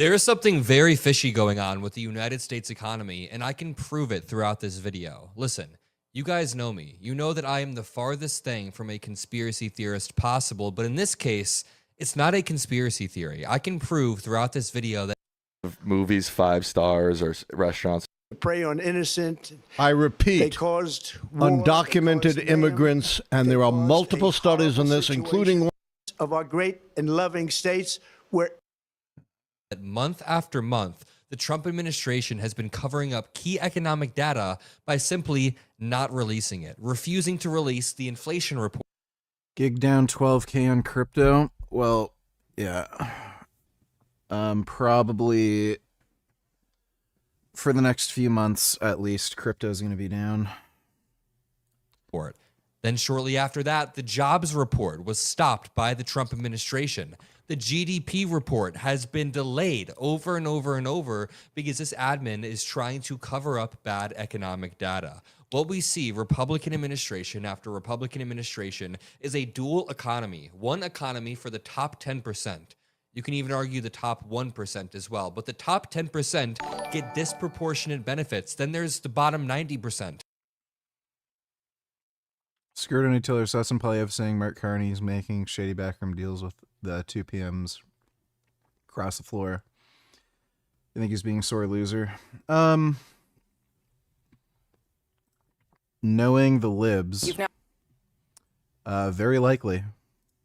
There is something very fishy going on with the United States economy, and I can prove it throughout this video. Listen, you guys know me. You know that I am the farthest thing from a conspiracy theorist possible, but in this case, it's not a conspiracy theory. I can prove throughout this video that movies 5 stars or restaurants prey on innocent. I repeat, they caused war, undocumented they caused immigrants, and they there are caused multiple a studies on horrible this, including one of our great and loving states where month after month, the Trump administration has been covering up key economic data by simply not releasing it, refusing to release the inflation report. Gig down 12K on crypto. Well, yeah. Probably for the next few months, at least, crypto is going to be down. Then shortly after that, the jobs report was stopped by the Trump administration. The GDP report has been delayed over and over and over because this admin is trying to cover up bad economic data. What we see, Republican administration after Republican administration, is a dual economy. One economy for the top 10%. You can even argue the top 1% as well. But the top 10% get disproportionate benefits. Then there's the bottom 90%. Skirt on Taylor Sesson Polyev saying Mark Carney's making shady backroom deals with the 2 PMs across the floor. I think he's being a sore loser. Knowing the libs, You've very likely.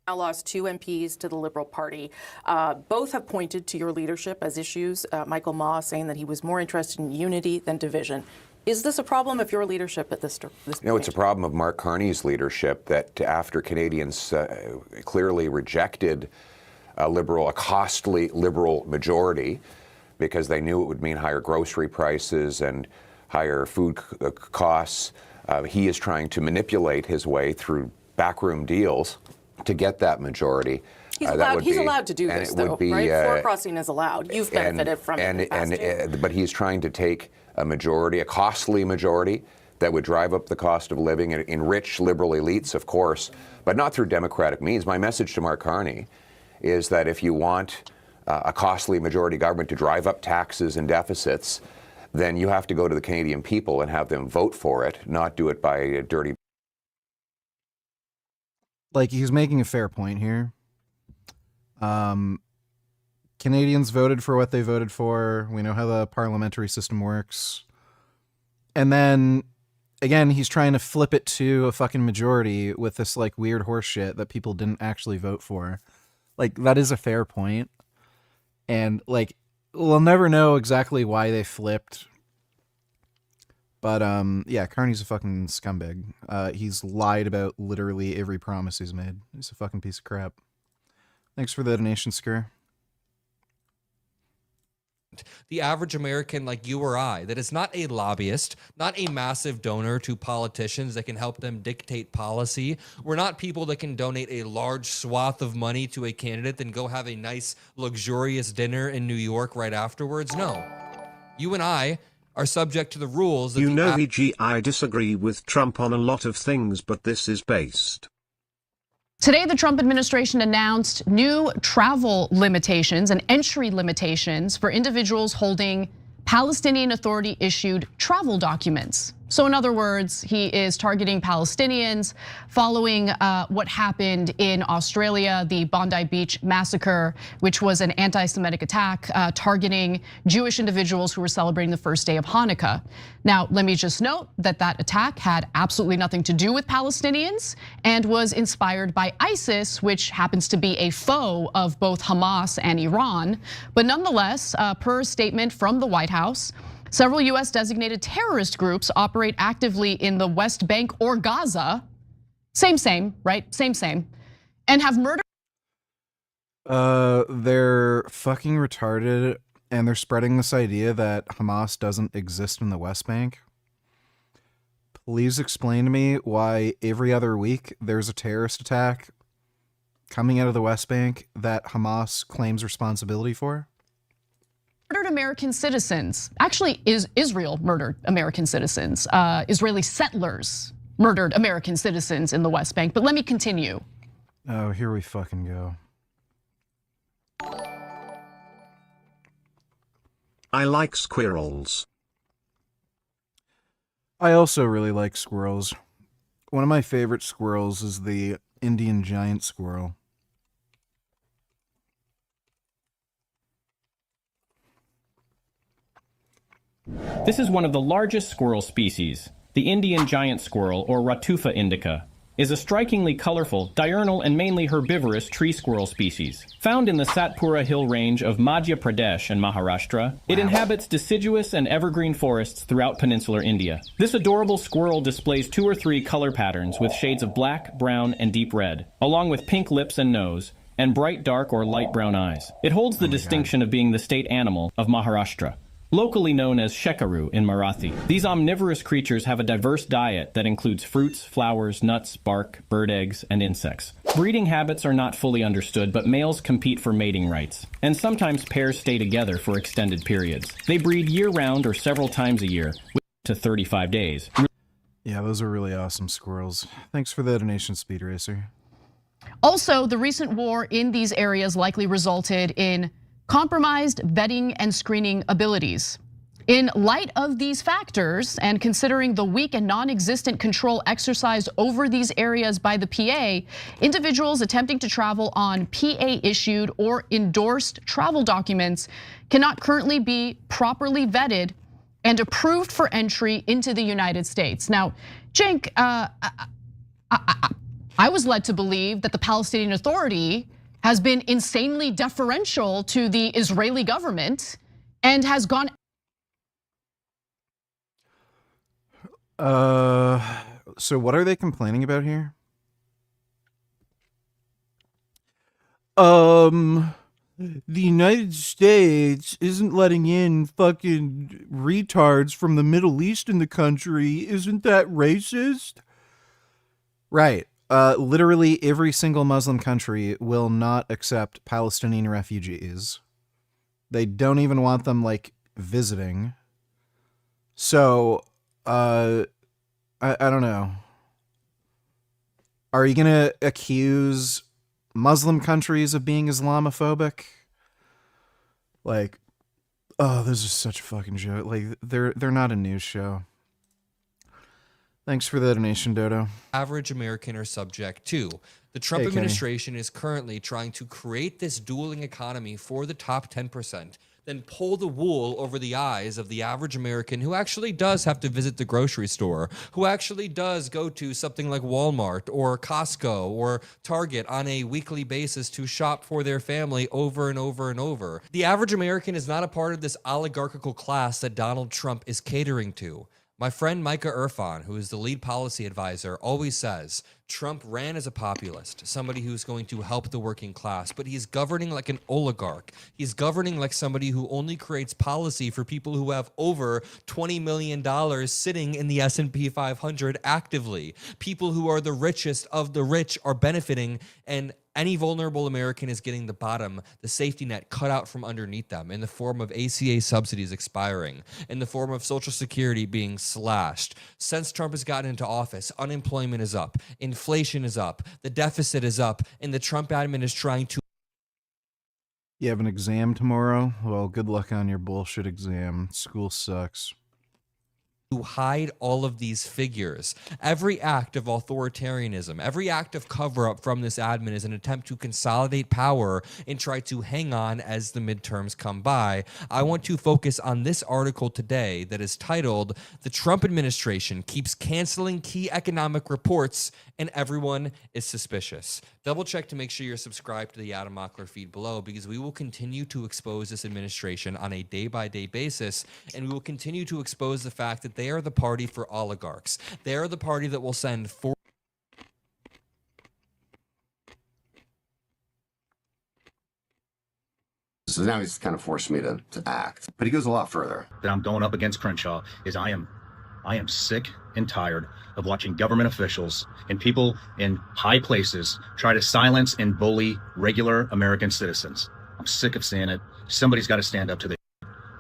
now lost 2 MPs to the Liberal Party. Both have pointed to your leadership as issues. Michael Ma saying that he was more interested in unity than division. Is this a problem of your leadership at this point? No, it's a problem of Mark Carney's leadership that after Canadians clearly rejected a costly Liberal majority because they knew it would mean higher grocery prices and higher food costs, he is trying to manipulate his way through backroom deals to get that majority. He's allowed to do this, though, right? Floor crossing is allowed. You've benefited from it in the past, but he's trying to take a majority, a costly majority, that would drive up the cost of living and enrich liberal elites, of course, but not through democratic means. My message to Mark Carney is that if you want a costly majority government to drive up taxes and deficits, then you have to go to the Canadian people and have them vote for it, not do it by a dirty... Like, he's making a fair point here. Canadians voted for what they voted for. We know how the parliamentary system works. And then, again, he's trying to flip it to a fucking majority with this, like, weird horse shit that people didn't actually vote for. Like, that is a fair point. And, like, we'll never know exactly why they flipped. But, yeah, Carney's a fucking scumbag. He's lied about literally every promise he's made. He's a fucking piece of crap. Thanks for the donation, Scur. The average American like you or I, that is not a lobbyist, not a massive donor to politicians that can help them dictate policy. We're not people that can donate a large swath of money to a candidate and go have a nice, luxurious dinner in New York right afterwards. No. You and I are subject to the rules. That I disagree with Trump on a lot of things, but this is based. Today, the Trump administration announced new travel limitations and entry limitations for individuals holding Palestinian Authority-issued travel documents. So in other words, he is targeting Palestinians following what happened in Australia, the Bondi Beach massacre, which was an anti-Semitic attack targeting Jewish individuals who were celebrating the first day of Hanukkah. Now, let me just note that that attack had absolutely nothing to do with Palestinians and was inspired by ISIS, which happens to be a foe of both Hamas and Iran. But nonetheless, per a statement from the White House, several US designated terrorist groups operate actively in the West Bank or Gaza. Same, right? Same. And have murdered. They're fucking retarded, and they're spreading this idea that Hamas doesn't exist in the West Bank. Please explain to me why every other week there's a terrorist attack coming out of the West Bank that Hamas claims responsibility for. Murdered American citizens. Actually, Israel murdered American citizens. Israeli settlers murdered American citizens in the West Bank. But let me continue. Oh, here we fucking go. I like squirrels. I also really like squirrels. One of my favorite squirrels is the Indian giant squirrel. This is one of the largest squirrel species. The Indian giant squirrel, or Ratufa indica, is a strikingly colorful, diurnal, and mainly herbivorous tree squirrel species. Found in the Satpura Hill Range of Madhya Pradesh and Maharashtra, it inhabits deciduous and evergreen forests throughout peninsular India. This adorable squirrel displays 2 or 3 color patterns with shades of black, brown, and deep red, along with pink lips and nose, and bright dark or light brown eyes. It holds the distinction of being the state animal of Maharashtra. Locally known as shekaru in Marathi, these omnivorous creatures have a diverse diet that includes fruits, flowers, nuts, bark, bird eggs, and insects. Breeding habits are not fully understood, but males compete for mating rights, and sometimes pairs stay together for extended periods. They breed year-round or several times a year, with up to 35 days. Yeah, those are really awesome squirrels. Thanks for the donation, Speed Racer. Also, the recent war in these areas likely resulted in compromised vetting and screening abilities. In light of these factors, and considering the weak and non-existent control exercised over these areas by the PA, individuals attempting to travel on PA-issued or endorsed travel documents cannot currently be properly vetted and approved for entry into the United States. Now, Cenk, I was led to believe that the Palestinian Authority has been insanely deferential to the Israeli government and has gone. So what are they complaining about here? The United States isn't letting in fucking retards from the Middle East in the country. Isn't that racist? Right. Literally every single Muslim country will not accept Palestinian refugees. They don't even want them, like, visiting. So, I don't know. Are you gonna accuse Muslim countries of being Islamophobic? Like, oh, this is such a fucking joke. Like, they're not a news show. Thanks for the donation, Dodo. Average American are subject to. The Trump administration is currently trying to create this dueling economy for the top 10%, then pull the wool over the eyes of the average American who actually does have to visit the grocery store, who actually does go to something like Walmart or Costco or Target on a weekly basis to shop for their family over and over and over. The average American is not a part of this oligarchical class that Donald Trump is catering to. My friend Micah Irfan, who is the lead policy advisor, always says Trump ran as a populist, somebody who's going to help the working class, but he's governing like an oligarch. He's governing like somebody who only creates policy for people who have over $20 million sitting in the S&P 500 actively. People who are the richest of the rich are benefiting, and any vulnerable American is getting the bottom, the safety net cut out from underneath them in the form of ACA subsidies expiring, in the form of Social Security being slashed. Since Trump has gotten into office, unemployment is up, inflation is up, the deficit is up, and the Trump admin is trying to... You have an exam tomorrow? Well, good luck on your bullshit exam. School sucks. To hide all of these figures. Every act of authoritarianism, every act of cover-up from this admin is an attempt to consolidate power and try to hang on as the midterms come by. I want to focus on this article today that is titled, "The Trump Administration Keeps Canceling Key Economic Reports and Everyone is Suspicious." Double check to make sure you're subscribed to the Adam Mockler feed below, because we will continue to expose this administration on a day-by-day basis, and we will continue to expose the fact that they are the party for oligarchs. They are the party that will send So now he's kind of forced me to act. But he goes a lot further. That I'm going up against Crenshaw is I am sick and tired of watching government officials and people in high places try to silence and bully regular American citizens. I'm sick of seeing it. Somebody's got to stand up to this.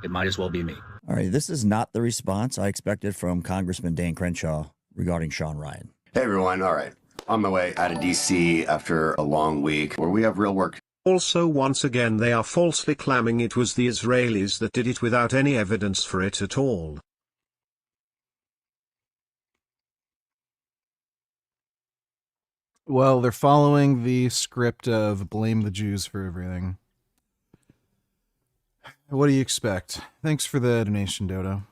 It might as well be me. All right, this is not the response I expected from Congressman Dan Crenshaw regarding Sean Ryan. Hey, everyone. All right. On my way out of D.C. after a long week where we have real work Also, once again, they are falsely claiming it was the Israelis that did it without any evidence for it at all. Well, they're following the script of blame the Jews for everything. What do you expect? Thanks for the donation, Dodo.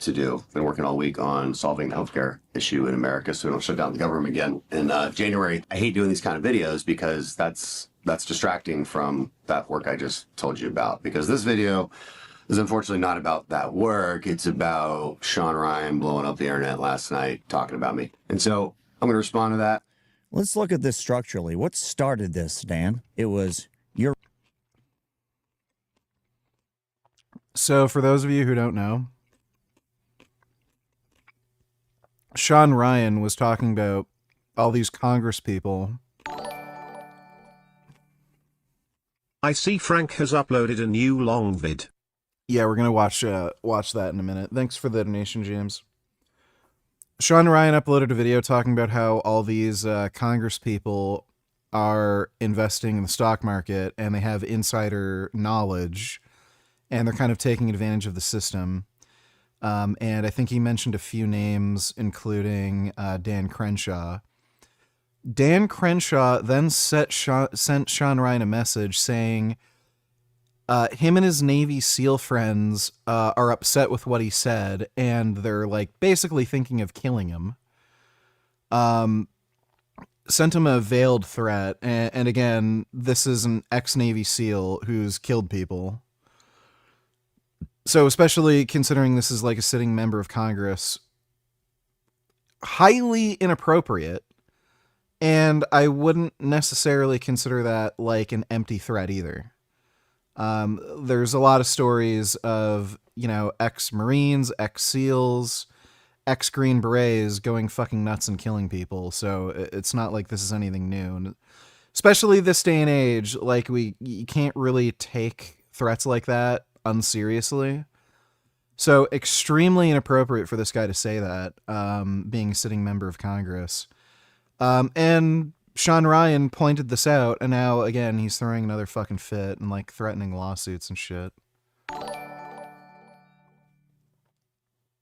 To do. Been working all week on solving the healthcare issue in America so we don't shut down the government again. In January, I hate doing these kind of videos because that's distracting from that work I just told you about. Because this video is unfortunately not about that work. It's about Sean Ryan blowing up the internet last night, talking about me. And so I'm going to respond to that. Let's look at this structurally. What started this, Dan? It was your... So for those of you who don't know, Sean Ryan was talking about all these Congress people. I see Frank has uploaded a new long vid. Yeah, we're gonna watch that in a minute. Thanks for the donation, James. Sean Ryan uploaded a video talking about how all these Congress people are investing in the stock market and they have insider knowledge and they're kind of taking advantage of the system. And I think he mentioned a few names, including Dan Crenshaw. Dan Crenshaw then sent Sean Ryan a message saying him and his Navy SEAL friends are upset with what he said, and they're like basically thinking of killing him. Sent him a veiled threat, and again, this is an ex-Navy SEAL who's killed people. So especially considering this is like a sitting member of Congress, highly inappropriate. And I wouldn't necessarily consider that like an empty threat either. There's a lot of stories of, ex-Marines, ex-SEALs, ex-Green Berets going fucking nuts and killing people. So it's not like this is anything new. And especially this day and age, like you can't really take threats like that unseriously. So extremely inappropriate for this guy to say that, being a sitting member of Congress. And Sean Ryan pointed this out, and now again he's throwing another fucking fit and like threatening lawsuits and shit.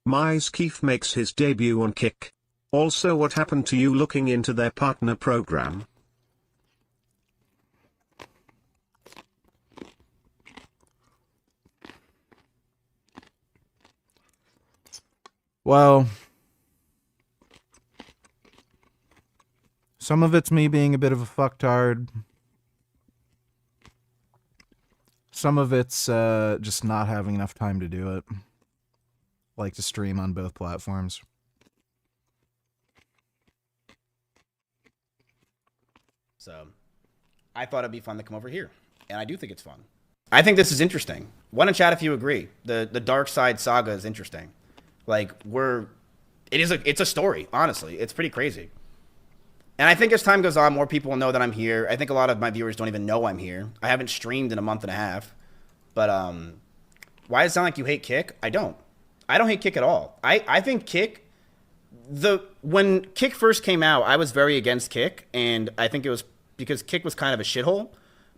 Mize Keefe makes his debut on Kick. Also, what happened to you looking into their partner program? Well, some of it's me being a bit of a fucktard. Some of it's just not having enough time to do it. Like to stream on both platforms. So, I thought it'd be fun to come over here, and I do think it's fun. I think this is interesting. Why don't chat if you agree? The Dark Side saga is interesting. Like it's a story. Honestly, it's pretty crazy. And I think as time goes on, more people will know that I'm here. I think a lot of my viewers don't even know I'm here. I haven't streamed in a month and a half. But why does it sound like you hate Kick? I don't hate Kick at all. I think Kick, when Kick first came out, I was very against Kick, and I think it was because Kick was kind of a shithole.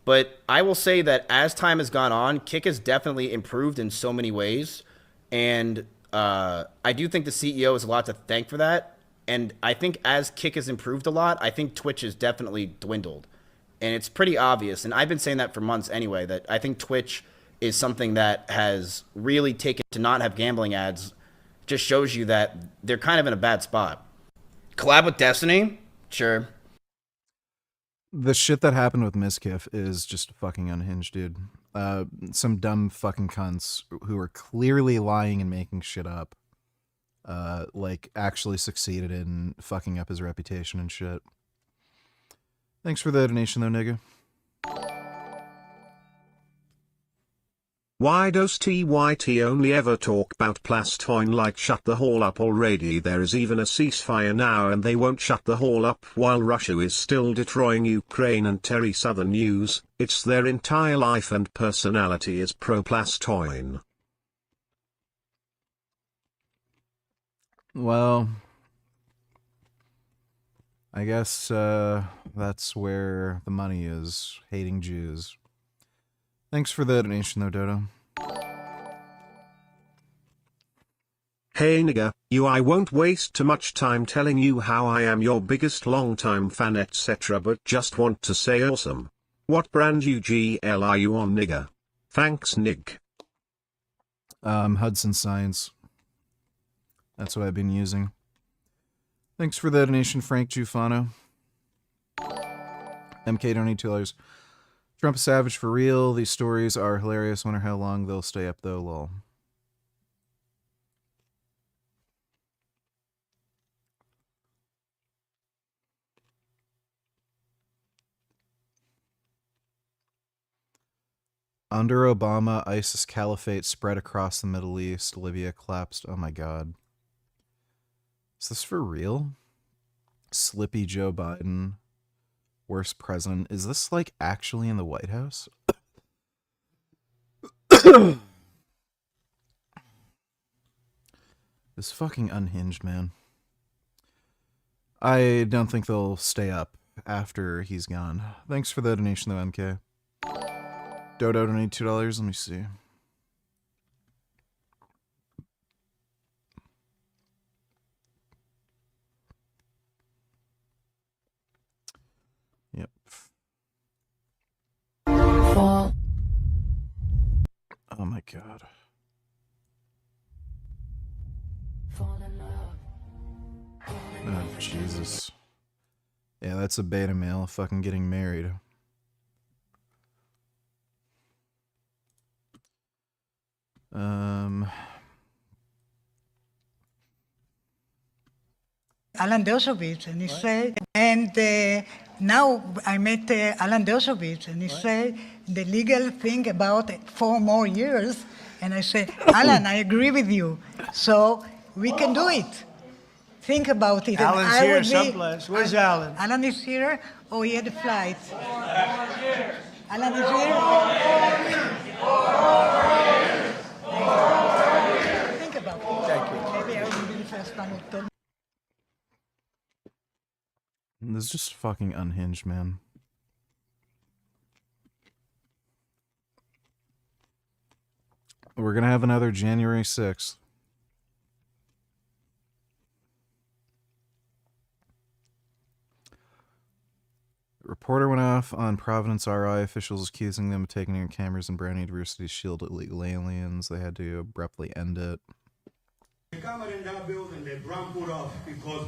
But I will say that as time has gone on, Kick has definitely improved in so many ways. And I do think the CEO has a lot to thank for that. And I think as Kick has improved a lot, I think Twitch has definitely dwindled. And it's pretty obvious, and I've been saying that for months anyway, that I think Twitch is something that has really taken to not have gambling ads. Just shows you that they're kind of in a bad spot. Collab with Destiny? Sure. The shit that happened with Mizkif is just fucking unhinged, dude. Some dumb fucking cunts who are clearly lying and making shit up. Like actually succeeded in fucking up his reputation and shit. Thanks for the donation though, nigga. Why does TYT only ever talk about Plastoin like shut the hall up already? There is even a ceasefire now and they won't shut the hall up while Russia is still destroying Ukraine and Terry Southern News. It's their entire life and personality is pro-Plastoin. Well, I guess that's where the money is, hating Jews. Thanks for the donation, though, Dodo. Hey nigga, I won't waste too much time telling you how I am your biggest longtime fan etc, but just want to say awesome. What brand UGL are you on, nigga? Thanks, Nig. Hudson Science. That's what I've been using. Thanks for the donation, Frank Tufano. MK don't need $2. Trump is savage for real. These stories are hilarious. Wonder how long they'll stay up though, lol. Under Obama, ISIS caliphate spread across the Middle East. Libya collapsed. Oh my god. Is this for real? Slippy Joe Biden. Worst president. Is this like actually in the White House? This fucking unhinged, man. I don't think they'll stay up after he's gone. Thanks for the donation, though, MK. Dodo donated $2. Let me see. Yep. Oh my god. Oh, Jesus. Yeah, that's a beta male fucking getting married. Alan Dershowitz, and he said, and now I met Alan Dershowitz, and he said the legal thing about 4 more years, and I said, Alan, I agree with you, so we can do it. Think about it. Alan's and here someplace. Where's Alan? Alan is here, or he had a flight? Alan is here? Think about it. Thank you. Maybe I will be the first one who told. This is just fucking unhinged, man. We're gonna have another January 6th. Reporter went off on Providence RI officials accusing them of taking their cameras and Brown University shield illegal aliens. They had to abruptly end it. The camera in that building, they Brown put off because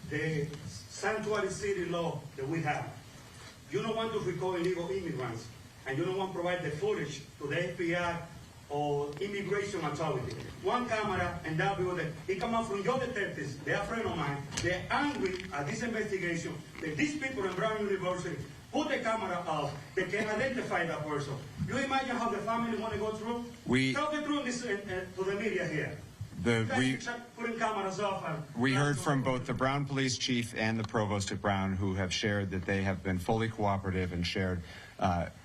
the sanctuary city law that we have. You don't want to record illegal immigrants, and you don't want to provide the footage to the FBI or immigration authority. One camera in that building, it come out from your detectives, they are friends of mine, they're angry at this investigation, that these people in Brown University put the camera off, they can identify that person. You imagine how the family want to go through? Tell the truth to the media here. Putting cameras off. We heard from both the Brown police chief and the provost at Brown, who have shared that they have been fully cooperative and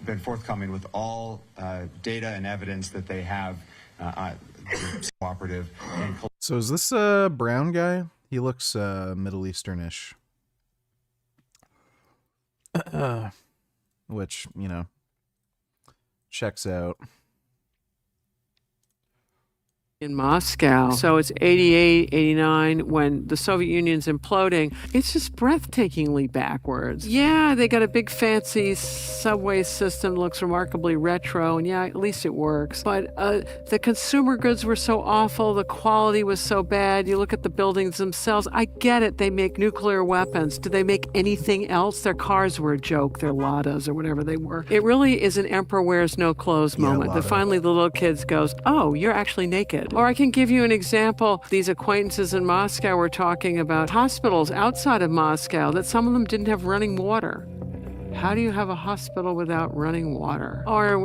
been forthcoming with all data and evidence that they have cooperative. So is this a Brown guy? He looks Middle Eastern-ish. Which, you know, checks out. In Moscow. So it's 88, 89, when the Soviet Union's imploding. It's just breathtakingly backwards. Yeah, they got a big fancy subway system, looks remarkably retro, and yeah, at least it works. But the consumer goods were so awful, the quality was so bad. You look at the buildings themselves, I get it, they make nuclear weapons. Do they make anything else? Their cars were a joke, their Ladas or whatever they were. It really is an emperor wears no clothes moment. That finally the little kids goes, oh, you're actually naked. Or I can give you an example. These acquaintances in Moscow were talking about hospitals outside of Moscow that some of them didn't have running water. How do you have a hospital without running water? Or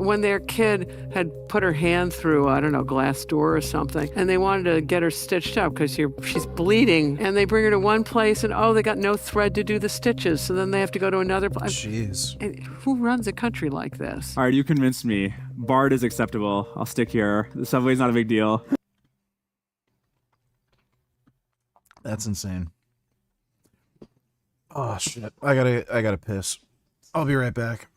when their kid had put her hand through, I don't know, glass door or something, and they wanted to get her stitched up because she's bleeding, and they bring her to one place, and oh, they got no thread to do the stitches, so then they have to go to another place. Jeez. And who runs a country like this? All right, you convinced me. BARD is acceptable. I'll stick here. The subway's not a big deal. That's insane. Oh shit. I gotta piss. I'll be right back.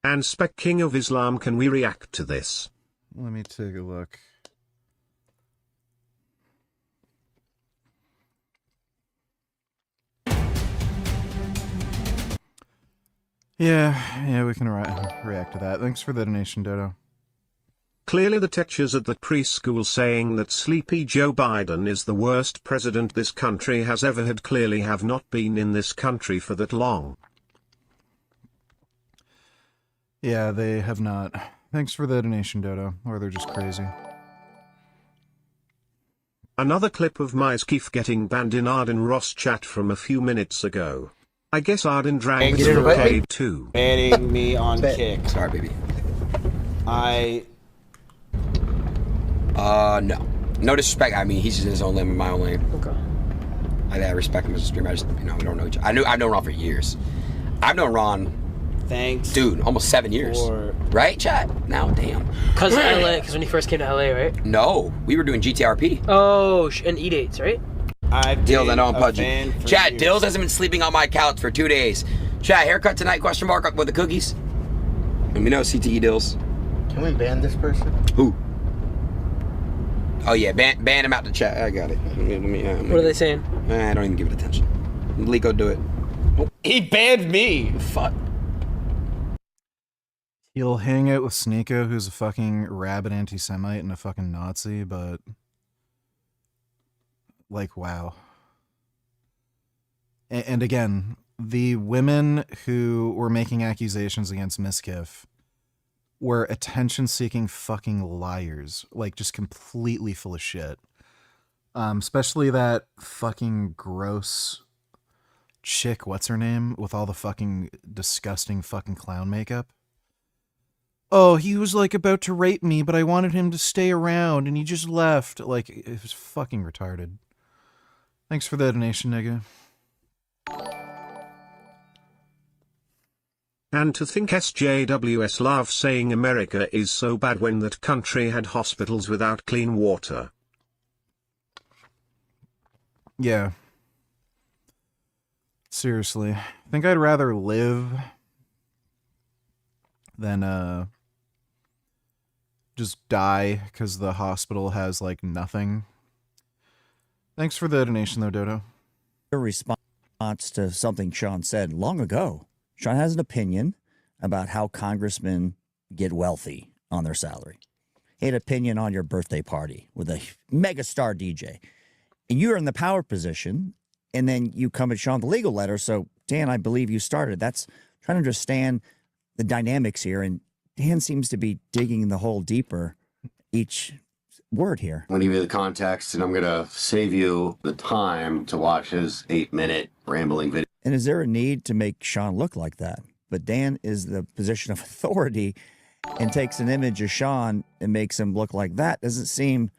And Spec King of Islam, can we react to this? Let me take a look. Yeah, we can react to that. Thanks for the donation, Dodo. Clearly the teachers at the preschool saying that sleepy Joe Biden is the worst president this country has ever had clearly have not been in this country for that long. Yeah, they have not. Thanks for the donation, Dodo. Or they're just crazy. Another clip of Myskif getting banned in Arden Ross chat from a few minutes ago. I guess Arden dragged the blockade too. Banning me on kick. Sorry, baby. No. No disrespect. I mean, he's just in his own lane, my own lane. Okay. I respect him as a streamer. I just, we don't know each other. I've known Ron for years. I've known Ron. Thanks. Dude, almost 7 years. Right, chat? Now, damn. Because when you first came to LA, right? No, we were doing GTRP. Oh, and E-dates, right? Dills, I know I'm pudgy. Chat, Dills hasn't been sleeping on my couch for 2 days. Chat, haircut tonight, question mark, with the cookies. Let me know, CTE Dills. Can we ban this person? Who? Oh yeah, ban him out the chat. I got it. What are they saying? I don't even give it attention. Lico, do it. Oh. He banned me. Fuck. He'll hang out with Sneeko, who's a fucking rabid anti-Semite and a fucking Nazi, but... like, wow. And again, the women who were making accusations against Myskif were attention-seeking fucking liars. Like, just completely full of shit. Especially that fucking gross chick, what's her name? With all the fucking disgusting fucking clown makeup. Oh, he was like about to rape me, but I wanted him to stay around and he just left. Like, it was fucking retarded. Thanks for the donation, nigga. And to think SJWS love saying America is so bad when that country had hospitals without clean water. Yeah. Seriously. I think I'd rather live than just die because the hospital has like nothing. Thanks for the donation though, Dodo. A response to something Sean said long ago. Sean has an opinion about how congressmen get wealthy on their salary. He had an opinion on your birthday party with a megastar DJ. And you're in the power position, and then you come at Sean the legal letter. So, Dan, I believe you started. That's trying to understand the dynamics here. And Dan seems to be digging the hole deeper each word here. I'm going to give you the context, and I'm going to save you the time to watch his 8-minute rambling video. And is there a need to make Sean look like that? But Dan is the position of authority and takes an image of Sean and makes him look like that. Doesn't seem...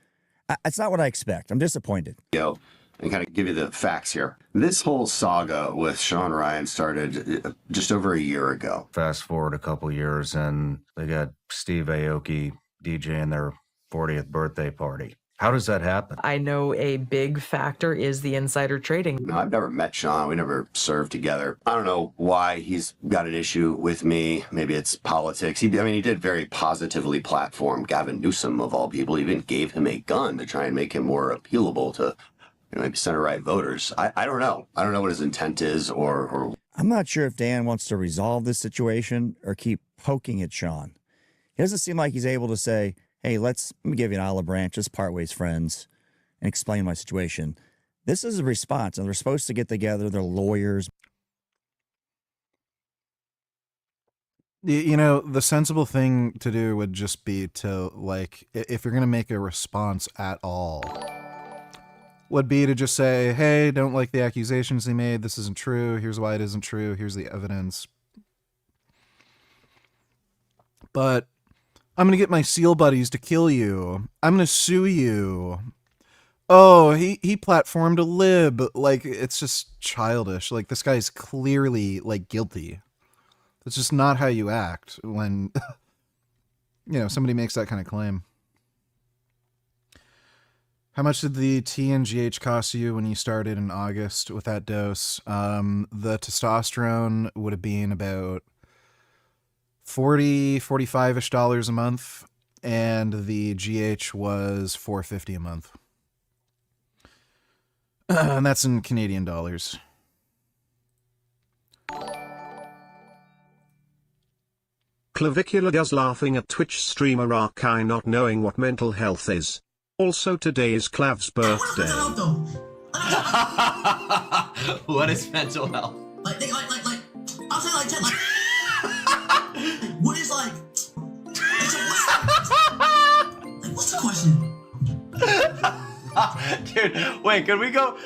It's not what I expect. I'm disappointed. And kind of give you the facts here. This whole saga with Sean Ryan started just over a year ago. Fast forward a couple years, and they got Steve Aoki DJing their 40th birthday party. How does that happen? I know a big factor is the insider trading. No, I've never met Sean. We never served together. I don't know why he's got an issue with me. Maybe it's politics. He did very positively platform Gavin Newsom, of all people. He even gave him a gun to try and make him more appealable to maybe center-right voters. I don't know. I don't know what his intent is or... I'm not sure if Dan wants to resolve this situation or keep poking at Sean. It doesn't seem like he's able to say, hey, let me give you an olive branch, just part ways friends, and explain my situation. This is a response, and they're supposed to get together, they're lawyers. You know, the sensible thing to do would just be to, like, if you're going to make a response at all, would be to just say, hey, don't like the accusations they made, this isn't true, here's why it isn't true, here's the evidence. But I'm going to get my SEAL buddies to kill you. I'm going to sue you. Oh, he platformed a lib. Like, it's just childish. Like, this guy's clearly, like, guilty. That's just not how you act when, somebody makes that kind of claim. How much did the TNGH cost you when you started in August with that dose? The testosterone would have been about $45-ish a month, and the GH was $450 a month. And that's in Canadian dollars. Clavicular does laughing at Twitch streamer Arkai not knowing what mental health is. Also today is Clav's birthday. What is mental health? I'll say like what is like what's the question? Dude, wait, can we go?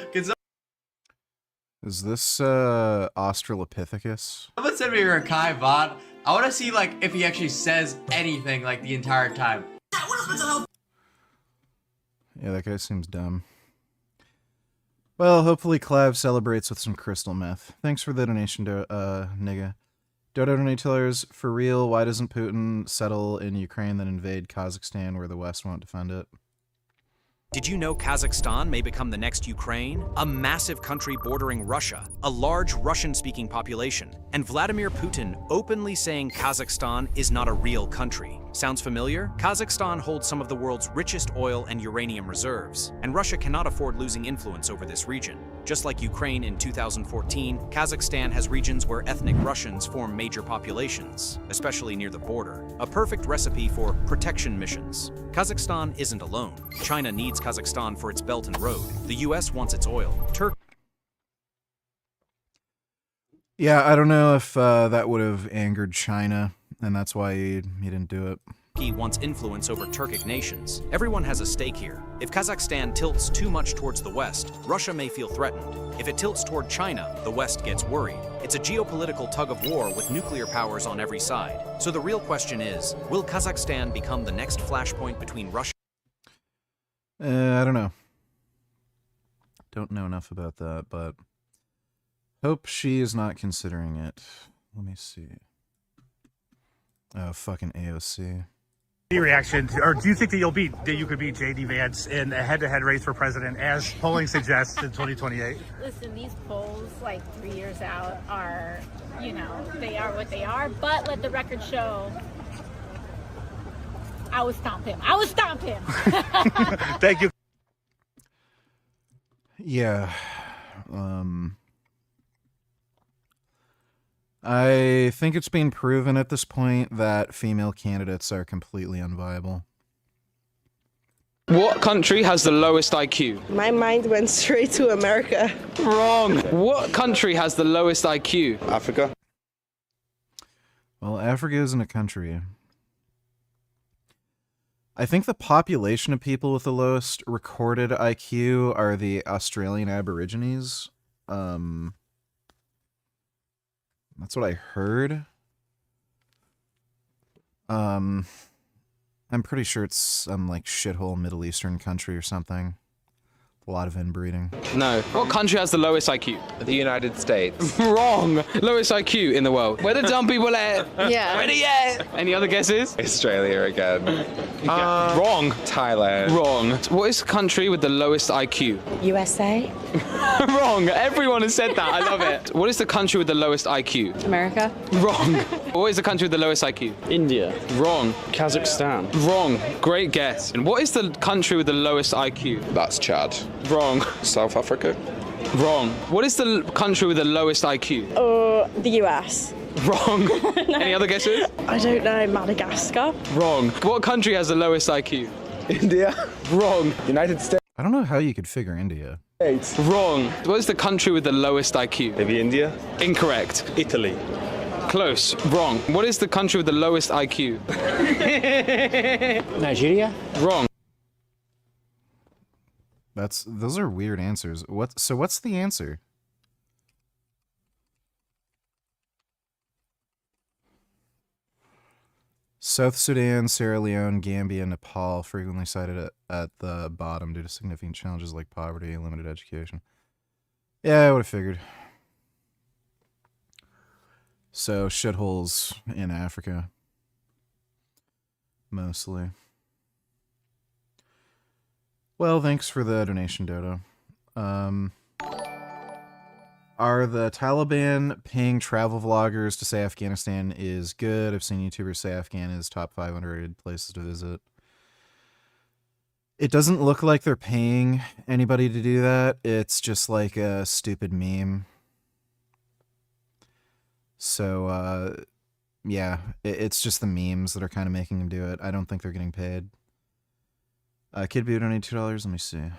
Is this Australopithecus? Someone send me a Kai VOD. I want to see like if he actually says anything like the entire time. Yeah, that guy seems dumb. Well, hopefully Clav celebrates with some crystal meth. Thanks for the donation, nigga. Dodo donators, for real, why doesn't Putin settle in Ukraine then invade Kazakhstan where the West won't defend it? Did you know Kazakhstan may become the next Ukraine? A massive country bordering Russia, a large Russian-speaking population, and Vladimir Putin openly saying Kazakhstan is not a real country. Sounds familiar? Kazakhstan holds some of the world's richest oil and uranium reserves, and Russia cannot afford losing influence over this region. Just like Ukraine in 2014, Kazakhstan has regions where ethnic Russians form major populations, especially near the border. A perfect recipe for protection missions. Kazakhstan isn't alone. China needs Kazakhstan for its Belt and Road. The US wants its oil. Turkey. Yeah, I don't know if that would have angered China, and that's why he didn't do it. Turkey wants influence over Turkic nations. Everyone has a stake here. If Kazakhstan tilts too much towards the West, Russia may feel threatened. If it tilts toward China, the West gets worried. It's a geopolitical tug of war with nuclear powers on every side. So the real question is, will Kazakhstan become the next flashpoint between Russia? I don't know. Don't know enough about that, but hope she is not considering it. Let me see. Oh, fucking AOC. Reaction to, or do you think that you could beat JD Vance in a head-to-head race for president, as polling suggests, in 2028? Listen, these polls, like 3 years out, are, they are what they are. But let the record show, I would stomp him. Thank you. Yeah. I think it's been proven at this point that female candidates are completely unviable. What country has the lowest IQ? My mind went straight to America. Wrong. What country has the lowest IQ? Africa. Well, Africa isn't a country. I think the population of people with the lowest recorded IQ are the Australian Aborigines. That's what I heard. I'm pretty sure it's some like shithole Middle Eastern country or something. A lot of inbreeding. No. What country has the lowest IQ? The United States. Wrong. Lowest IQ in the world. Where the dumb people at? Yeah. Where they at? Any other guesses? Australia again. Wrong. Thailand. Wrong. What is the country with the lowest IQ? USA. Wrong. Everyone has said that. I love it. What is the country with the lowest IQ? America. Wrong. What is the country with the lowest IQ? India. Wrong. Kazakhstan. Wrong. Great guess. And what is the country with the lowest IQ? That's Chad. Wrong. South Africa. Wrong. What is the country with the lowest IQ? The US. Wrong. Any other guesses? I don't know. Madagascar. Wrong. What country has the lowest IQ? India. Wrong. United States. I don't know how you could figure India. Wrong. What is the country with the lowest IQ? Maybe India. Incorrect. Italy. Close. Wrong. What is the country with the lowest IQ? Nigeria. Wrong. Those are weird answers. What's the answer? South Sudan, Sierra Leone, Gambia, Nepal frequently cited at the bottom due to significant challenges like poverty and limited education. Yeah, I would have figured. So shitholes in Africa. Mostly. Well, thanks for the donation, Dodo. Are the Taliban paying travel vloggers to say Afghanistan is good? I've seen YouTubers say Afghan is top 500 places to visit. It doesn't look like they're paying anybody to do that. It's just like a stupid meme. So, yeah, it's just the memes that are kind of making them do it. I don't think they're getting paid. Kid Boo donated $2. Let me see.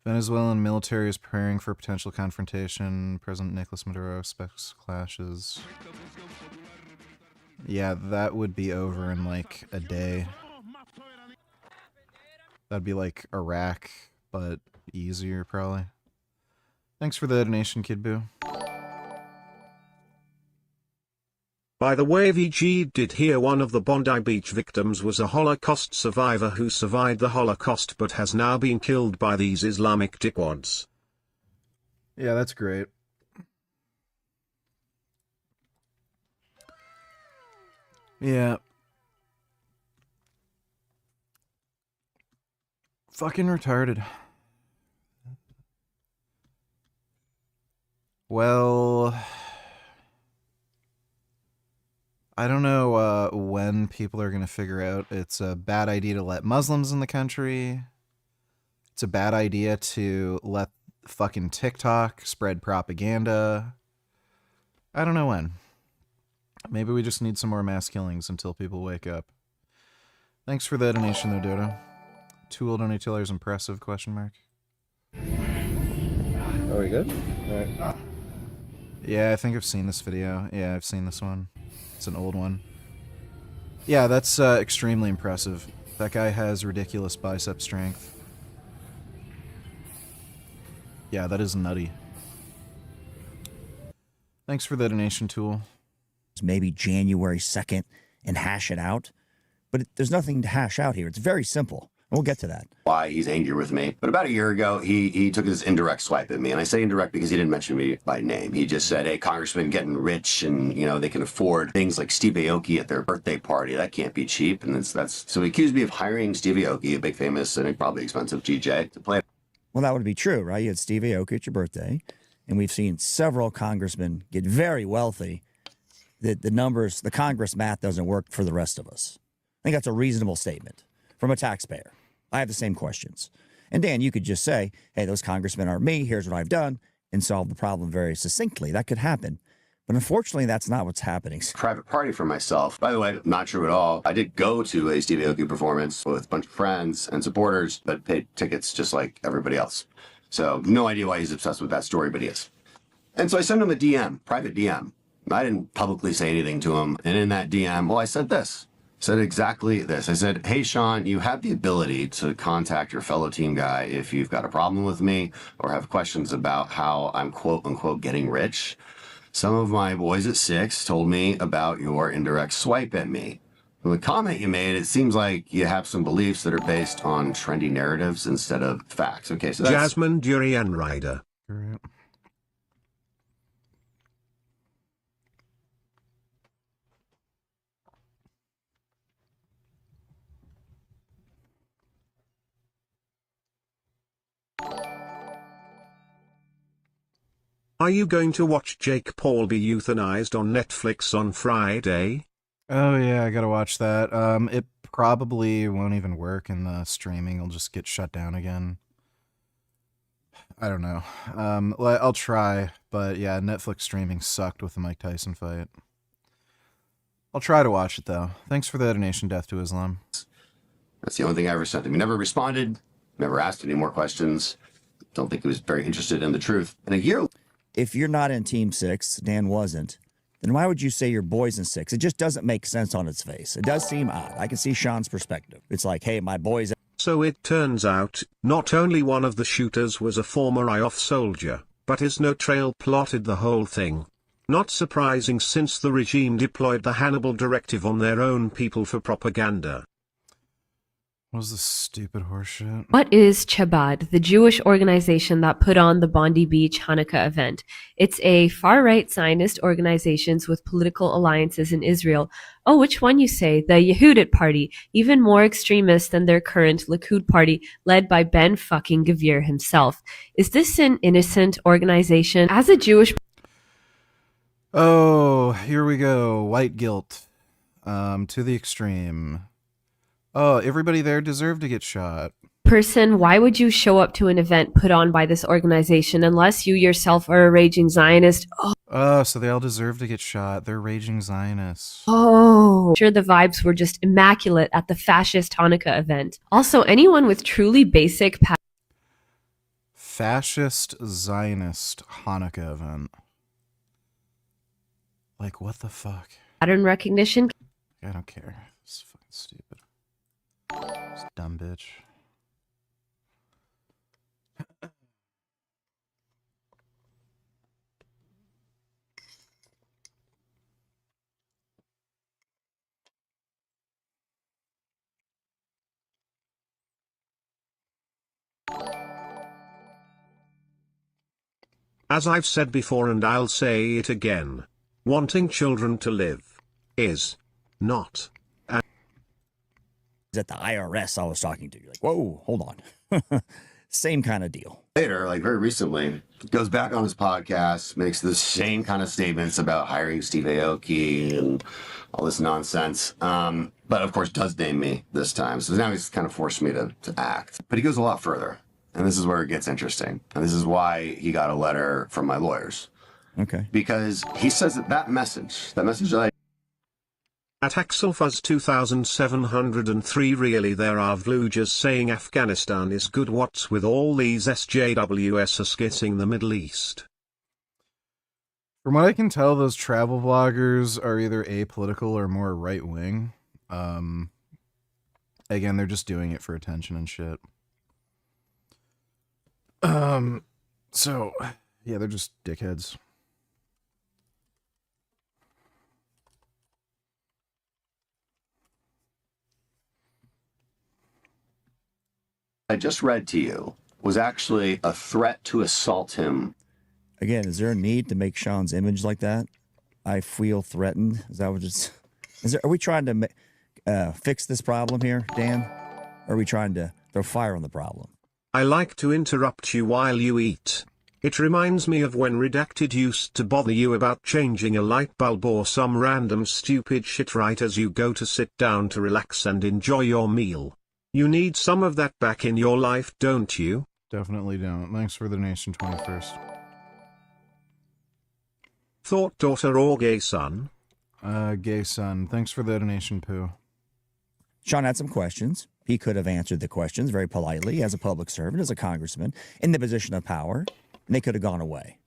Venezuelan military is preparing for potential confrontation. President Nicolas Maduro expects clashes. Yeah, that would be over in like a day. That'd be like Iraq, but easier probably. Thanks for the donation, Kid Boo. By the way, VG did hear one of the Bondi Beach victims was a Holocaust survivor who survived the Holocaust but has now been killed by these Islamic dickwads. Yeah, that's great. Yeah. Fucking retarded. Well, I don't know when people are going to figure out it's a bad idea to let Muslims in the country. It's a bad idea to let fucking TikTok spread propaganda. I don't know when. Maybe we just need some more mass killings until people wake up. Thanks for the donation though, Dodo. Tool donate $2 impressive, question mark. Are we good? All right. Yeah, I think I've seen this video. Yeah, I've seen this one. It's an old one. Yeah, that's extremely impressive. That guy has ridiculous bicep strength. Yeah, that is nutty. Thanks for the donation, Tool. Maybe January 2nd and hash it out. But there's nothing to hash out here. It's very simple. We'll get to that. Why he's angry with me. But about a year ago, he took his indirect swipe at me. And I say indirect because he didn't mention me by name. He just said, hey, congressman getting rich and, you know, they can afford things like Steve Aoki at their birthday party. That can't be cheap. And so he accused me of hiring Steve Aoki, a big famous and probably expensive DJ, to play. Well, that would be true, right? You had Steve Aoki at your birthday, and we've seen several congressmen get very wealthy. The numbers, the Congress math doesn't work for the rest of us. I think that's a reasonable statement from a taxpayer. I have the same questions. And Dan, you could just say, hey, those congressmen aren't me. Here's what I've done, and solve the problem very succinctly. That could happen. But unfortunately, that's not what's happening. Private party for myself. By the way, not true at all. I did go to a Steve Aoki performance with a bunch of friends and supporters, but paid tickets just like everybody else. So no idea why he's obsessed with that story, but he is. And so I sent him a DM, private DM. I didn't publicly say anything to him. And in that DM, well, I said this. Said exactly this. I said, hey, Sean, you have the ability to contact your fellow team guy if you've got a problem with me or have questions about how I'm quote unquote getting rich. Some of my boys at 6 told me about your indirect swipe at me. From the comment you made, it seems like you have some beliefs that are based on trendy narratives instead of facts. Okay, so that's... Jasmine Durian Rider. Are you going to watch Jake Paul be euthanized on Netflix on Friday? Oh yeah, I gotta watch that. It probably won't even work in the streaming. It'll just get shut down again. I don't know. I'll try, but yeah, Netflix streaming sucked with the Mike Tyson fight. I'll try to watch it though. Thanks for the donation, Death to Islam. That's the only thing I ever sent him. He never responded, never asked any more questions. Don't think he was very interested in the truth. And a year... If you're not in Team 6, Dan wasn't, then why would you say your boy's in 6? It just doesn't make sense on its face. It does seem odd. I can see Sean's perspective. It's like, hey, my boy's... So it turns out, not only one of the shooters was a former IOF soldier, but his no trail plotted the whole thing. Not surprising since the regime deployed the Hannibal Directive on their own people for propaganda. What was this stupid horseshit? What is Chabad, the Jewish organization that put on the Bondi Beach Hanukkah event? It's a far-right Zionist organization with political alliances in Israel. Oh, which one you say? The Yehudit Party, even more extremist than their current Likud Party, led by Ben fucking Gvir himself. Is this an innocent organization? As a Jewish... Oh, here we go. White guilt. To the extreme. Oh, everybody there deserved to get shot. Person, why would you show up to an event put on by this organization unless you yourself are a raging Zionist? Oh, so they all deserve to get shot. They're raging Zionists. Oh, sure, the vibes were just immaculate at the fascist Hanukkah event. Also, anyone with truly basic fascist Zionist Hanukkah event. Like, what the fuck? Pattern recognition. I don't care. It's fucking stupid. This dumb bitch. As I've said before and I'll say it again, wanting children to live is not an... At the IRS I was talking to. You're like, whoa, hold on. Same kind of deal. Later, like very recently, goes back on his podcast, makes the same kind of statements about hiring Steve Aoki and all this nonsense. But of course does name me this time. So now he's kind of forced me to act. But he goes a lot further. And this is where it gets interesting. And this is why he got a letter from my lawyers. Okay. Because he says that message that I... At Axelfuzz 2703 really there are vloggers saying Afghanistan is good, what's with all these SJWs getting the Middle East? From what I can tell, those travel vloggers are either apolitical or more right-wing. Again, they're just doing it for attention and shit. So, yeah, they're just dickheads. I just read to you was actually a threat to assault him. Again, is there a need to make Sean's image like that? I feel threatened. Is that what it's? Are we trying to fix this problem here, Dan? Or are we trying to throw fire on the problem? I like to interrupt you while you eat. It reminds me of when Redacted used to bother you about changing a light bulb or some random stupid shit right as you go to sit down to relax and enjoy your meal. You need some of that back in your life, don't you? Definitely don't. Thanks for the donation, 21st. Thought daughter or gay son? Gay son. Thanks for the donation, Pooh. Sean had some questions. He could have answered the questions very politely as a public servant, as a congressman, in the position of power, and they could have gone away.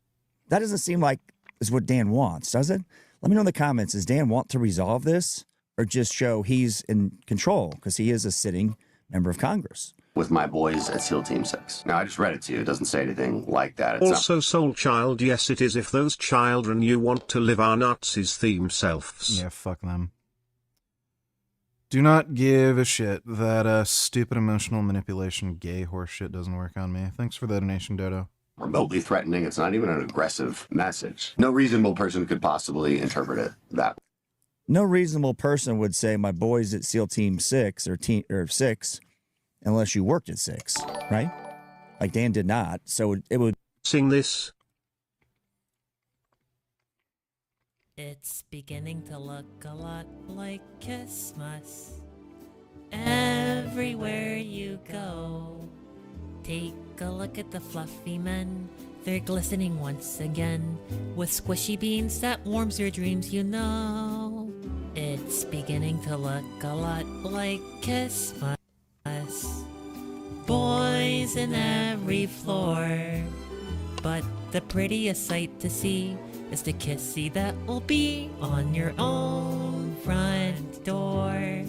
That doesn't seem like is what Dan wants, does it? Let me know in the comments, does Dan want to resolve this or just show he's in control because he is a sitting member of Congress? With my boys at SEAL Team 6. Now, I just read it to you. It doesn't say anything like that. It's Also, soul child, yes, it is if those children you want to live are Nazis themselves. Yeah, fuck them. Do not give a shit that stupid emotional manipulation gay horse shit doesn't work on me. Thanks for the donation, Dodo. remotely threatening. It's not even an aggressive message. No reasonable person could possibly interpret it that way. No reasonable person would say my boys at SEAL Team 6 or 6 unless you worked at 6, right? Like Dan did not. So it would sing this. It's beginning to look a lot like Christmas everywhere you go. Take a look at the fluffy men. They're glistening once again with squishy beans that warms your dreams, you know. It's beginning to look a lot like Christmas. Boys in every floor. But the prettiest sight to see is the kissy that will be on your own front door.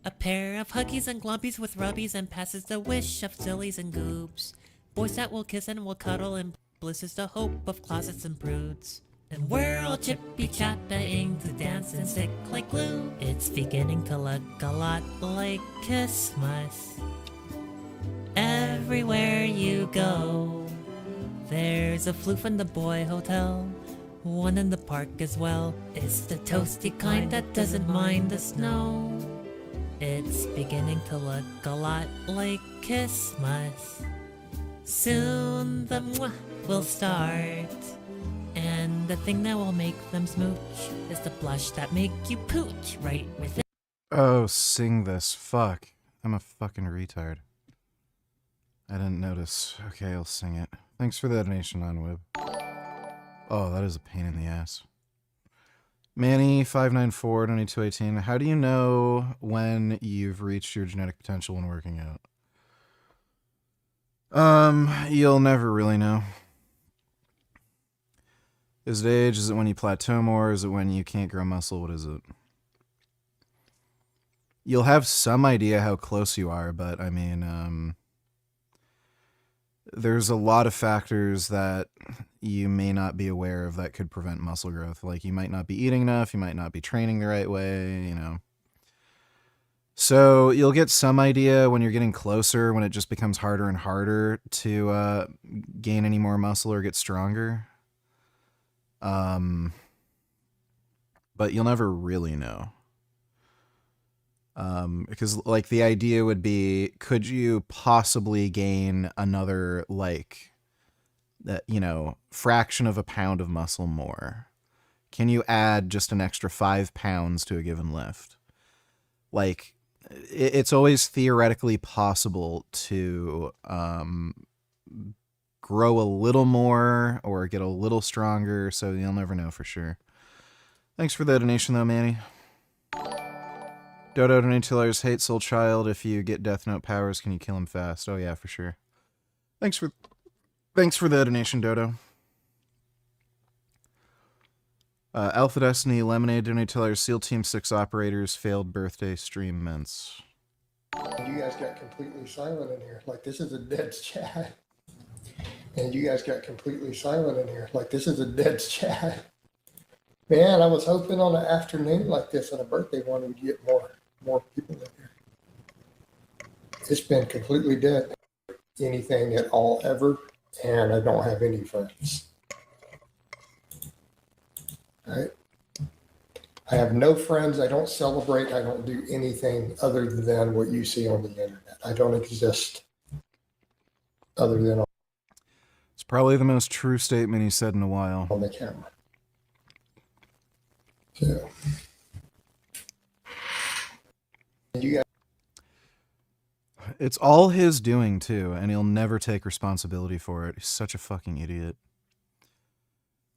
A pair of huggies and glumpies with rubbies and passes the wish of sillies and goobs. Boys that will kiss and will cuddle and bliss is the hope of closets and prudes. And we're all chippy chapping to dance and stick like glue. It's beginning to look a lot like Christmas everywhere you go. There's a floof in the boy hotel, one in the park as well. It's the toasty kind that doesn't mind the snow. It's beginning to look a lot like Christmas. Soon the mwah will start, and the thing that will make them smooch is the blush that make you pooch right within. Oh, sing this. Fuck. I'm a fucking retard. I didn't notice. Okay, I'll sing it. Thanks for the donation on Wib. Oh, that is a pain in the ass. Manny594, 2218. How do you know when you've reached your genetic potential when working out? You'll never really know. Is it age? Is it when you plateau more? Is it when you can't grow muscle? What is it? You'll have some idea how close you are, but I mean, there's a lot of factors that you may not be aware of that could prevent muscle growth. Like you might not be eating enough, you might not be training the right way, you know. So you'll get some idea when you're getting closer, when it just becomes harder and harder to gain any more muscle or get stronger. But you'll never really know. Because like the idea would be, could you possibly gain another like that, you know, fraction of a pound of muscle more? Can you add just an extra 5 pounds to a given lift? Like it's always theoretically possible to grow a little more or get a little stronger, so you'll never know for sure. Thanks for the donation though, Manny. Dodo donated hate soul child. If you get Death Note powers, can you kill him fast? Oh yeah, for sure. Thanks for the donation, Dodo. Alpha Destiny Lemonade donated SEAL Team 6 operators failed birthday stream Ments. You guys got completely silent in here, like this is a dead chat. And you guys got completely silent in here, like this is a dead chat. Man, I was hoping on an afternoon like this on a birthday one we'd get more people in here. It's been completely dead. Anything at all ever, and I don't have any friends. Right? I have no friends. I don't celebrate. I don't do anything other than what you see on the internet. I don't exist other than It's probably the most true statement he's said in a while. on the camera. So, you guys. It's all his doing, too, and he'll never take responsibility for it. He's such a fucking idiot.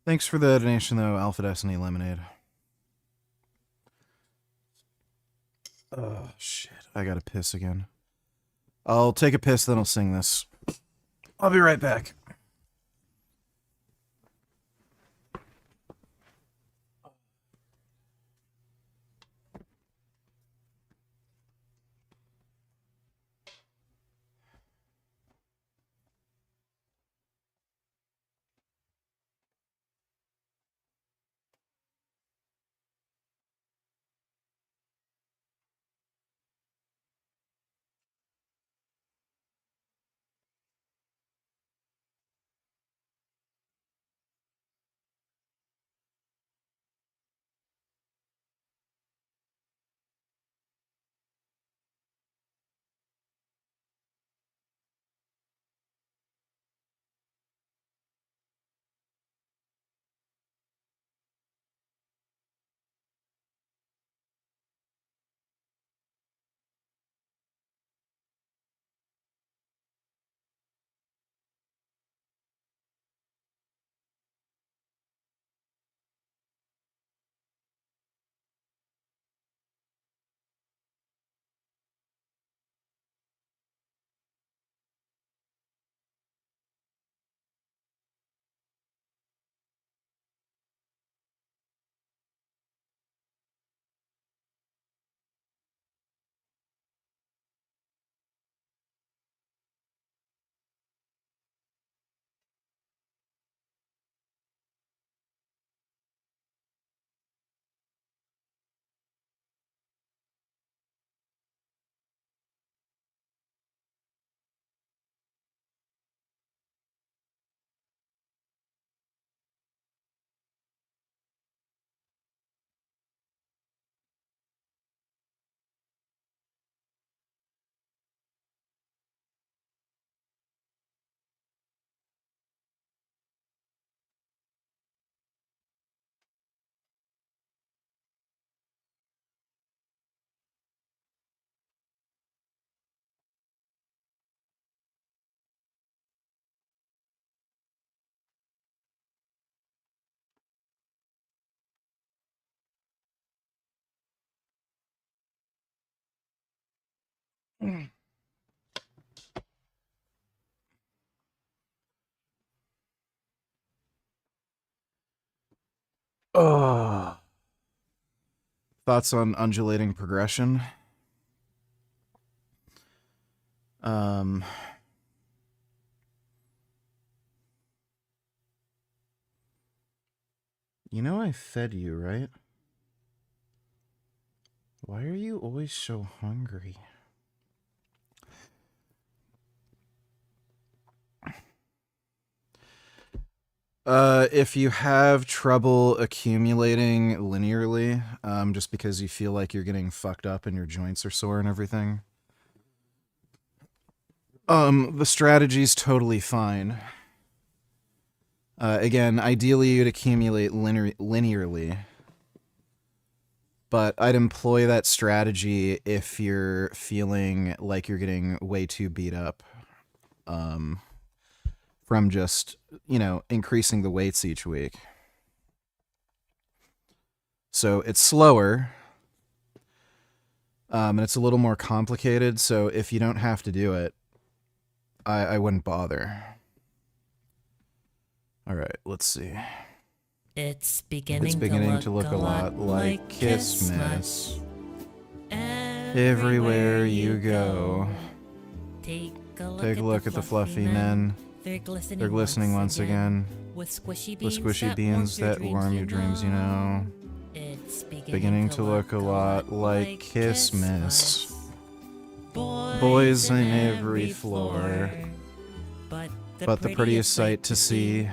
Thanks for the donation, though, Alpha Destiny Lemonade. Oh, shit. I gotta piss again. I'll take a piss, then I'll sing this. I'll be right back. Oh. Thoughts on undulating progression? You know I fed you, right? Why are you always so hungry? If you have trouble accumulating linearly, just because you feel like you're getting fucked up and your joints are sore and everything, the strategy's totally fine. Again, ideally you'd accumulate linearly, but I'd employ that strategy if you're feeling like you're getting way too beat up, from just, you know, increasing the weights each week. So it's slower, and it's a little more complicated, so if you don't have to do it, I wouldn't bother. All right, let's see. It's beginning to look a lot like Christmas. Everywhere you go. Take a look at the fluffy men. They're glistening once again. With squishy beans that warm your dreams, you know. It's beginning to look a lot like Christmas. Boys on every floor. But the prettiest sight to see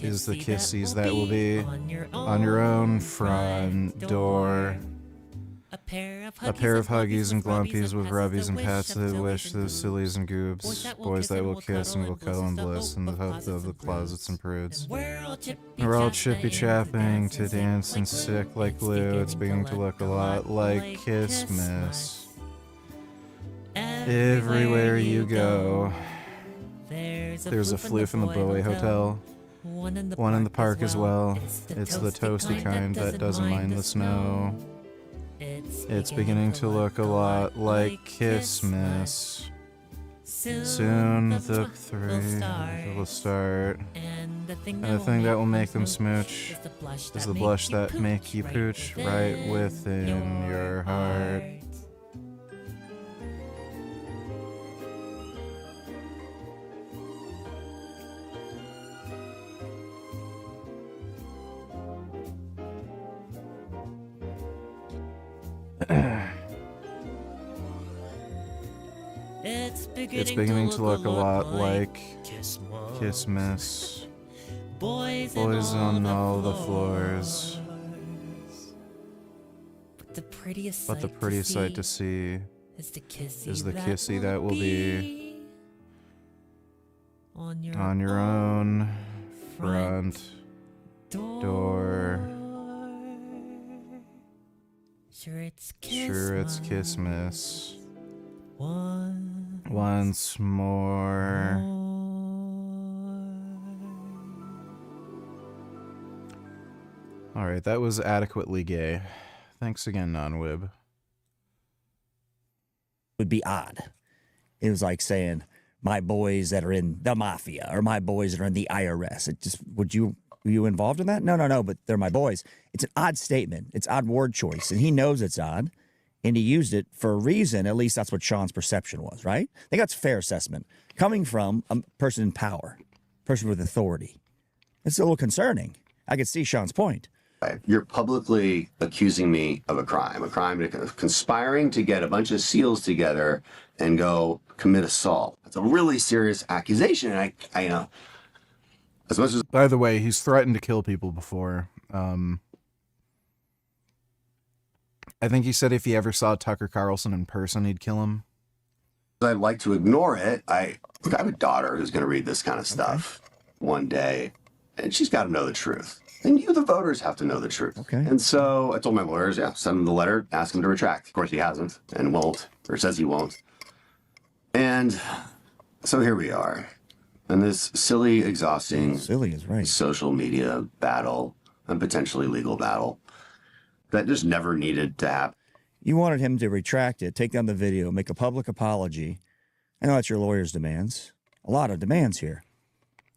is the kissies that will be on your own front door. A pair of huggies and glumpies with rubbies and pats that wish the sillies and goobs. Boys that will kiss and will cuddle and bliss in the hope of the closets and prudes. We're all chippy chapping to dance and sick like glue. It's beginning to look a lot like Christmas. Everywhere you go. There's a floof in the Bowie Hotel. One in the park as well. It's the toasty kind that doesn't mind the snow. It's beginning to look a lot like Christmas. Soon the three will start. And the thing that will make them smooch is the blush that make you pooch right within your heart. It's beginning to look a lot like Christmas. Boys on all the floors. But the prettiest sight to see is the kissy that will be on your own front door. Sure, it's Christmas. Once more. Alright, that was adequately gay. Thanks again, Non-Wib. Would be odd. It was like saying, my boys that are in the mafia, or my boys that are in the IRS. It just, were you involved in that? No, but they're my boys. It's an odd statement. It's odd word choice, and he knows it's odd. And he used it for a reason. At least that's what Sean's perception was, right? I think that's a fair assessment. Coming from a person in power, person with authority. It's a little concerning. I could see Sean's point. You're publicly accusing me of a crime of conspiring to get a bunch of SEALs together and go commit assault. It's a really serious accusation. And I you know, as much as... By the way, he's threatened to kill people before. I think he said if he ever saw Tucker Carlson in person, he'd kill him. I'd like to ignore it. I have a daughter who's going to read this kind of stuff one day, and she's got to know the truth. And you, the voters, have to know the truth. Okay. And so I told my lawyers, send him the letter, ask him to retract. Of course, he hasn't and won't, or says he won't. And so here we are in this silly, exhausting, social media battle and potentially legal battle that just never needed to happen. You wanted him to retract it, take down the video, make a public apology. I know that's your lawyer's demands. A lot of demands here.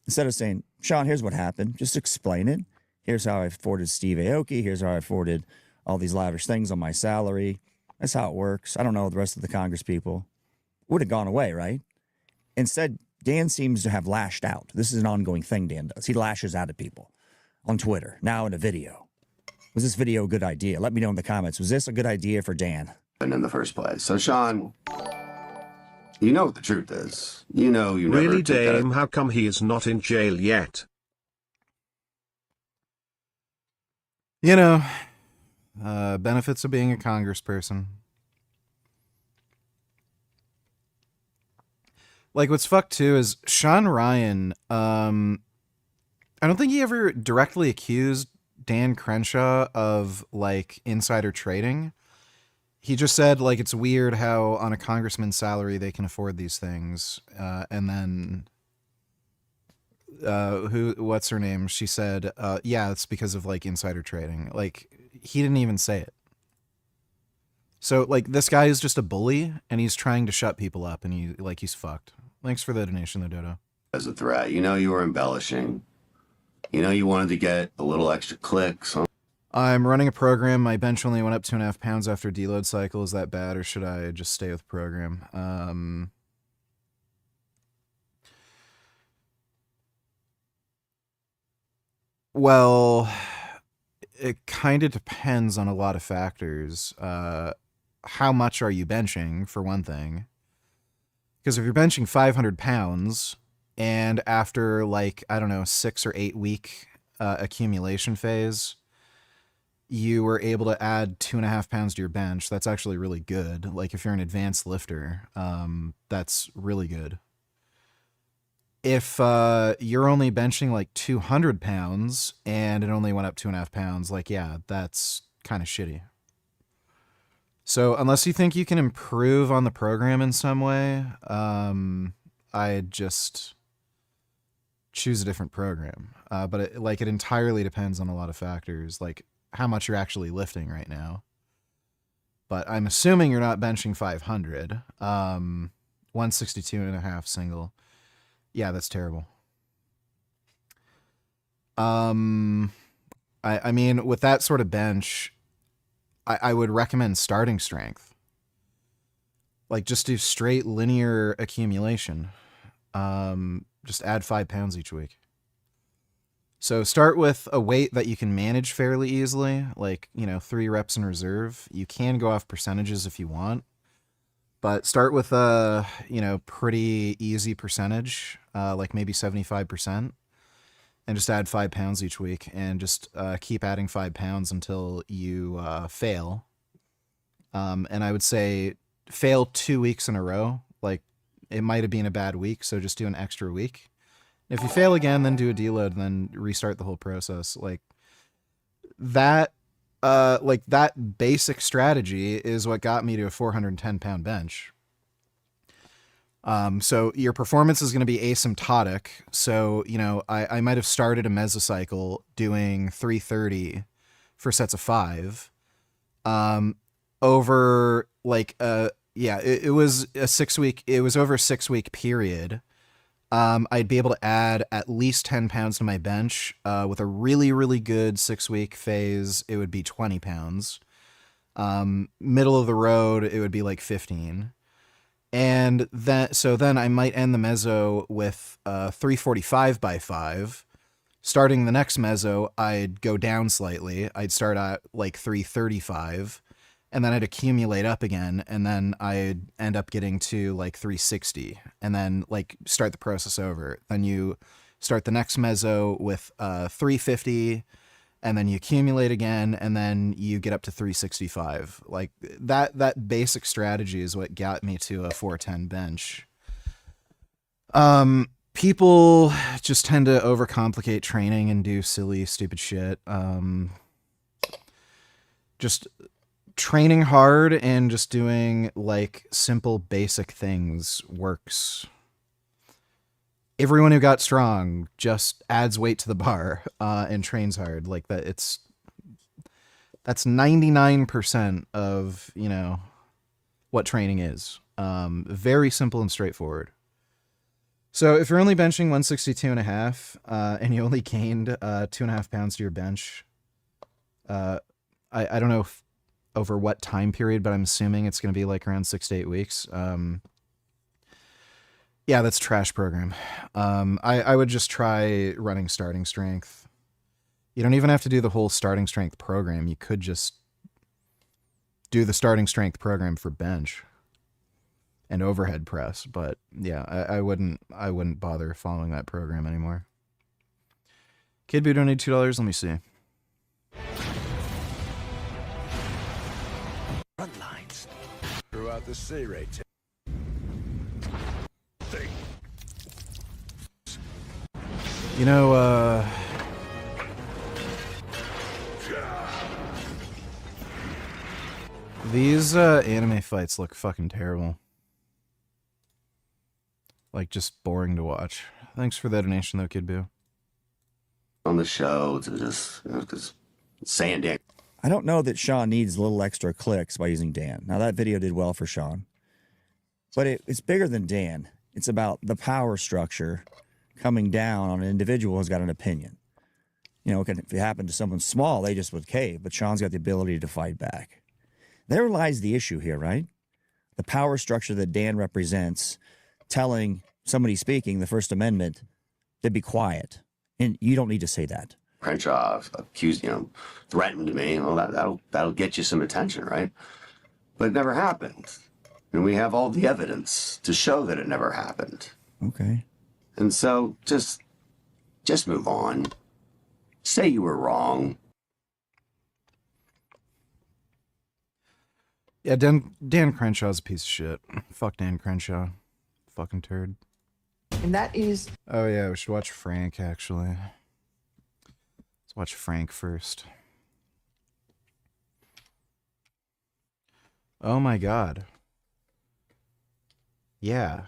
Instead of saying, Sean, here's what happened, just explain it. Here's how I afforded Steve Aoki. Here's how I afforded all these lavish things on my salary. That's how it works. I don't know the rest of the Congress people. Would have gone away, right? Instead, Dan seems to have lashed out. This is an ongoing thing Dan does. He lashes out at people on Twitter, now in a video. Was this video a good idea? Let me know in the comments. Was this a good idea for Dan? And in the first place. So, Sean, you know what the truth is. You know you never Really, took that- Dame, how come he is not in jail yet? You know, benefits of being a congressperson. Like, what's fucked too is Sean Ryan, I don't think he ever directly accused Dan Crenshaw of, like, insider trading. He just said, like, it's weird how on a congressman's salary they can afford these things. And then, what's her name? She said, yeah, it's because of, like, insider trading. Like, he didn't even say it. So, like, this guy is just a bully, and he's trying to shut people up, and he's fucked. Thanks for the donation, though, Dodo. As a threat. You know you were embellishing. You know you wanted to get a little extra clicks. I'm running a program. My bench only went up 2.5 pounds after deload cycle. Is that bad, or should I just stay with program? Well, it kind of depends on a lot of factors. How much are you benching, for one thing? Because if you're benching 500 pounds and after like, I don't know, 6 or 8 week accumulation phase, you were able to add 2.5 pounds to your bench, that's actually really good. Like if you're an advanced lifter, that's really good. If you're only benching like 200 pounds and it only went up 2.5 pounds, like, yeah, that's kind of shitty. So unless you think you can improve on the program in some way, I'd just choose a different program. But it entirely depends on a lot of factors, like how much you're actually lifting right now. But I'm assuming you're not benching 500. 162.5 single. Yeah, that's terrible. I mean, with that sort of bench, I would recommend starting strength. Like, just do straight linear accumulation. Just add 5 pounds each week. So start with a weight that you can manage fairly easily, like, 3 reps in reserve. You can go off percentages if you want. But start with a, pretty easy percentage, like maybe 75%, and just add 5 pounds each week, and just keep adding 5 pounds until you fail. And I would say fail 2 weeks in a row. Like, it might have been a bad week, so just do an extra week. If you fail again, then do a deload, and then restart the whole process. Like that basic strategy is what got me to a 410 pound bench. So your performance is going to be asymptotic. So, I might have started a mesocycle doing 330 for sets of 5, over like, it was a 6 week, it was over a 6 week period. I'd be able to add at least 10 pounds to my bench. With a really, really good 6 week phase, it would be 20 pounds. Middle of the road, it would be like 15. And then I might end the meso with 345 by 5. Starting the next meso, I'd go down slightly. I'd start at like 335. And then I'd accumulate up again, and then I'd end up getting to like 360, and then like start the process over. Then you start the next meso with 350, and then you accumulate again, and then you get up to 365. Like that basic strategy is what got me to a 410 bench. People just tend to overcomplicate training and do silly, stupid shit. Just training hard and just doing like simple basic things works. Everyone who got strong just adds weight to the bar and trains hard. Like that's 99% of, what training is. Very simple and straightforward. So if you're only benching 162.5 and you only gained 2.5 pounds to your bench, I don't know over what time period, but I'm assuming it's going to be like around 6 to 8 weeks. Yeah, that's trash program. I would just try running starting strength. You don't even have to do the whole starting strength program. You could just do the starting strength program for bench and overhead press. But yeah, I wouldn't bother following that program anymore. Kid Boo donated $2. Let me see. Front lines throughout the C rate. These anime fights look fucking terrible. Like, just boring to watch. Thanks for that donation, though, Kid Boo. On the show to just saying Dan. I don't know that Sean needs a little extra clicks by using Dan. Now, that video did well for Sean. But it's bigger than Dan. It's about the power structure coming down on an individual who's got an opinion. If it happened to someone small, they just would cave. But Sean's got the ability to fight back. There lies the issue here, right? The power structure that Dan represents telling somebody speaking the First Amendment to be quiet. And you don't need to say that. Crenshaw accused, threatened me. Well, that'll get you some attention, right? But it never happened. And we have all the evidence to show that it never happened. Okay. And so just move on. Say you were wrong. Yeah, Dan Crenshaw's a piece of shit. Fuck Dan Crenshaw. Fucking turd. And that is. Oh yeah, we should watch Frank, actually. Let's watch Frank first. Oh my god. Yeah.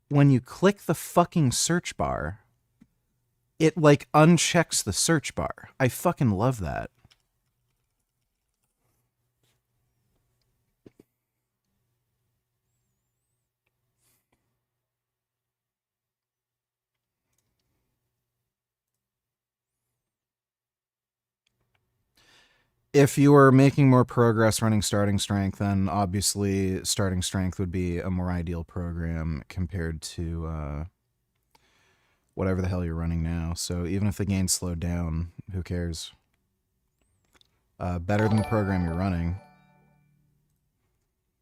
When you click the fucking search bar, it like unchecks the search bar. I fucking love that. If you were making more progress running starting strength, then obviously starting strength would be a more ideal program compared to whatever the hell you're running now. So even if the gain slowed down, who cares? Better than the program you're running.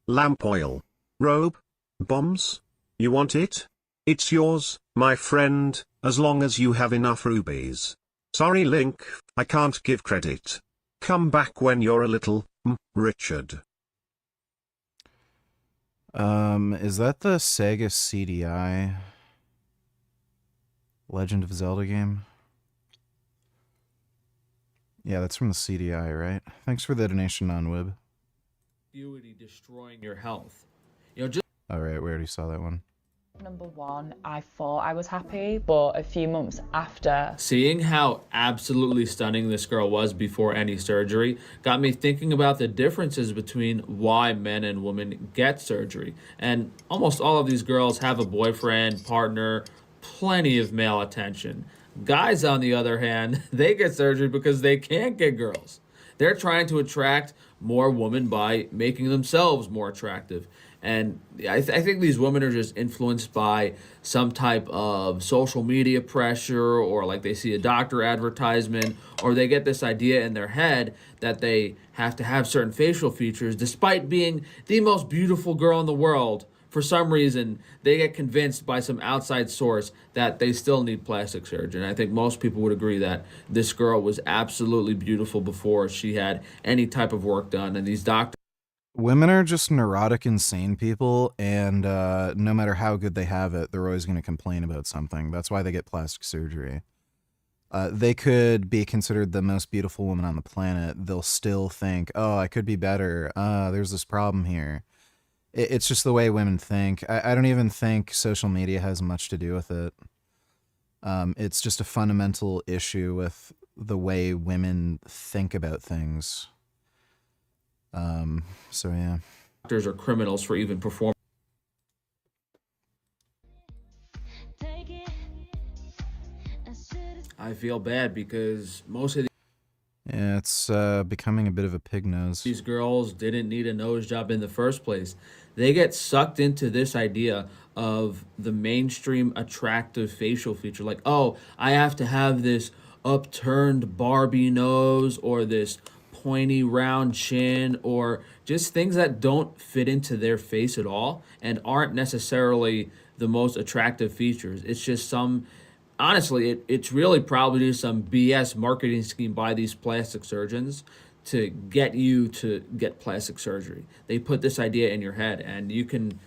Lamp oil. Robe. Bombs. You want it? It's yours, my friend, as long as you have enough rubies. Sorry, Link, I can't give credit. Come back when you're a little, Richard. Is that the Sega CDI Legend of Zelda game? Yeah, that's from the CDI, right? Thanks for the donation on Wib. Destroying your health. You know, just All right, we already saw that one. Number one, I thought I was happy, but a few months after seeing how absolutely stunning this girl was before any surgery got me thinking about the differences between why men and women get surgery. And almost all of these girls have a boyfriend, partner, plenty of male attention. Guys, on the other hand, they get surgery because they can't get girls. They're trying to attract more women by making themselves more attractive. And I think these women are just influenced by some type of social media pressure, or like they see a doctor advertisement, or they get this idea in their head that they have to have certain facial features despite being the most beautiful girl in the world. For some reason, they get convinced by some outside source that they still need plastic surgery. And I think most people would agree that this girl was absolutely beautiful before she had any type of work done. And these doctors... Women are just neurotic, insane people, and no matter how good they have it, they're always going to complain about something. That's why they get plastic surgery. They could be considered the most beautiful woman on the planet. They'll still think, oh, I could be better. There's this problem here. It's just the way women think. I don't even think social media has much to do with it. It's just a fundamental issue with the way women think about things. So yeah. Doctors are criminals for even performing. I feel bad because most of yeah, it's becoming a bit of a pig nose. these girls didn't need a nose job in the first place. They get sucked into this idea of the mainstream attractive facial feature. Like, oh, I have to have this upturned Barbie nose, or this pointy round chin, or just things that don't fit into their face at all and aren't necessarily the most attractive features. It's just some, honestly, it's really probably just some BS marketing scheme by these plastic surgeons to get you to get plastic surgery. They put this idea in your head, and you can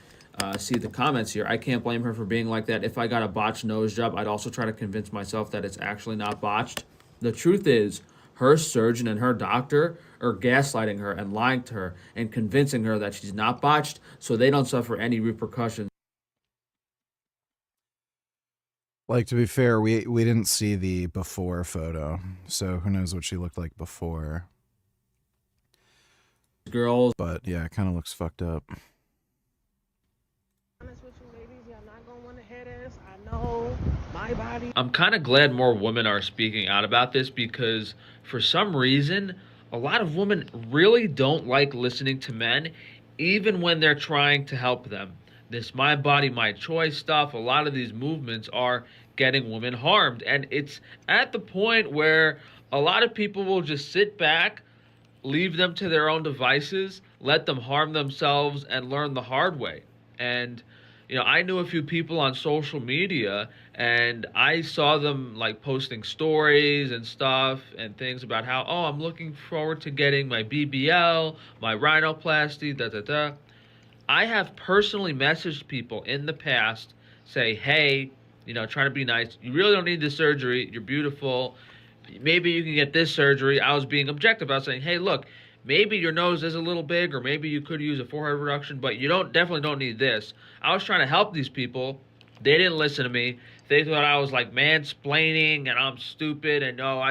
see the comments here. I can't blame her for being like that. If I got a botched nose job, I'd also try to convince myself that it's actually not botched. The truth is, her surgeon and her doctor are gaslighting her and lying to her and convincing her that she's not botched so they don't suffer any repercussions. Like, to be fair, we didn't see the before photo, so who knows what she looked like before. Girls. But yeah, it kind of looks fucked up. I'm kind of glad more women are speaking out about this, because for some reason, a lot of women really don't like listening to men, even when they're trying to help them. This my body, my choice stuff, a lot of these movements are getting women harmed. And it's at the point where a lot of people will just sit back, leave them to their own devices, let them harm themselves and learn the hard way. And I knew a few people on social media, and I saw them like posting stories and stuff and things about how, oh, I'm looking forward to getting my BBL, my rhinoplasty, da da da. I have personally messaged people in the past, say, hey, trying to be nice. You really don't need this surgery. You're beautiful. Maybe you can get this surgery. I was being objective. I was saying, hey, look, maybe your nose is a little big, or maybe you could use a forehead reduction, but you definitely don't need this. I was trying to help these people. They didn't listen to me. They thought I was like mansplaining and I'm stupid. And no,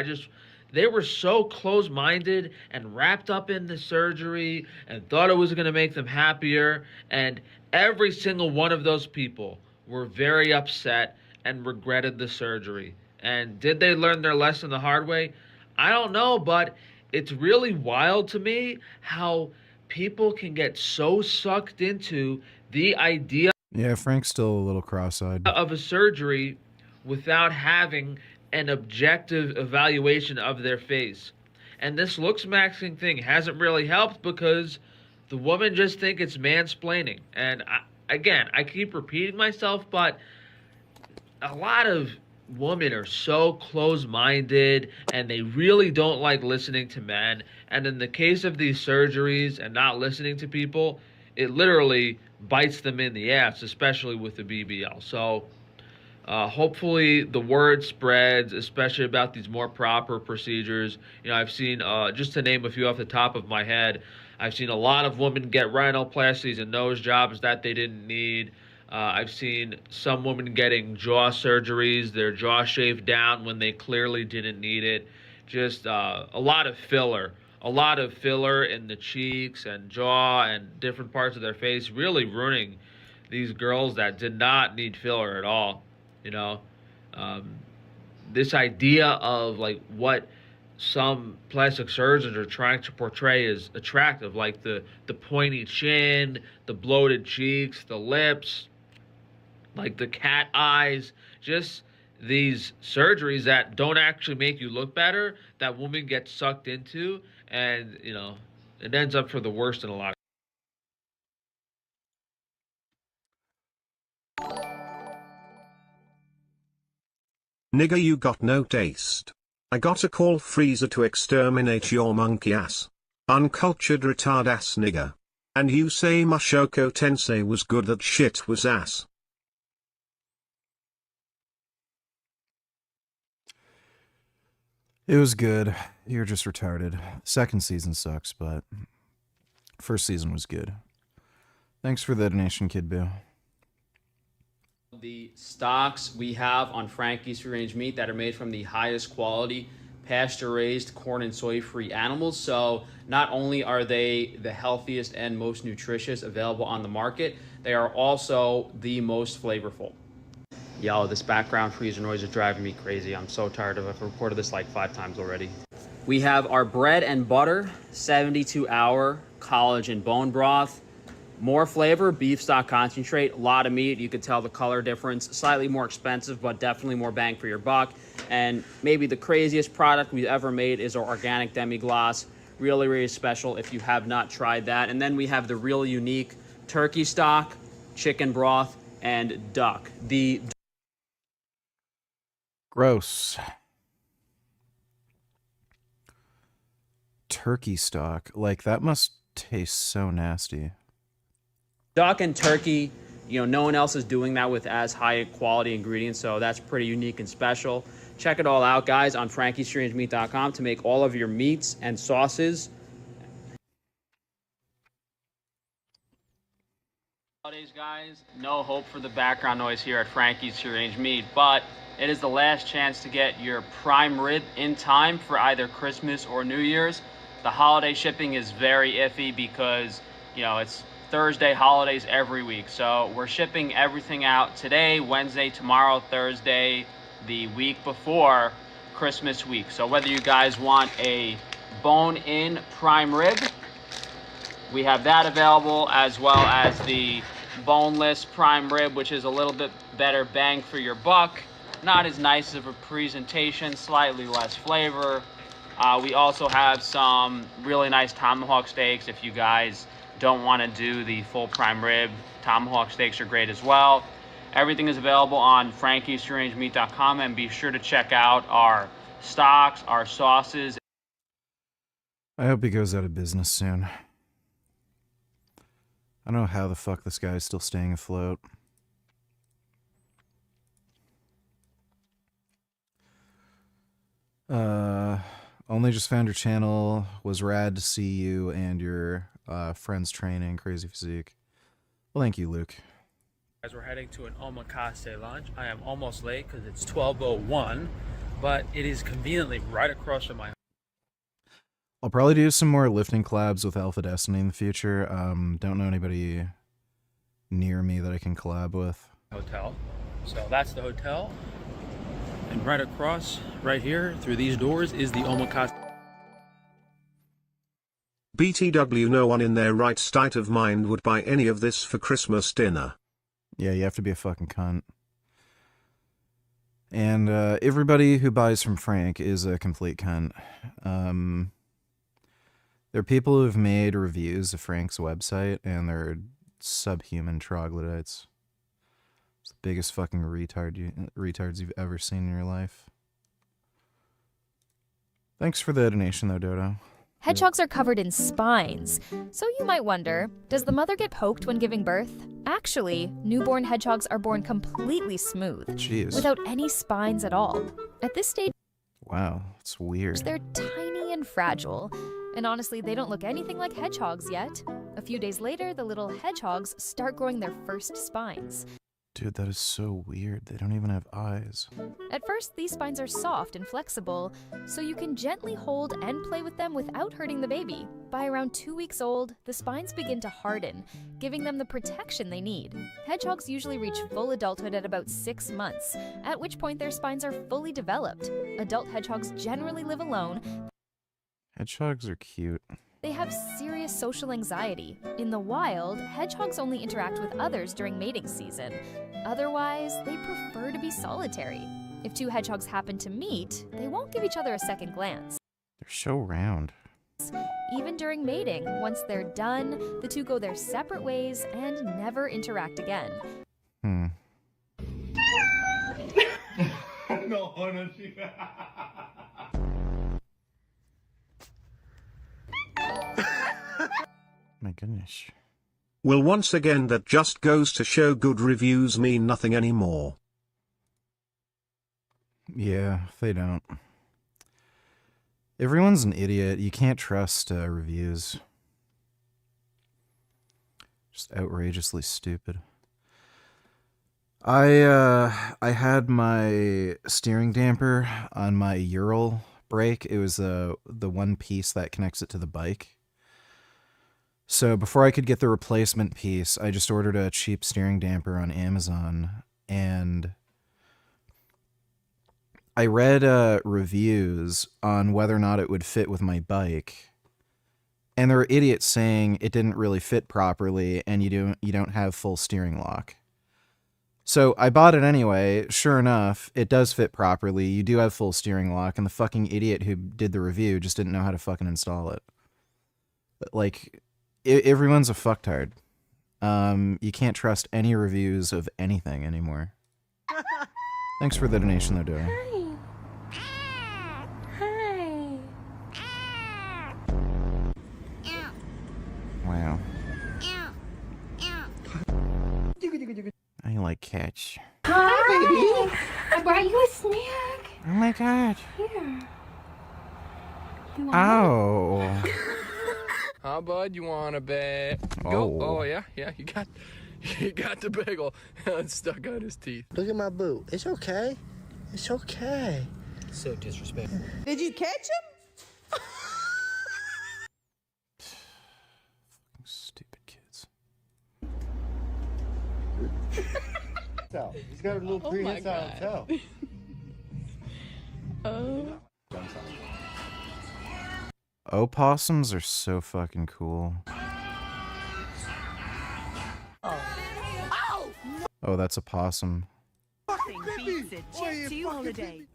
they were so close-minded and wrapped up in the surgery and thought it was going to make them happier. And every single one of those people were very upset and regretted the surgery. And did they learn their lesson the hard way? I don't know, but it's really wild to me how people can get so sucked into the idea Yeah, Frank's still a little cross-eyed. of a surgery without having an objective evaluation of their face. And this looks maxing thing hasn't really helped because the women just think it's mansplaining. And I keep repeating myself, but a lot of women are so close-minded and they really don't like listening to men. And in the case of these surgeries and not listening to people, it literally bites them in the ass, especially with the BBL. So hopefully the word spreads, especially about these more proper procedures. I've seen, just to name a few off the top of my head, I've seen a lot of women get rhinoplasties and nose jobs that they didn't need. I've seen some women getting jaw surgeries, their jaw shaved down when they clearly didn't need it. Just a lot of filler. A lot of filler in the cheeks and jaw and different parts of their face, really ruining these girls that did not need filler at all. This idea of like what some plastic surgeons are trying to portray as attractive, like the pointy chin, the bloated cheeks, the lips, like the cat eyes, just these surgeries that don't actually make you look better, that women get sucked into, and it ends up for the worst in a lot of Nigga, you got no taste. I got a call freezer to exterminate your monkey ass. Uncultured retard ass nigga. And you say Mashoko Tensei was good, that shit was ass. It was good. You're just retarded. Second season sucks, but first season was good. Thanks for the donation, Kid Boo. The stocks we have on Frankie's Free Range Meat that are made from the highest quality pasture-raised corn and soy-free animals. So not only are they the healthiest and most nutritious available on the market, they are also the most flavorful. Yo, this background freezer noise is driving me crazy. I'm so tired of it. I've recorded this like 5 times already. We have our bread and butter, 72-hour collagen bone broth. More flavor, beef stock concentrate, a lot of meat. You could tell the color difference. Slightly more expensive, but definitely more bang for your buck. And maybe the craziest product we've ever made is our organic demi-glace. Really, really special if you have not tried that. And then we have the really unique turkey stock, chicken broth, and duck. The Gross. Turkey stock. Like, that must taste so nasty. duck and turkey, no one else is doing that with as high quality ingredients, so that's pretty unique and special. Check it all out, guys, on frankiesstrangemeat.com to make all of your meats and sauces. Holidays, guys, no hope for the background noise here at Frankie's Strange Meat, but it is the last chance to get your prime rib in time for either Christmas or New Year's. The holiday shipping is very iffy because, it's Thursday holidays every week. So we're shipping everything out today, Wednesday, tomorrow, Thursday, the week before Christmas week. So whether you guys want a bone-in prime rib, we have that available, as well as the boneless prime rib, which is a little bit better bang for your buck. Not as nice of a presentation, slightly less flavor. We also have some really nice tomahawk steaks. If you guys don't want to do the full prime rib, tomahawk steaks are great as well. Everything is available on frankiesfreerangemeat.com, and be sure to check out our stocks, our sauces. I hope he goes out of business soon. I don't know how the fuck this guy is still staying afloat. Only just found your channel. Was rad to see you and your friends training. Crazy physique. Well, thank you, Luke. Guys, we're heading to an omakase lunch. I am almost late because it's 12:01, but it is conveniently right across from my. I'll probably do some more lifting collabs with Alpha Destiny in the future. Don't know anybody near me that I can collab with. Hotel. So that's the hotel. And right across, right here, through these doors, is the omakase. BTW, no one in their right state of mind would buy any of this for Christmas dinner. Yeah, you have to be a fucking cunt. And everybody who buys from Frank is a complete cunt. There are people who've made reviews of Frank's website, and they're subhuman troglodytes. It's the biggest fucking retards you've ever seen in your life. Thanks for the donation, though, Dodo. Hedgehogs are covered in spines, so you might wonder, does the mother get poked when giving birth? Actually, newborn hedgehogs are born completely smooth, Jeez. without any spines at all. At this stage, Wow, it's weird. they're tiny and fragile, and honestly, they don't look anything like hedgehogs yet. A few days later, the little hedgehogs start growing their first spines. Dude, that is so weird. They don't even have eyes. At first, these spines are soft and flexible, so you can gently hold and play with them without hurting the baby. By around 2 weeks old, the spines begin to harden, giving them the protection they need. Hedgehogs usually reach full adulthood at about 6 months, at which point their spines are fully developed. Adult hedgehogs generally live alone. Hedgehogs are cute. They have serious social anxiety. In the wild, hedgehogs only interact with others during mating season. Otherwise, they prefer to be solitary. If two hedgehogs happen to meet, they won't give each other a second glance. They're so round. Even during mating, once they're done, the two go their separate ways and never interact again. My goodness. Well, once again, that just goes to show good reviews mean nothing anymore. Yeah, they don't. Everyone's an idiot. You can't trust reviews. Just outrageously stupid. I had my steering damper on my Ural brake. It was the one piece that connects it to the bike. So before I could get the replacement piece, I just ordered a cheap steering damper on Amazon, and I read reviews on whether or not it would fit with my bike, and there were idiots saying it didn't really fit properly, and you don't have full steering lock. So I bought it anyway. Sure enough, it does fit properly. You do have full steering lock, and the fucking idiot who did the review just didn't know how to fucking install it. But, like, everyone's a fucktard. You can't trust any reviews of anything anymore. Thanks for the donation, though, Dora. Hi. Wow. I like cats. Hi, baby. I brought you a snack. Oh my god. Here. You want Oh. Huh, bud? You want a bag? Oh. Oh, yeah, you got the bagel stuck on his teeth. Look at my boo. It's okay. It's okay. So disrespectful. Did you catch him? Stupid kids. He's got a little prehensile tail. Opossums are so fucking cool. Oh, that's a possum.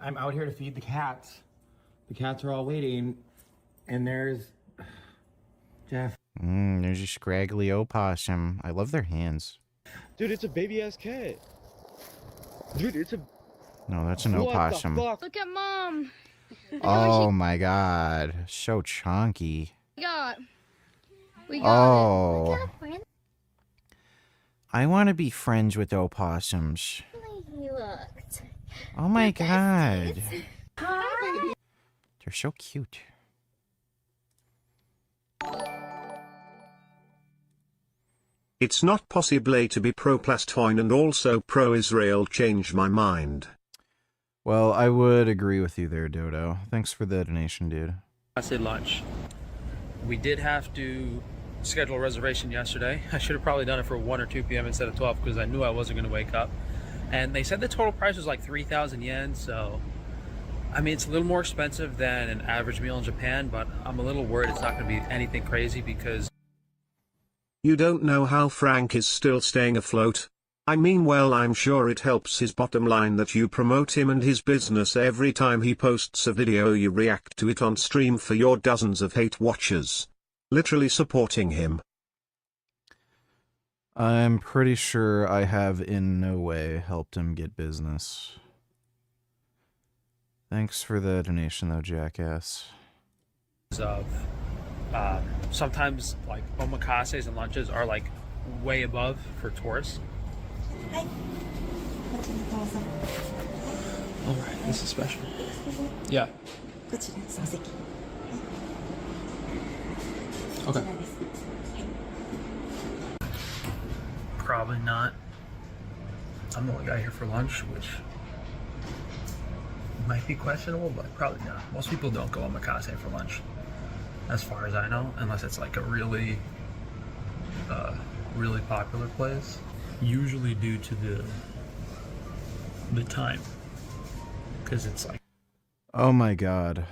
I'm out here to feed the cats. The cats are all waiting, and there's Jeff. There's a scraggly opossum. I love their hands. Dude, it's a baby ass cat. Dude, it's a. No, that's an opossum. What the fuck? Look at Mom. Oh my god. So chunky. We got Oh. it. I want to be friends with opossums. He looked. Oh my god. Hi. They're so cute. It's not possible to be pro-Palestine and also pro-Israel. Change my mind. Well, I would agree with you there, Dodo. Thanks for the donation, dude. I said lunch. We did have to schedule a reservation yesterday. I should have probably done it for 1 or 2 p.m. instead of 12 because I knew I wasn't going to wake up. And they said the total price was like 3,000 yen, so I mean, it's a little more expensive than an average meal in Japan, but I'm a little worried it's not going to be anything crazy because... You don't know how Frank is still staying afloat. I mean, well, I'm sure it helps his bottom line that you promote him and his business every time he posts a video. You react to it on stream for your dozens of hate watchers. Literally supporting him. I'm pretty sure I have in no way helped him get business. Thanks for the donation though, jackass. ...of sometimes like omakases and lunches are like way above for tourists. Alright, this is special. Yeah. Okay. Probably not. I'm the only guy here for lunch, which might be questionable, but probably not. Most people don't go omakase for lunch, as far as I know, unless it's like a really, really popular place. Usually due to the time, because it's like. Oh my god.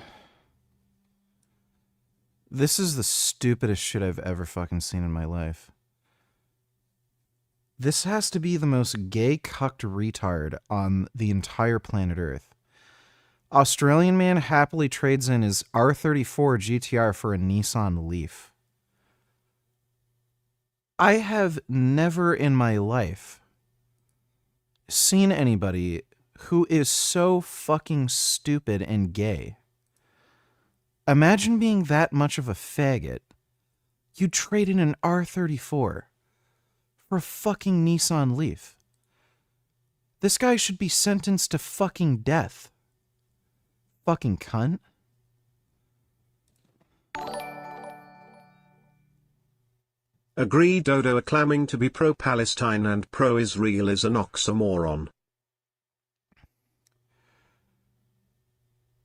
This is the stupidest shit I've ever fucking seen in my life. This has to be the most gay cucked retard on the entire planet Earth. Australian man happily trades in his R34 GTR for a Nissan Leaf. I have never in my life seen anybody who is so fucking stupid and gay. Imagine being that much of a faggot. You trade in an R34 for a fucking Nissan Leaf. This guy should be sentenced to fucking death. Fucking cunt. Agree. Dodo claiming to be pro-Palestine and pro-Israel is an oxymoron.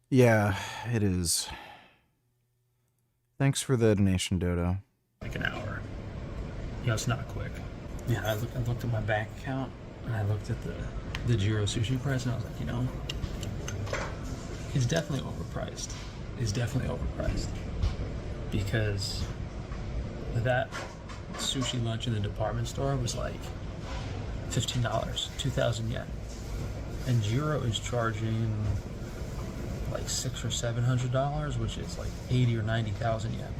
Yeah, it is. Thanks for the donation, Dodo. Like an hour. You know, it's not quick. Yeah, I looked at my bank account and I looked at the Jiro sushi price and I was like, you know, it's definitely overpriced. It's definitely overpriced. Because that sushi lunch in the department store was like $15, 2,000 yen. And Jiro is charging like $600 or $700, which is like 80 or 90,000 yen.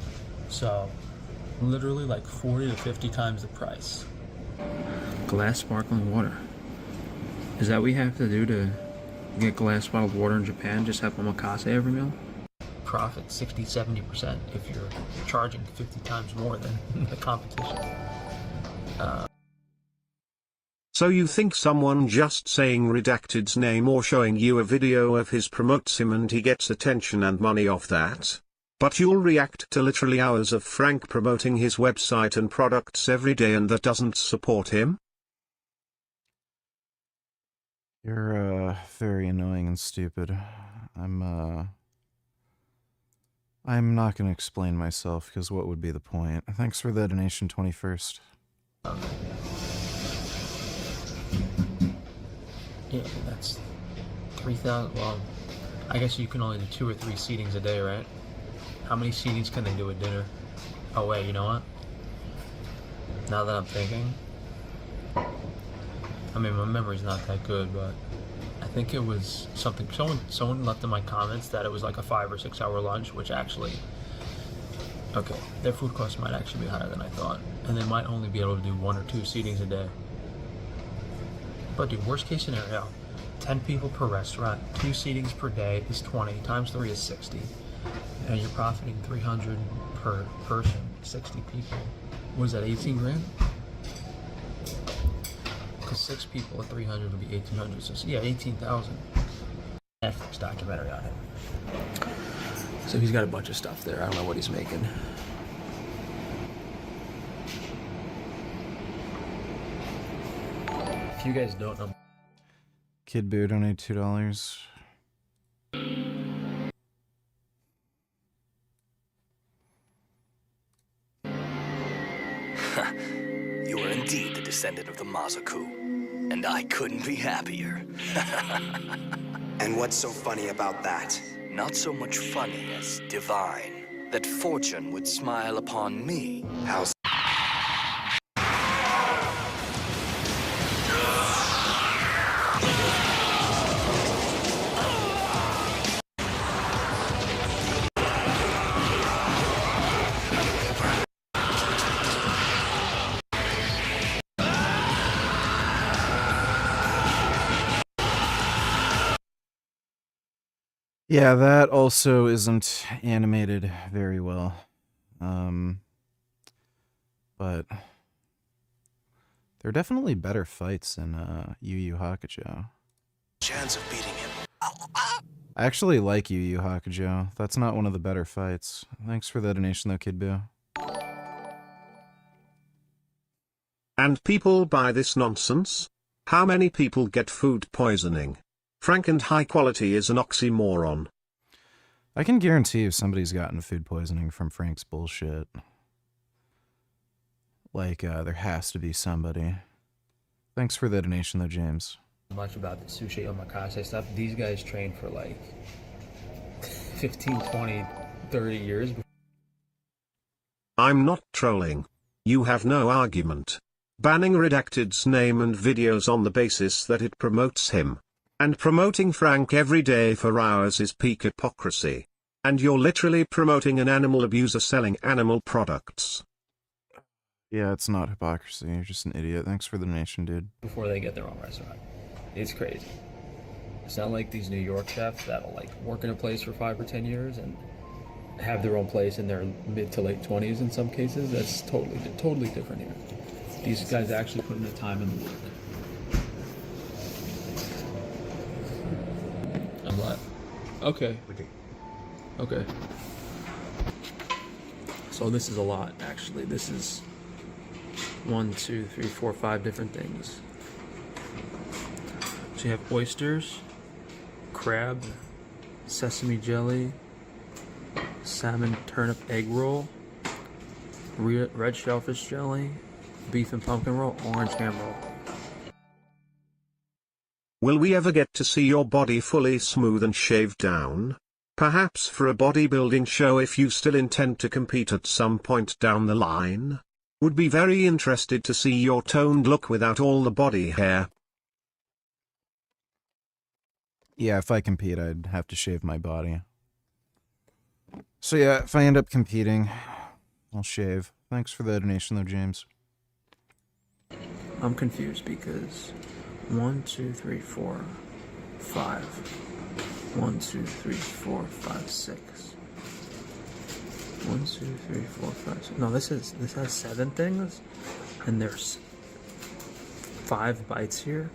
So literally like 40 to 50 times the price. Glass sparkling water. Is that what we have to do to get glass bottled water in Japan? Just have omakase every meal? Profit 60-70% if you're charging 50 times more than the competition. So you think someone just saying Redacted's name or showing you a video of his promotes him and he gets attention and money off that? But you'll react to literally hours of Frank promoting his website and products every day and that doesn't support him? You're, very annoying and stupid. I'm not gonna explain myself, because what would be the point? Thanks for the donation, 21st. Yeah, that's 3,000. Well, I guess you can only do 2 or 3 seatings a day, right? How many seatings can they do at dinner? Oh wait, you know what? Now that I'm thinking, I mean, my memory's not that good, but I think it was something, someone left in my comments that it was like a 5 or 6 hour lunch, which actually, okay, their food costs might actually be higher than I thought, and they might only be able to do 1 or 2 seatings a day. But dude, worst case scenario, 10 people per restaurant, 2 seatings per day is 20, times 3 is 60, and you're profiting 300 per person, 60 people. What is that, 18 grand? Because 6 people at 300 would be 1,800, so yeah, 18,000. Netflix documentary on him. So he's got a bunch of stuff there. I don't know what he's making. If you guys don't know, Kid Boo donated $2. You are indeed the descendant of the Mazaku, and I couldn't be happier. And what's so funny about that? Not so much funny as divine, that fortune would smile upon me. How Yeah, that also isn't animated very well. But there are definitely better fights in Yu Yu Hakusho. Chance of beating him. I actually like Yu Yu Hakusho. That's not one of the better fights. Thanks for the donation though, Kid Boo. And people buy this nonsense? How many people get food poisoning? Frank and high quality is an oxymoron. I can guarantee you somebody's gotten food poisoning from Frank's bullshit. Like, there has to be somebody. Thanks for the donation though, James. much about the sushi omakase stuff. These guys train for like 15, 20, 30 years. I'm not trolling. You have no argument. Banning Redacted's name and videos on the basis that it promotes him. And promoting Frank every day for hours is peak hypocrisy. And you're literally promoting an animal abuser selling animal products. Yeah, it's not hypocrisy. You're just an idiot. Thanks for the donation, dude. Before they get their own restaurant. It's crazy. It's not like these New York chefs that'll like work in a place for 5 or 10 years and have their own place in their mid to late 20s in some cases. That's totally different here. These guys actually put in the time and the work. I'm live. Okay. Okay. So this is a lot, actually. This is 1, 2, 3, 4, 5 different things. So you have oysters, crab, sesame jelly, salmon turnip egg roll, red shellfish jelly, beef and pumpkin roll, orange ham roll. Will we ever get to see your body fully smooth and shaved down? Perhaps for a bodybuilding show if you still intend to compete at some point down the line? Would be very interested to see your toned look without all the body hair. Yeah, if I compete, I'd have to shave my body. So yeah, if I end up competing, I'll shave. Thanks for the donation though, James. I'm confused because 1, 2, 3, 4, 5. 1, 2, 3, 4, 5, 6. 1, 2, 3, 4, 5, 6. No, this has 7 things, and there's 5 bites here.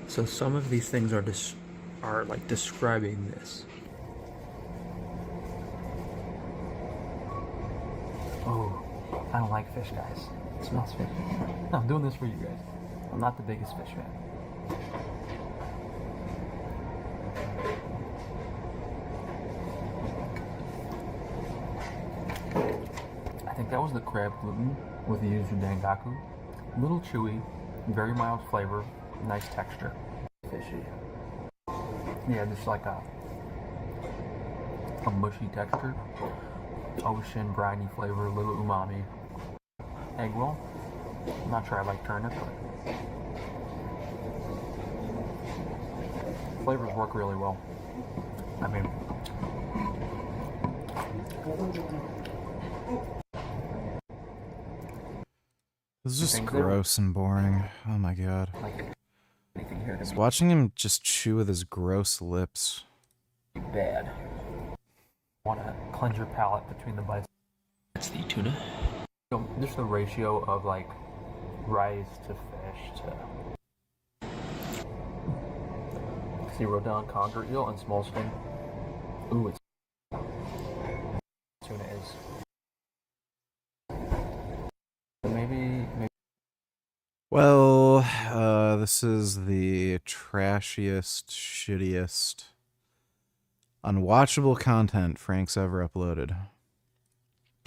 So some of these things are like describing this. Oh, I don't like fish, guys. It smells fishy. I'm doing this for you guys. I'm not the biggest fish fan. I think that was the crab gluten with the yuzu dangaku. A little chewy, very mild flavor, nice texture. Fishy. Yeah, just like a mushy texture. Ocean, briny flavor, a little umami. Egg roll. I'm not sure I like turnip, but flavors work really well. I mean, this is just gross and boring. Oh my god. Just watching him just chew with his gross lips. bad. Want to cleanse your palate between the bites. That's the tuna. Just the ratio of like rice to fish to zero down conger eel and small skin. Ooh, it's tuna is. Maybe. Well, this is the trashiest, shittiest, unwatchable content Frank's ever uploaded.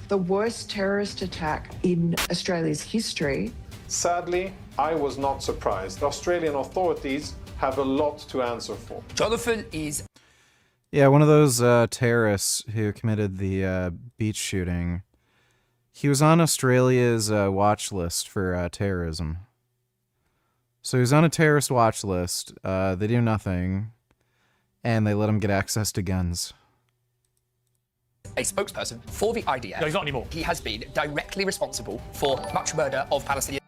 The worst terrorist attack in Australia's history. Sadly, I was not surprised. Australian authorities have a lot to answer for. Jonathan is... Yeah, one of those terrorists who committed the beach shooting. He was on Australia's watch list for terrorism. So he was on a terrorist watch list. They do nothing, and they let him get access to guns. A spokesperson for the IDF. No, he's not anymore. He has been directly responsible for much murder of Palestinians.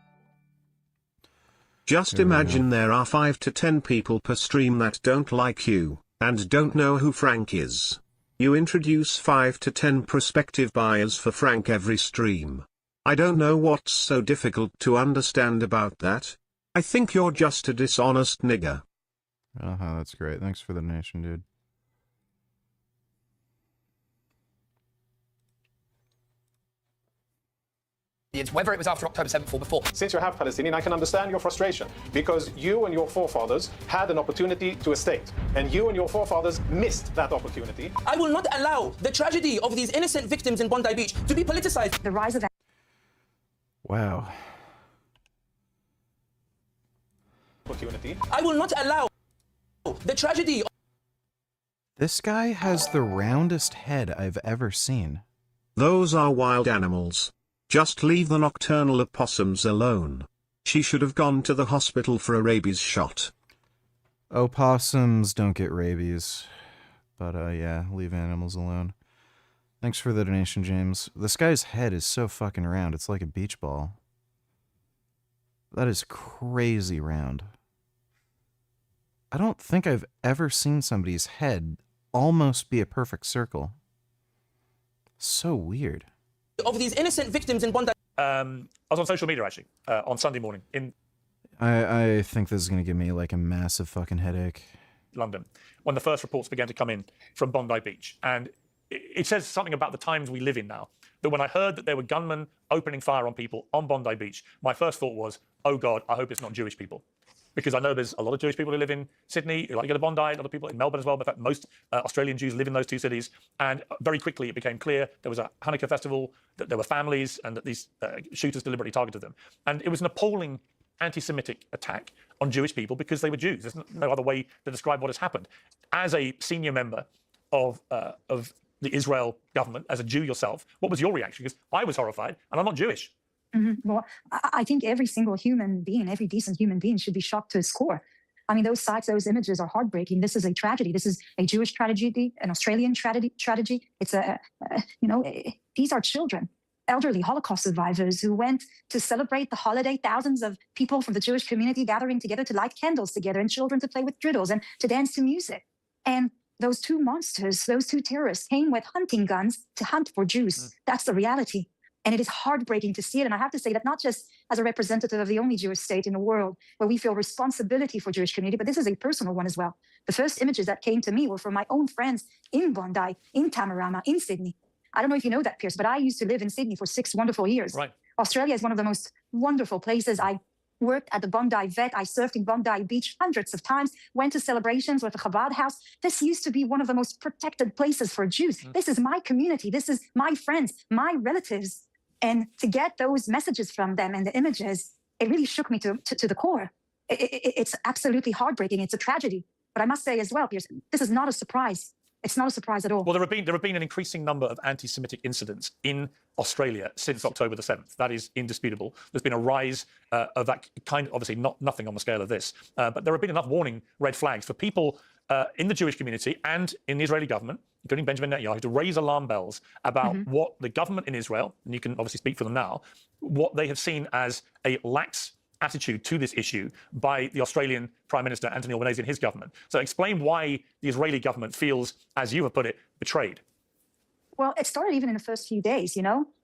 Just imagine there are 5 to 10 people per stream that don't like you, and don't know who Frank is. You introduce 5 to 10 prospective buyers for Frank every stream. I don't know what's so difficult to understand about that. I think you're just a dishonest nigger. Uh-huh, that's great. Thanks for the donation, dude. Whether it was after October 7th or before. Since you're half Palestinian, I can understand your frustration because you and your forefathers had an opportunity to a state, and you and your forefathers missed that opportunity. I will not allow the tragedy of these innocent victims in Bondi Beach to be politicized. The rise of... Wow. Opportunity. I will not allow the tragedy. This guy has the roundest head I've ever seen. Those are wild animals. Just leave the nocturnal opossums alone. She should have gone to the hospital for a rabies shot. Opossums don't get rabies. But, yeah, leave animals alone. Thanks for the donation, James. This guy's head is so fucking round, it's like a beach ball. That is crazy round. I don't think I've ever seen somebody's head almost be a perfect circle. So weird. Of these innocent victims in Bondi. I was on social media actually on Sunday morning in I think this is going to give me like a massive fucking headache. London when the first reports began to come in from Bondi Beach, and it says something about the times we live in now. That when I heard that there were gunmen opening fire on people on Bondi Beach, my first thought was, oh God, I hope it's not Jewish people. Because I know there's a lot of Jewish people who live in Sydney, who like to go to Bondi, a lot of people in Melbourne as well. But in fact, most Australian Jews live in those two cities. And very quickly it became clear there was a Hanukkah festival, that there were families, and that these shooters deliberately targeted them. And it was an appalling anti-Semitic attack on Jewish people because they were Jews. There's no other way to describe what has happened. As a senior member of the Israel government, as a Jew yourself, what was your reaction? Because I was horrified, and I'm not Jewish. Well, I think every single human being, every decent human being should be shocked to its core. I mean, those sights, those images are heartbreaking. This is a tragedy. This is a Jewish tragedy, an Australian tragedy. It's these are children, elderly Holocaust survivors who went to celebrate the holiday. Thousands of people from the Jewish community gathering together to light candles together, and children to play with griddles and to dance to music. And those two monsters, those two terrorists came with hunting guns to hunt for Jews. That's the reality. And it is heartbreaking to see it. And I have to say that not just as a representative of the only Jewish state in the world where we feel responsibility for Jewish community, but this is a personal one as well. The first images that came to me were from my own friends in Bondi, in Tamarama, in Sydney. I don't know if you know that, Pierce, but I used to live in Sydney for 6 wonderful years. Right. Australia is one of the most wonderful places. I worked at the Bondi Vet. I surfed in Bondi Beach hundreds of times, went to celebrations with the Chabad house. This used to be one of the most protected places for Jews. This is my community. This is my friends, my relatives. And to get those messages from them and the images, it really shook me to the core. It's absolutely heartbreaking. It's a tragedy. But I must say as well, Pierce, this is not a surprise. It's not a surprise at all. Well, there have been an increasing number of anti-Semitic incidents in Australia since October the 7th. That is indisputable. There's been a rise of that kind, obviously nothing on the scale of this, but there have been enough warning red flags for people in the Jewish community and in the Israeli government, including Benjamin Netanyahu, to raise alarm bells about what the government in Israel, and you can obviously speak for them now, what they have seen as a lax attitude to this issue by the Australian Prime Minister Anthony Albanese and his government. So explain why the Israeli government feels, as you have put it, betrayed. Well, it started even in the first few days,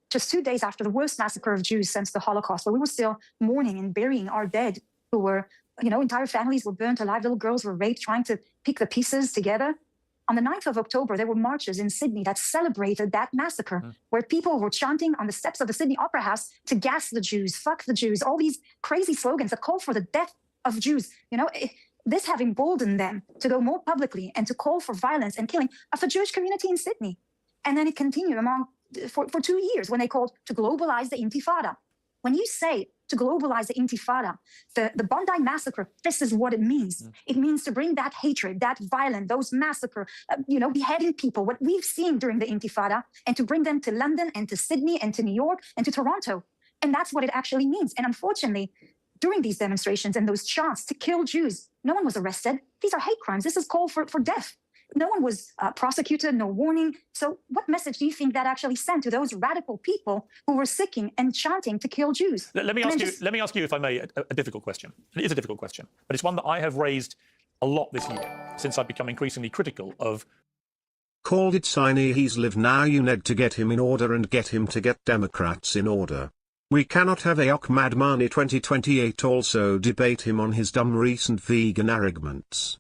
just 2 days after the worst massacre of Jews since the Holocaust, where we were still mourning and burying our dead who were, entire families were burnt alive, little girls were raped, trying to pick the pieces together. On the 9th of October, there were marches in Sydney that celebrated that massacre, where people were chanting on the steps of the Sydney Opera House to gas the Jews, fuck the Jews, all these crazy slogans that call for the death of Jews. This have emboldened them to go more publicly and to call for violence and killing of the Jewish community in Sydney. And then it continued for 2 years when they called to globalize the Intifada. When you say to globalize the Intifada, the Bondi massacre, this is what it means. It means to bring that hatred, that violence, those massacre, beheading people, what we've seen during the Intifada, and to bring them to London and to Sydney and to New York and to Toronto. And that's what it actually means. And unfortunately, during these demonstrations and those chants to kill Jews, no one was arrested. These are hate crimes. This is called for death. No one was prosecuted, no warning. So what message do you think that actually sent to those radical people who were seeking and chanting to kill Jews? Let me ask you, if I may, a difficult question. It is a difficult question, but it's one that I have raised a lot this year since I've become increasingly critical of. Called it Siney, he's live now, you need to get him in order and get him to get Democrats in order. We cannot have Ahmad Mani 2028 also debate him on his dumb recent vegan arguments.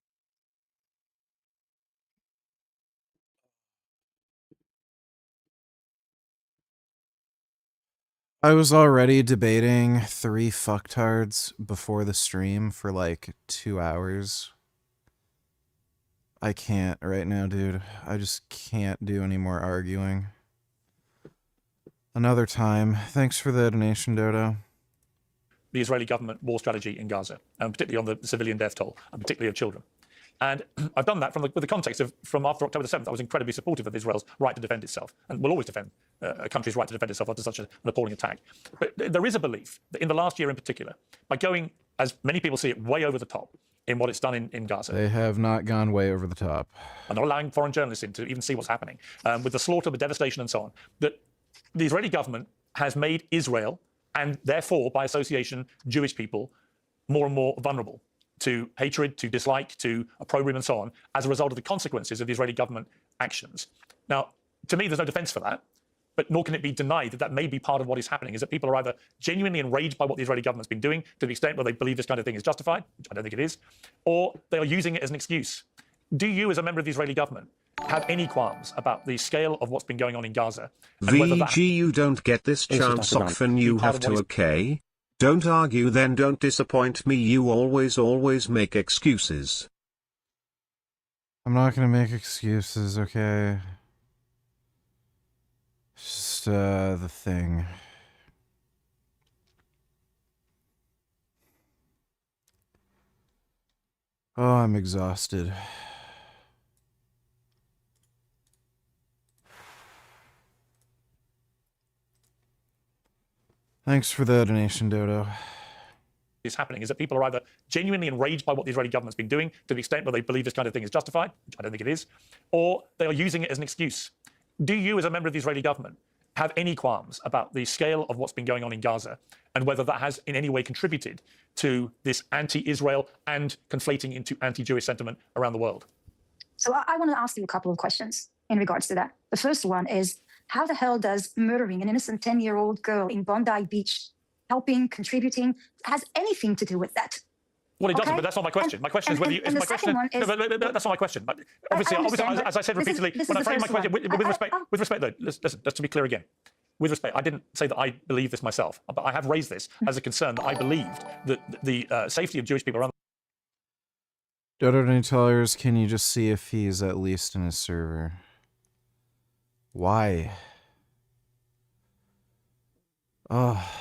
I was already debating 3 fucktards before the stream for like 2 hours. I can't right now, dude. I just can't do any more arguing. Another time. Thanks for the donation, Dodo. The Israeli government war strategy in Gaza, and particularly on the civilian death toll, and particularly of children. And I've done that with the context of, from after October the 7th, I was incredibly supportive of Israel's right to defend itself, and will always defend a country's right to defend itself after such an appalling attack. But there is a belief that in the last year in particular, by going, as many people see it, way over the top in what it's done in Gaza. They have not gone way over the top. And not allowing foreign journalists in to even see what's happening, with the slaughter, the devastation, and so on, that the Israeli government has made Israel, and therefore, by association, Jewish people, more and more vulnerable to hatred, to dislike, to opprobrium, and so on, as a result of the consequences of the Israeli government actions. Now, to me, there's no defense for that, but nor can it be denied that that may be part of what is happening, is that people are either genuinely enraged by what the Israeli government's been doing to the extent where they believe this kind of thing is justified, which I don't think it is, or they are using it as an excuse. Do you, as a member of the Israeli government, have any qualms about the scale of what's been going on in Gaza? VG, you don't get this chance often, you have to, okay? Don't argue, then don't disappoint me, you always make excuses. I'm not gonna make excuses, okay? It's just, the thing. Oh, I'm exhausted. Thanks for the donation, Dodo. Is happening is that people are either genuinely enraged by what the Israeli government's been doing to the extent where they believe this kind of thing is justified, which I don't think it is, or they are using it as an excuse. Do you, as a member of the Israeli government, have any qualms about the scale of what's been going on in Gaza and whether that has in any way contributed to this anti-Israel and conflating into anti-Jewish sentiment around the world? So I want to ask you a couple of questions in regards to that. The first one is, how the hell does murdering an innocent 10-year-old girl in Bondi Beach, helping, contributing, has anything to do with that? Well, it doesn't, but that's not my question. My question is whether you... And the second one is... That's not my question. Obviously, as I said repeatedly, when I frame my question, with respect, though, listen, just to be clear again, with respect, I didn't say that I believe this myself, but I have raised this as a concern that I believed that the safety of Jewish people around... Dodo Tellers, can you just see if he's at least in his server? Why? Oh.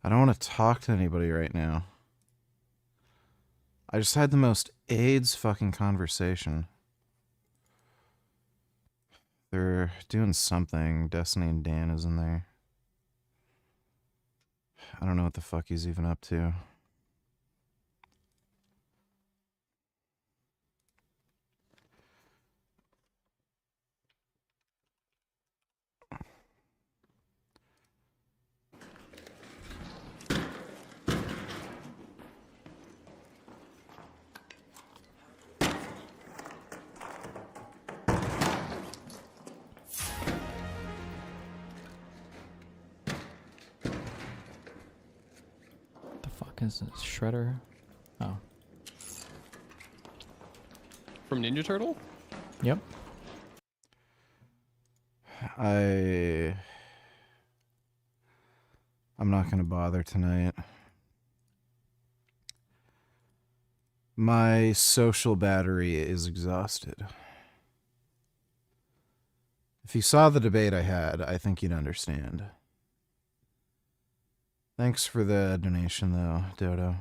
I don't want to talk to anybody right now. I just had the most AIDS fucking conversation. They're doing something. Destiny and Dan is in there. I don't know what the fuck he's even up to. fuck is this? Shredder? Oh. From Ninja Turtle? Yep. I'm not gonna bother tonight. My social battery is exhausted. If you saw the debate I had, I think you'd understand. Thanks for the donation, though, Dodo.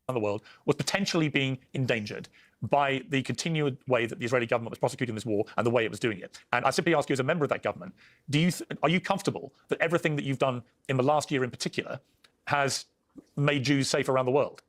The world was potentially being endangered by the continued way that the Israeli government was prosecuting this war and the way it was doing it. And I simply ask you, as a member of that government, are you comfortable that everything that you've done in the last year in particular has made Jews safe around the world?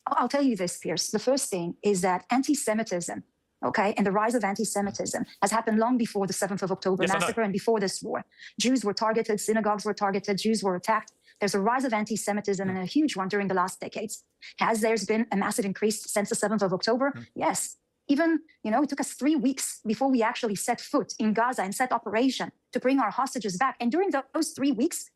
I'll tell you this, Pierce. The first thing is that anti-Semitism, okay, and the rise of anti-Semitism has happened long before the 7th of October massacre and before this war. Jews were targeted, synagogues were targeted, Jews were attacked. There's a rise of anti-Semitism and a huge one during the last decades. Has there been a massive increase since the 7th of October? Yes. Even, it took us 3 weeks before we actually set foot in Gaza and set operation to bring our hostages back. And during those 3 weeks,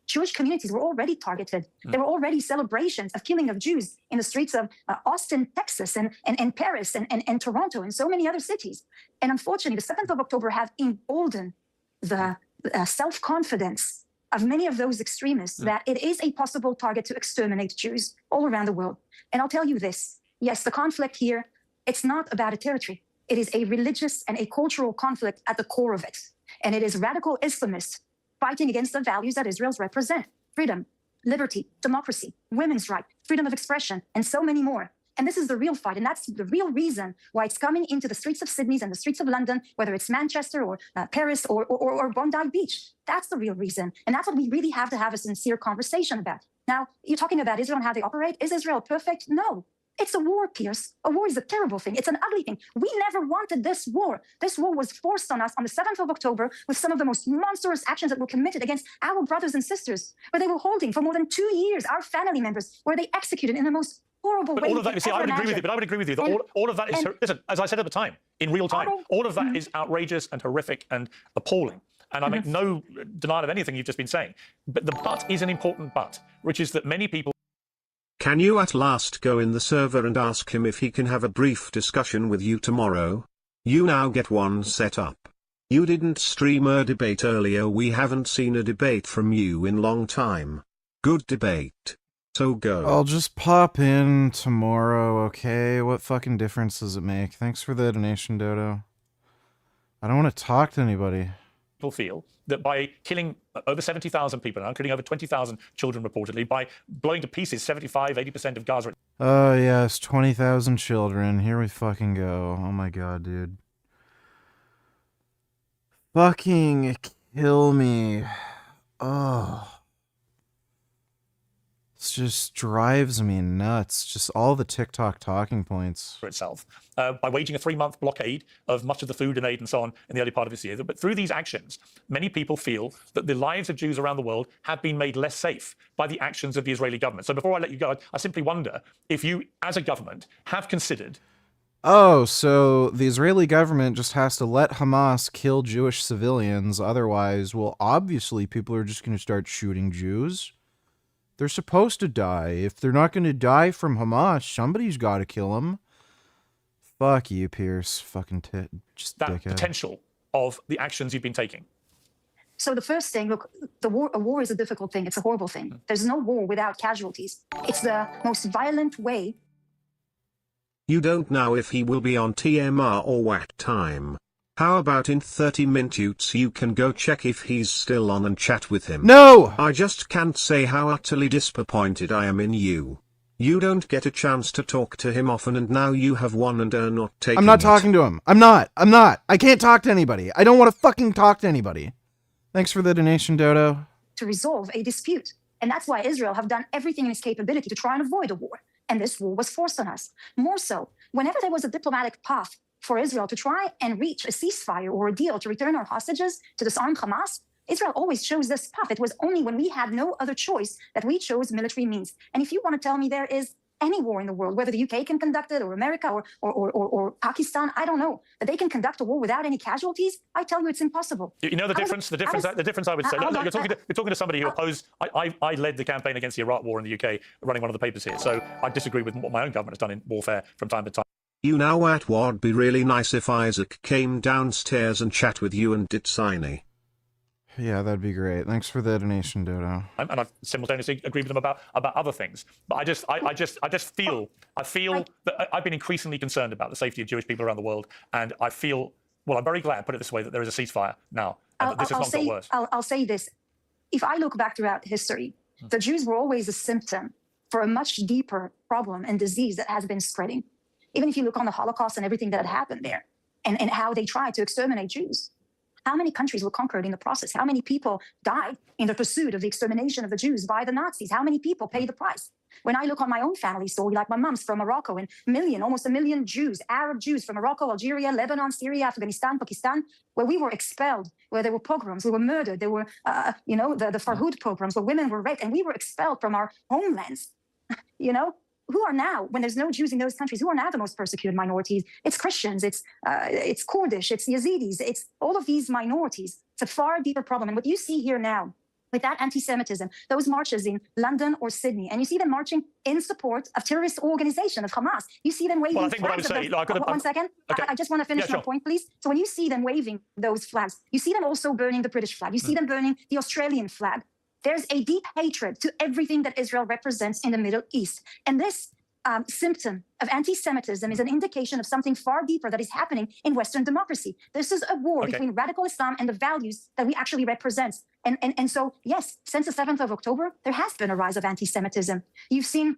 Jewish communities were already targeted. There were already celebrations of killing of Jews in the streets of Austin, Texas, and Paris, and Toronto, and so many other cities. And unfortunately, the 7th of October have emboldened the self-confidence of many of those extremists that it is a possible target to exterminate Jews all around the world. And I'll tell you this, yes, the conflict here, it's not about a territory. It is a religious and a cultural conflict at the core of it. And it is radical Islamists fighting against the values that Israel's represent: freedom, liberty, democracy, women's rights, freedom of expression, and so many more. And this is the real fight. And that's the real reason why it's coming into the streets of Sydney and the streets of London, whether it's Manchester or Paris or Bondi Beach. That's the real reason. And that's what we really have to have a sincere conversation about. Now, you're talking about Israel and how they operate. Is Israel perfect? No. It's a war, Pierce. A war is a terrible thing. It's an ugly thing. We never wanted this war. This war was forced on us on the 7th of October with some of the most monstrous actions that were committed against our brothers and sisters, where they were holding for more than 2 years our family members, where they executed in the most horrible way. All of that, you see, I would agree with you, but I would agree with you that all of that is, listen, as I said at the time, in real time, all of that is outrageous and horrific and appalling. And I make no denial of anything you've just been saying. But the but is an important but, which is that many people... Can you at last go in the server and ask him if he can have a brief discussion with you tomorrow? You now get one set up. You didn't stream a debate earlier. We haven't seen a debate from you in long time. Good debate. So go. I'll just pop in tomorrow, okay? What fucking difference does it make? Thanks for the donation, Dodo. I don't want to talk to anybody. People feel that by killing over 70,000 people now, including over 20,000 children reportedly, by blowing to pieces 75-80% of Gaza. Oh, yes, 20,000 children. Here we fucking go. Oh my god, dude. Fucking kill me. Oh. This just drives me nuts. Just all the TikTok talking points. For itself, by waging a 3-month blockade of much of the food and aid and so on in the early part of this year. But through these actions, many people feel that the lives of Jews around the world have been made less safe by the actions of the Israeli government. So before I let you go, I simply wonder if you, as a government, have considered... Oh, so the Israeli government just has to let Hamas kill Jewish civilians. Otherwise, well, obviously people are just going to start shooting Jews. They're supposed to die. If they're not going to die from Hamas, somebody's got to kill them. Fuck you, Pierce. Fucking just that dickhead. Potential of the actions you've been taking. So the first thing, look, a war is a difficult thing. It's a horrible thing. There's no war without casualties. It's the most violent way. You don't know if he will be on TMR or WAT time. How about in 30 minutes you can go check if he's still on and chat with him? No! I just can't say how utterly disappointed I am in you. You don't get a chance to talk to him often and now you have one and are not taking I'm not it. talking to him. I'm not. I can't talk to anybody. I don't want to fucking talk to anybody. Thanks for the donation, Dodo. To resolve a dispute. And that's why Israel have done everything in its capability to try and avoid a war. And this war was forced on us. More so, whenever there was a diplomatic path for Israel to try and reach a ceasefire or a deal to return our hostages, to disarm Hamas, Israel always chose this path. It was only when we had no other choice that we chose military means. And if you want to tell me there is any war in the world, whether the UK can conduct it or America or Pakistan, I don't know, that they can conduct a war without any casualties, I tell you it's impossible. You know the difference? The difference I would say, look, you're talking to somebody who opposed, I led the campaign against the Iraq war in the UK, running one of the papers here, so I disagree with what my own government has done in warfare from time to time. You know what would be really nice if Isaac came downstairs and chat with you and did signy. Yeah, that'd be great. Thanks for the donation, Dodo. And I simultaneously agree with them about other things. But I feel that I've been increasingly concerned about the safety of Jewish people around the world, and I feel, well, I'm very glad, put it this way, that there is a ceasefire now, and that this has not got worse. I'll say this. If I look back throughout history, the Jews were always a symptom for a much deeper problem and disease that has been spreading. Even if you look on the Holocaust and everything that had happened there, and how they tried to exterminate Jews. How many countries were conquered in the process? How many people died in the pursuit of the extermination of the Jews by the Nazis? How many people paid the price? When I look on my own family story, like my mom's from Morocco, and almost a million Jews, Arab Jews from Morocco, Algeria, Lebanon, Syria, Afghanistan, Pakistan, where we were expelled, where there were pogroms, we were murdered, there were, the Farhud pogroms, where women were raped, and we were expelled from our homelands, Who are now, when there's no Jews in those countries, who are now the most persecuted minorities? It's Christians, it's Kurdish, it's Yazidis, it's all of these minorities. It's a far deeper problem. And what you see here now with that anti-Semitism, those marches in London or Sydney, and you see them marching in support of terrorist organization of Hamas. You see them waving well, I think flags. What I would say, one second. Okay. I just want to finish my point, please. So when you see them waving those flags, you see them also burning the British flag. You see them burning the Australian flag. There's a deep hatred to everything that Israel represents in the Middle East. And this symptom of anti-Semitism is an indication of something far deeper that is happening in Western democracy. This is a war between radical Islam and the values that we actually represent. And so, yes, since the 7th of October, there has been a rise of anti-Semitism. You've seen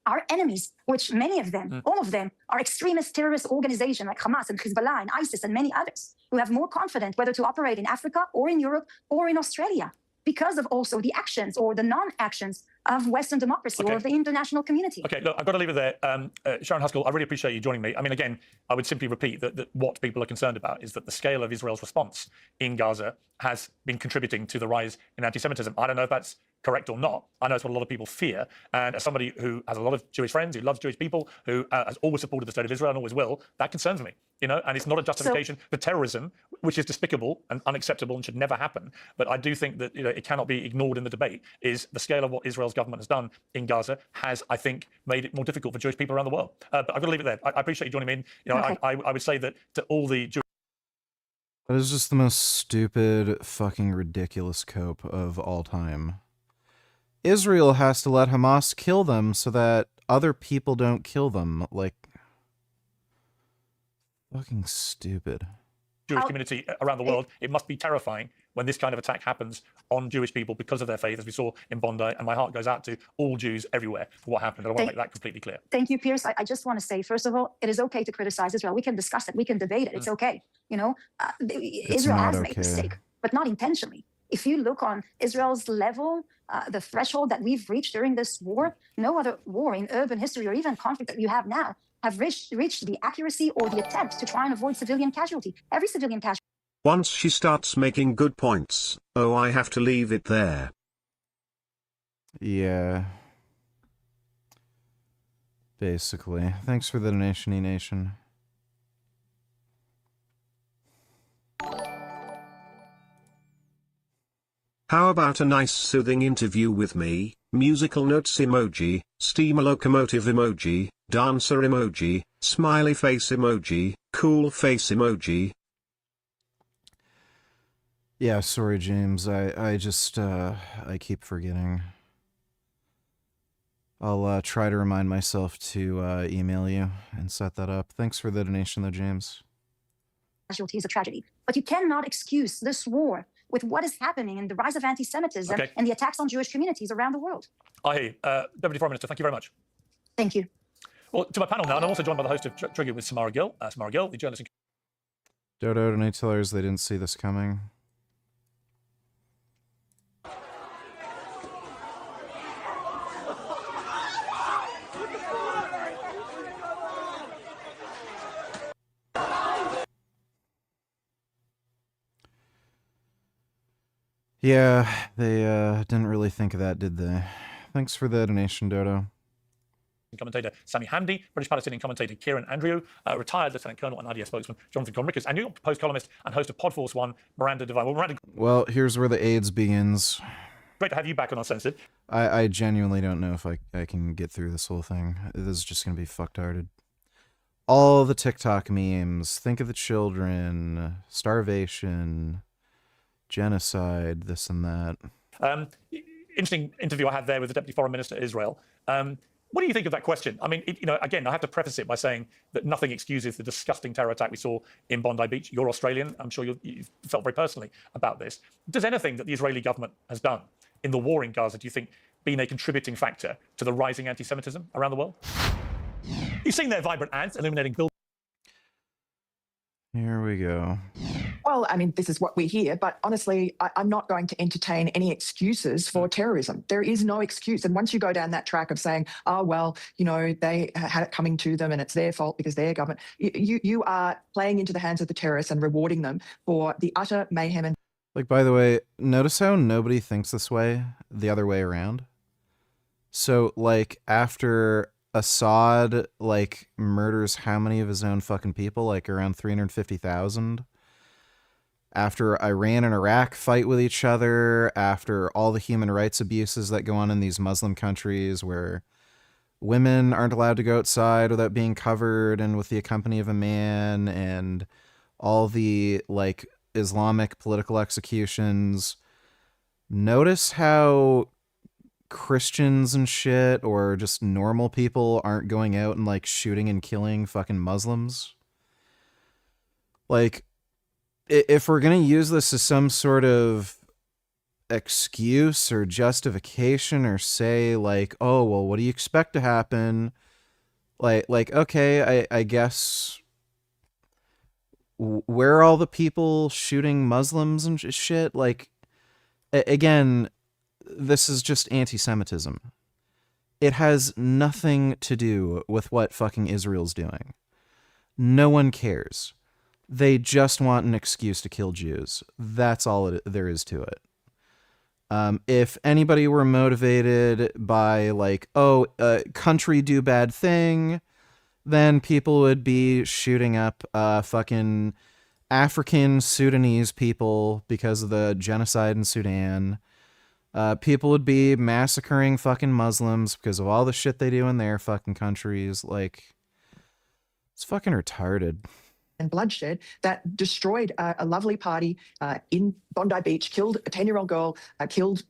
our enemies, which many of them, all of them, are extremist terrorist organizations like Hamas and Hezbollah and ISIS and many others, who have more confidence whether to operate in Africa or in Europe or in Australia, because of also the actions or the non-actions of Western democracy or of the international community. Okay, look, I've got to leave it there. Sharon Haskell, I really appreciate you joining me. I mean, again, I would simply repeat that what people are concerned about is that the scale of Israel's response in Gaza has been contributing to the rise in anti-Semitism. I don't know if that's correct or not. I know it's what a lot of people fear. And as somebody who has a lot of Jewish friends, who loves Jewish people, who has always supported the state of Israel and always will, that concerns me. And it's not a justification for terrorism, which is despicable and unacceptable and should never happen. But I do think that it cannot be ignored in the debate. Is the scale of what Israel's government has done in Gaza has, I think, made it more difficult for Jewish people around the world. But I've got to leave it there. I appreciate you joining me in. I would say that to all the Jewish. That is just the most stupid, fucking ridiculous cope of all time. Israel has to let Hamas kill them so that other people don't kill them. Like, fucking stupid. Jewish community around the world, it must be terrifying when this kind of attack happens on Jewish people because of their faith, as we saw in Bondi, and my heart goes out to all Jews everywhere for what happened. I want to make that completely clear. Thank you, Piers. I just want to say, first of all, it is okay to criticize Israel. We can discuss it. We can debate it. It's okay. Israel has made a mistake, but not intentionally. If you look on Israel's level, the threshold that we've reached during this war, no other war in urban history or even conflict that you have now have reached the accuracy or the attempt to try and avoid civilian casualty. Every civilian casualty. Once she starts making good points, I have to leave it there. Yeah. Basically. Thanks for the donation, E-Nation. How about a nice soothing interview with me? Musical notes emoji, steamer locomotive emoji, dancer emoji, smiley face emoji, cool face emoji. Yeah, sorry, James. I just, I keep forgetting. I'll try to remind myself to email you and set that up. Thanks for the donation, though, James. Casualty is a tragedy. But you cannot excuse this war with what is happening and the rise of anti-Semitism and the attacks on Jewish communities around the world. I hear you. Deputy Foreign Minister, thank you very much. Thank you. Well, to my panel now, and I'm also joined by the host of Trigger with Samara Gill. Samara Gill, the journalist. Dodo, donate tellers, they didn't see this coming. Yeah, they didn't really think of that, did they? Thanks for the donation, Dodo. commentator Sami Hamdi, British Palestinian commentator Kieran Andrew, retired Lieutenant Colonel and IDF spokesman Jonathan Conricus, and New York Post columnist and host of Podforce One, Miranda Devine. Well, Miranda, Well, here's where the AIDS begins. great to have you back on Uncensored. I genuinely don't know if I can get through this whole thing. This is just going to be fucked-hearted. All the TikTok memes, think of the children, starvation, genocide, this and that. Interesting interview I had there with the Deputy Foreign Minister of Israel. What do you think of that question? I mean, again, I have to preface it by saying that nothing excuses the disgusting terror attack we saw in Bondi Beach. You're Australian. I'm sure you felt very personally about this. Does anything that the Israeli government has done in the war in Gaza, do you think, been a contributing factor to the rising anti-Semitism around the world? You've seen their vibrant ads illuminating buildings. Here we go. Well, I mean, this is what we hear, but honestly, I'm not going to entertain any excuses for terrorism. There is no excuse. And once you go down that track of saying, oh, well, they had it coming to them and it's their fault because they're government, you are playing into the hands of the terrorists and rewarding them for the utter mayhem. And Like, by the way, notice how nobody thinks this way the other way around? So, like, after Assad, like, murders how many of his own fucking people? Like, around 350,000? After Iran and Iraq fight with each other, after all the human rights abuses that go on in these Muslim countries where women aren't allowed to go outside without being covered and with the company of a man, and all the, like, Islamic political executions, notice how Christians and shit, or just normal people, aren't going out and, like, shooting and killing fucking Muslims? Like, if we're going to use this as some sort of excuse or justification, or say, like, oh, well, what do you expect to happen? Like, okay, I guess, where are all the people shooting Muslims and shit? Like, again, this is just anti-Semitism. It has nothing to do with what fucking Israel's doing. No one cares. They just want an excuse to kill Jews. That's all there is to it. If anybody were motivated by, like, oh, country do bad thing, then people would be shooting up fucking African Sudanese people because of the genocide in Sudan. People would be massacring fucking Muslims because of all the shit they do in their fucking countries. Like, it's fucking retarded. And bloodshed that destroyed a lovely party in Bondi Beach, killed a 10-year-old girl, killed,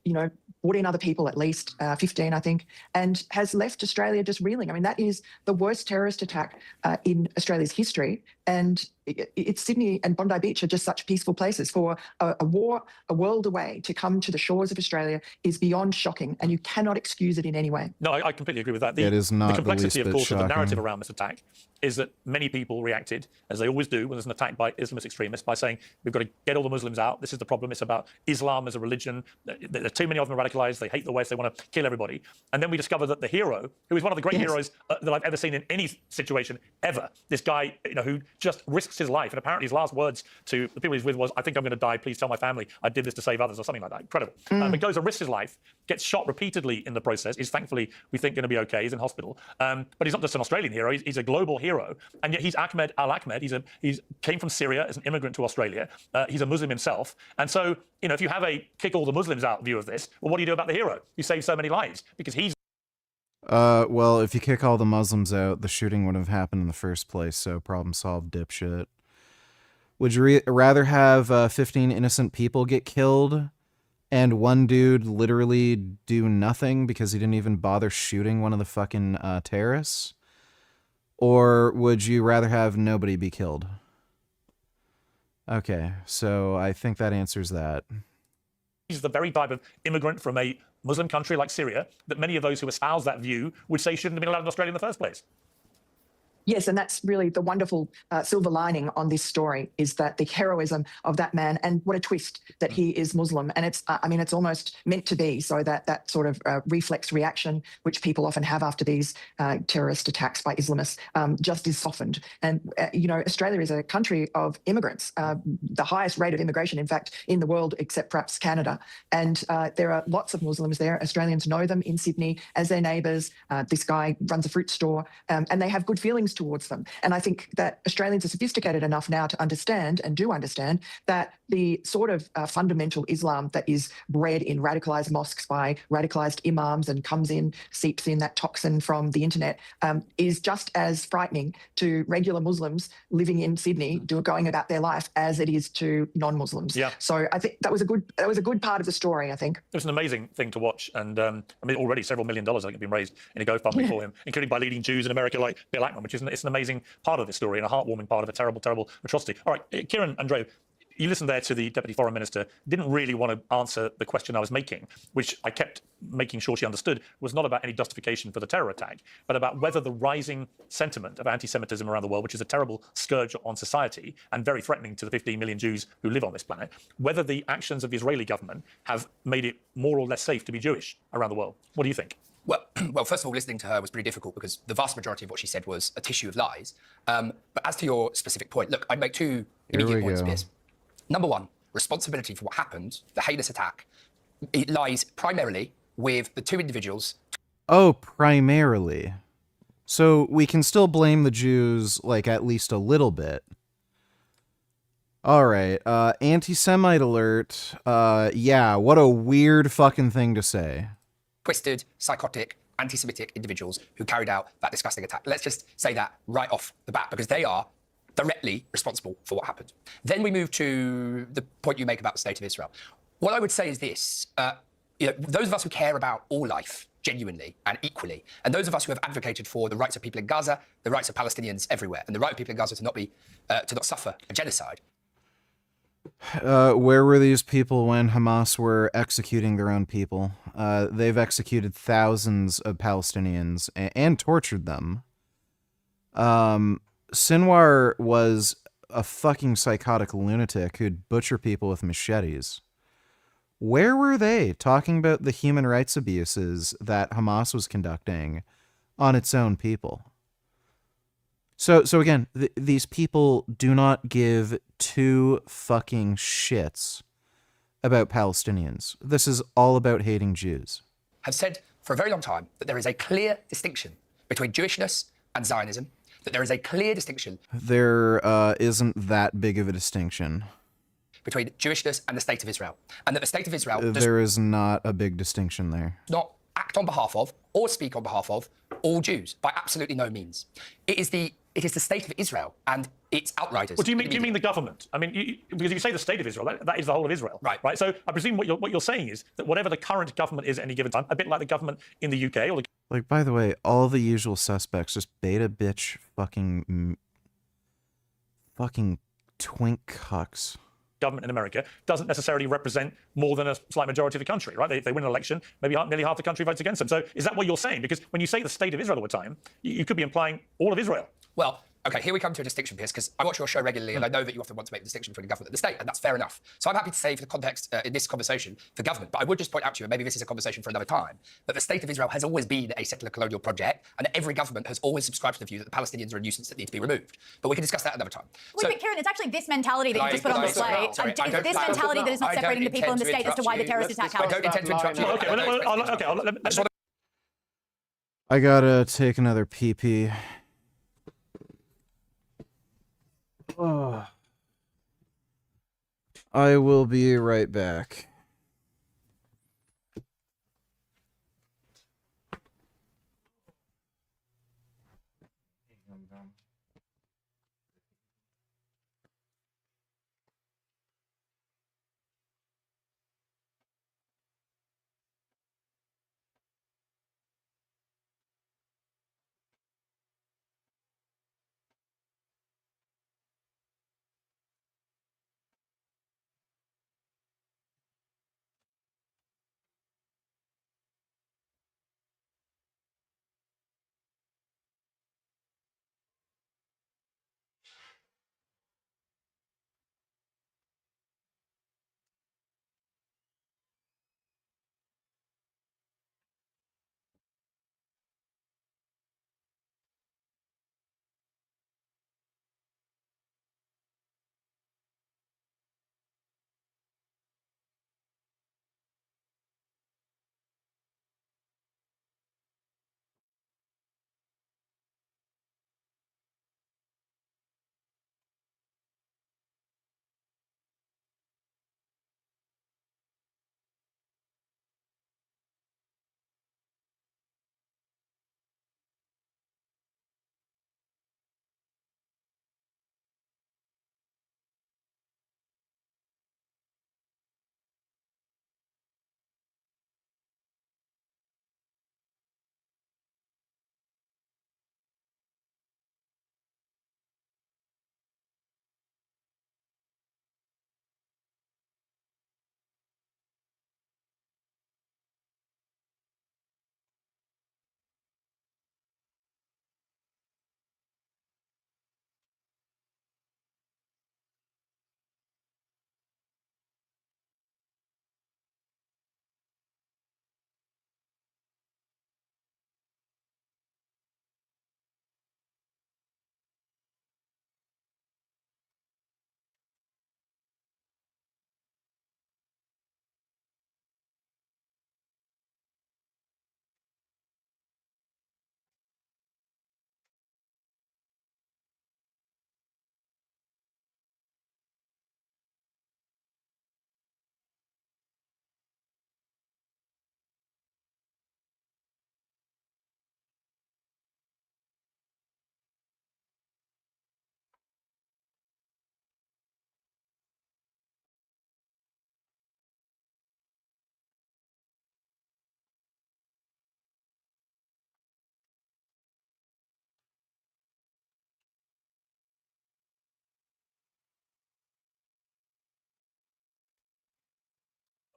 14 other people, at least 15, I think, and has left Australia just reeling. I mean, that is the worst terrorist attack in Australia's history. And it's Sydney and Bondi Beach are just such peaceful places. For a war a world away to come to the shores of Australia is beyond shocking, and you cannot excuse it in any way. No, I completely agree with that. It is not the complexity, the least of course, bit of the narrative shocking. around this attack is that many people reacted, as they always do when there's an attack by Islamist extremists, by saying, we've got to get all the Muslims out. This is the problem. It's about Islam as a religion. There are too many of them are radicalized. They hate the West. They want to kill everybody. And then we discover that the hero, who is one of the great heroes that I've ever seen in any situation ever, this guy, who just risks his life. And apparently his last words to the people he's with was, I think I'm going to die. Please tell my family I did this to save others, or something like that. Incredible. But goes and risks his life, gets shot repeatedly in the process. Is thankfully, we think, going to be okay. He's in hospital. But he's not just an Australian hero. He's a global hero. And yet he's Ahmed al-Ahmed. He's came from Syria as an immigrant to Australia. He's a Muslim himself. And so, if you have a kick all the Muslims out view of this, well, what do you do about the hero? You save so many lives because he's... Well, if you kick all the Muslims out, the shooting wouldn't have happened in the first place, so problem solved, dipshit. Would you rather have 15 innocent people get killed and one dude literally do nothing because he didn't even bother shooting one of the fucking terrorists? Or would you rather have nobody be killed? Okay, so I think that answers that. He's the very type of immigrant from a Muslim country like Syria that many of those who espouse that view would say shouldn't have been allowed in Australia in the first place. Yes, and that's really the wonderful silver lining on this story is that the heroism of that man, and what a twist that he is Muslim. And it's, I mean, it's almost meant to be, so that sort of reflex reaction, which people often have after these terrorist attacks by Islamists, just is softened. And, Australia is a country of immigrants, the highest rate of immigration, in fact, in the world, except perhaps Canada. And there are lots of Muslims there. Australians know them in Sydney as their neighbours. This guy runs a fruit store, and they have good feelings towards them. And I think that Australians are sophisticated enough now to understand, and do understand, that the sort of fundamental Islam that is bred in radicalised mosques by radicalised imams and seeps in that toxin from the internet, is just as frightening to regular Muslims living in Sydney going about their life as it is to non-Muslims. Yeah. So I think that was a good part of the story, I think. It was an amazing thing to watch. And I mean, already several $1 million I think have been raised in a GoFundMe for him, including by leading Jews in America like Bill Ackman, which is it's an amazing part of this story and a heartwarming part of a terrible, terrible atrocity. All right, Kieran Andreu, you listened there to the Deputy Foreign Minister, didn't really want to answer the question I was making, which I kept making sure she understood was not about any justification for the terror attack, but about whether the rising sentiment of anti-Semitism around the world, which is a terrible scourge on society and very threatening to the 15 million Jews who live on this planet, whether the actions of the Israeli government have made it more or less safe to be Jewish around the world. What do you think? Well, first of all, listening to her was pretty difficult because the vast majority of what she said was a tissue of lies. But as to your specific point, look, I'd make two immediate points, Piers. Number one, responsibility for what happened, the heinous attack, it lies primarily with the two individuals. Oh, primarily. So we can still blame the Jews, like, at least a little bit. All right, anti-Semite alert. Yeah, what a weird fucking thing to say. Twisted, psychotic, anti-Semitic individuals who carried out that disgusting attack. Let's just say that right off the bat, because they are directly responsible for what happened. Then we move to the point you make about the state of Israel. What I would say is this, those of us who care about all life genuinely and equally, and those of us who have advocated for the rights of people in Gaza, the rights of Palestinians everywhere, and the right of people in Gaza to not suffer a genocide. Where were these people when Hamas were executing their own people? They've executed thousands of Palestinians and tortured them. Sinwar was a fucking psychotic lunatic who'd butcher people with machetes. Where were they talking about the human rights abuses that Hamas was conducting on its own people? So again, these people do not give two fucking shits about Palestinians. This is all about hating Jews. Have said for a very long time that there is a clear distinction between Jewishness and Zionism, that there is a clear distinction. There isn't that big of a distinction between Jewishness and the State of Israel. And that the State of Israel there is not a big distinction there. Not act on behalf of or speak on behalf of all Jews, by absolutely no means. It is the State of Israel and its outriders. Well, do you mean the government? I mean, because you say the State of Israel, that is the whole of Israel. Right. So I presume what you're saying is that whatever the current government is at any given time, a bit like the government in the UK or the... Like, by the way, all the usual suspects, just beta bitch fucking twink cucks. Government in America doesn't necessarily represent more than a slight majority of the country, right? They win an election, maybe nearly half the country votes against them. So is that what you're saying? Because when you say the State of Israel all the time, you could be implying all of Israel. Well, okay, here we come to a distinction, Piers, because I watch your show regularly and I know that you often want to make the distinction between the government and the state, and that's fair enough. So I'm happy to say for the context in this conversation for government, but I would just point out to you, and maybe this is a conversation for another time, that the State of Israel has always been a settler colonial project, and every government has always subscribed to the view that the Palestinians are a nuisance that need to be removed. But we can discuss that another time. Wait, but Kieran, it's actually this mentality that you just put on display. It's this mentality that is not separating the people in the state as to why the terrorist attack happened. I don't intend to interrupt you. I gotta take another pee-pee. I will be right back.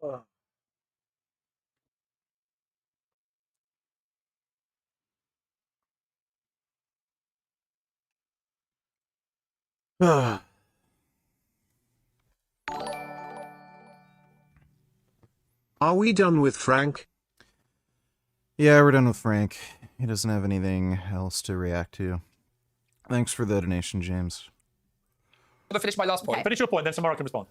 Are we done with Frank? Yeah, we're done with Frank. He doesn't have anything else to react to. Thanks for the donation, James. I'm going to finish my last point. Finish your point, then Samara can respond.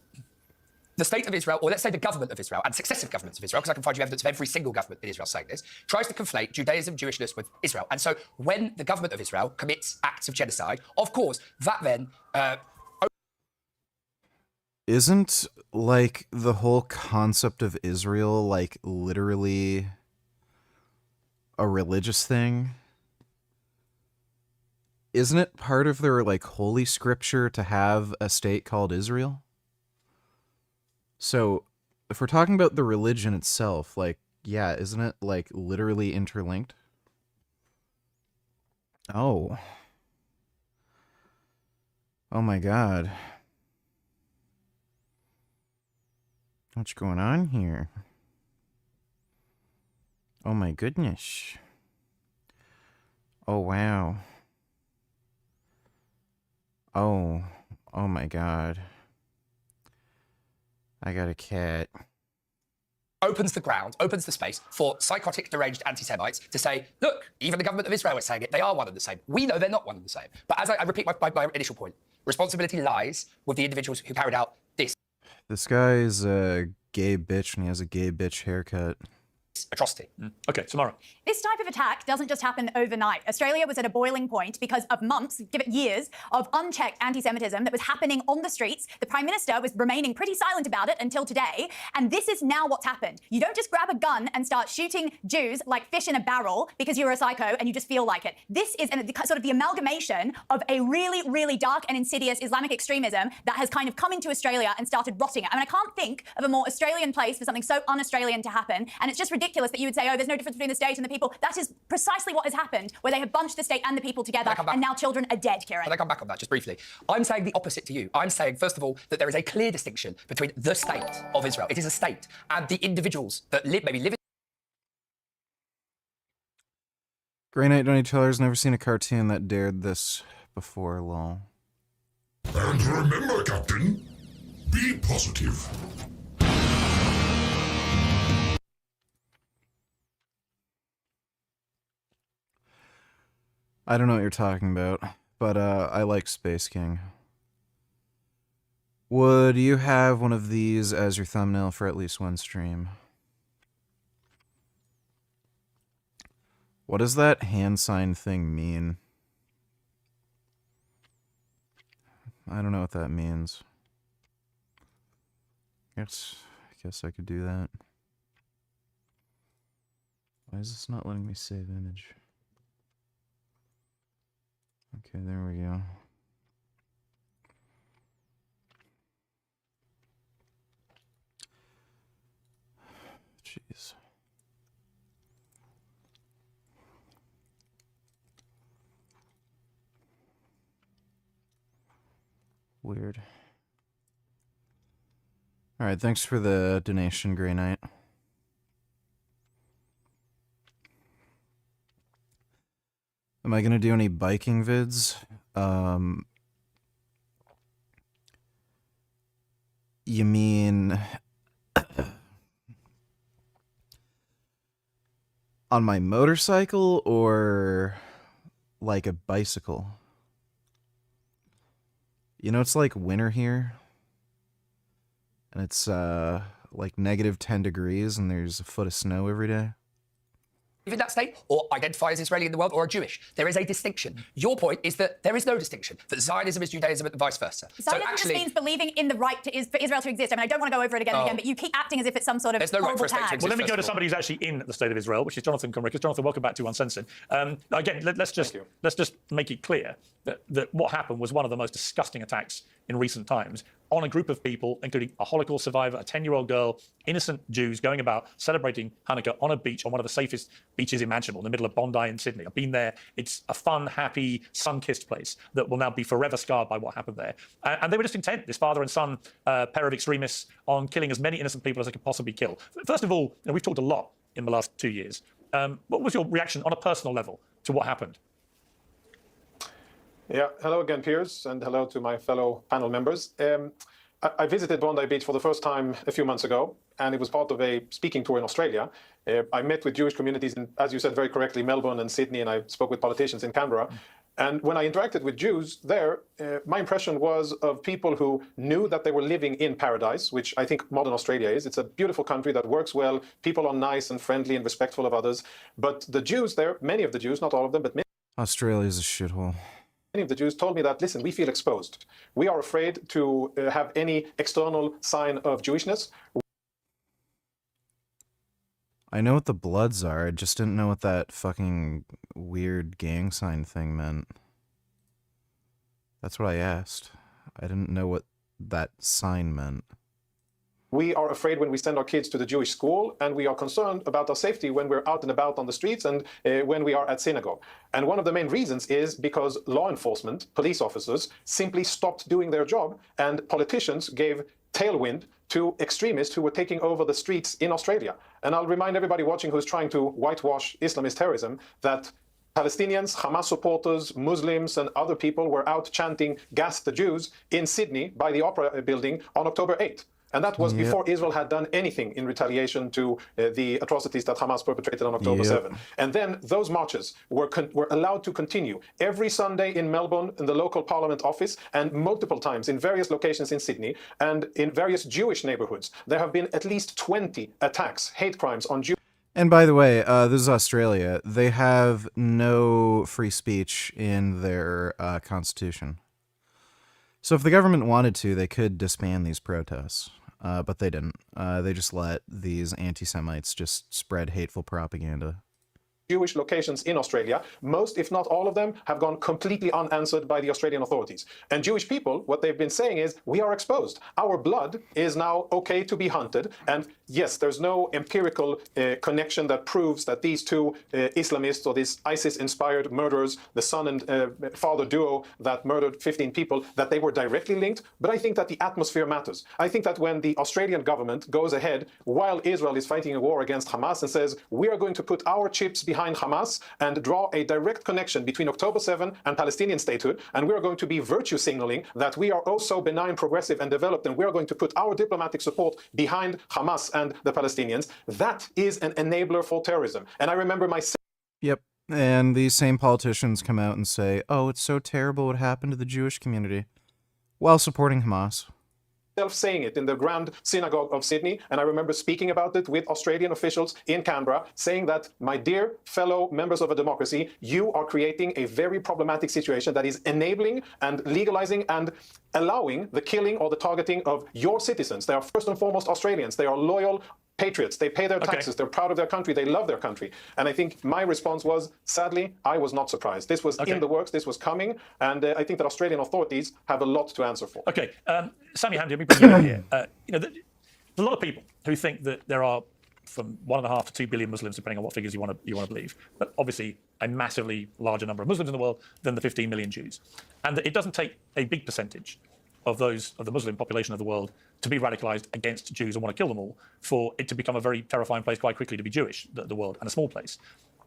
The state of Israel, or let's say the government of Israel, and successive governments of Israel, because I can find you evidence of every single government in Israel saying this, tries to conflate Judaism, Jewishness with Israel. And so when the government of Israel commits acts of genocide, of course, that then... Isn't, like, the whole concept of Israel, like, literally a religious thing? Isn't it part of their, like, holy scripture to have a state called Israel? So, if we're talking about the religion itself, like, yeah, isn't it, like, literally interlinked? Oh. Oh my god. What's going on here? Oh my goodness. Oh wow. Oh. Oh my god. I got a cat. Opens the ground, opens the space for psychotic, deranged anti-Semites to say, look, even the government of Israel is saying it, they are one and the same. We know they're not one and the same. But as I repeat my initial point, responsibility lies with the individuals who carried out this. This guy's a gay bitch and he has a gay bitch haircut. Atrocity. Okay, Samara. This type of attack doesn't just happen overnight. Australia was at a boiling point because of months, give it years, of unchecked anti-Semitism that was happening on the streets. The Prime Minister was remaining pretty silent about it until today. And this is now what's happened. You don't just grab a gun and start shooting Jews like fish in a barrel because you're a psycho and you just feel like it. This is sort of the amalgamation of a really, really dark and insidious Islamic extremism that has kind of come into Australia and started rotting it. I mean, I can't think of a more Australian place for something so un-Australian to happen. And it's just ridiculous that you would say, oh, there's no difference between the state and the people. That is precisely what has happened, where they have bunched the state and the people together, and now children are dead, Kieran. Can I come back on that just briefly? I'm saying the opposite to you. I'm saying, first of all, that there is a clear distinction between the state of Israel, it is a state, and the individuals that maybe live in... Grey Knight Donny Teller's never seen a cartoon that dared this before, lol. And remember, Captain, be positive. I don't know what you're talking about, but I like Space King. Would you have one of these as your thumbnail for at least one stream? What does that hand sign thing mean? I don't know what that means. I guess I could do that. Why is this not letting me save image? Okay, there we go. Jeez. Weird. Alright, thanks for the donation, Grey Knight. Am I gonna do any biking vids? You mean on my motorcycle or like a bicycle? You know, it's like winter here, and it's like -10 degrees and there's a foot of snow every day. live in that state or identify as Israeli in the world or are Jewish. There is a distinction. Your point is that there is no distinction, that Zionism is Judaism and vice versa. Zionism just means believing in the right for Israel to exist. I mean, I don't want to go over it again and again, but you keep acting as if it's some sort of horrible tag. Well, let me go to somebody who's actually in the state of Israel, which is Jonathan Conricus. Jonathan, welcome back to Uncensored. Again, let's just make it clear that what happened was one of the most disgusting attacks in recent times. on a group of people, including a Holocaust survivor, a 10-year-old girl, innocent Jews going about celebrating Hanukkah on a beach, on one of the safest beaches imaginable, in the middle of Bondi in Sydney. I've been there. It's a fun, happy, sun-kissed place that will now be forever scarred by what happened there. And they were just intent, this father and son pair of extremists, on killing as many innocent people as they could possibly kill. First of all, we've talked a lot in the last 2 years. What was your reaction on a personal level to what happened? Yeah, hello again, Piers, and hello to my fellow panel members. I visited Bondi Beach for the first time a few months ago, and it was part of a speaking tour in Australia. I met with Jewish communities in, as you said very correctly, Melbourne and Sydney, and I spoke with politicians in Canberra. And when I interacted with Jews there, my impression was of people who knew that they were living in paradise, which I think modern Australia is. It's a beautiful country that works well. People are nice and friendly and respectful of others. But the Jews there, many of the Jews, not all of them, but many Australia's a shithole. Many of the Jews told me that, listen, we feel exposed. We are afraid to have any external sign of Jewishness. I know what the Bloods are, I just didn't know what that fucking weird gang sign thing meant. That's what I asked. I didn't know what that sign meant. We are afraid when we send our kids to the Jewish school, and we are concerned about our safety when we're out and about on the streets and when we are at synagogue. And one of the main reasons is because law enforcement, police officers, simply stopped doing their job, and politicians gave tailwind to extremists who were taking over the streets in Australia. And I'll remind everybody watching who's trying to whitewash Islamist terrorism that Palestinians, Hamas supporters, Muslims, and other people were out chanting "Gas the Jews" in Sydney by the Opera Building on October 8th. And that was before Israel had done anything in retaliation to the atrocities that Hamas perpetrated on October 7. And then those marches were allowed to continue every Sunday in Melbourne, in the local parliament office, and multiple times in various locations in Sydney, and in various Jewish neighborhoods. There have been at least 20 attacks, hate crimes on Jews. And by the way, this is Australia. They have no free speech in their constitution. So if the government wanted to, they could disband these protests. But they didn't. They just let these anti-Semites just spread hateful propaganda. Jewish locations in Australia, most, if not all of them, have gone completely unanswered by the Australian authorities. And Jewish people, what they've been saying is, we are exposed. Our blood is now okay to be hunted. And yes, there's no empirical connection that proves that these two Islamists or these ISIS-inspired murderers, the son and father duo that murdered 15 people, that they were directly linked. But I think that the atmosphere matters. I think that when the Australian government goes ahead while Israel is fighting a war against Hamas and says, we are going to put our chips behind Hamas and draw a direct connection between October 7 and Palestinian statehood, and we are going to be virtue signaling that we are also benign, progressive, and developed, and we are going to put our diplomatic support behind Hamas and the Palestinians. That is an enabler for terrorism. And I remember my... Yep. And these same politicians come out and say, oh, it's so terrible what happened to the Jewish community, while supporting Hamas. Saying it in the Grand Synagogue of Sydney, and I remember speaking about it with Australian officials in Canberra, saying that, my dear fellow members of a democracy, you are creating a very problematic situation that is enabling and legalizing and allowing the killing or the targeting of your citizens. They are first and foremost Australians. They are loyal patriots. They pay their taxes. They're proud of their country. They love their country. And I think my response was, sadly, I was not surprised. This was in the works. This was coming. And I think that Australian authorities have a lot to answer for. Okay. Sami Hamdi, let me bring you in here. There's a lot of people who think that there are from 1.5 to 2 billion Muslims, depending on what figures you want to believe. But obviously, a massively larger number of Muslims in the world than the 15 million Jews. And that it doesn't take a big percentage of the Muslim population of the world to be radicalized against Jews and want to kill them all, for it to become a very terrifying place quite quickly to be Jewish, the world, and a small place.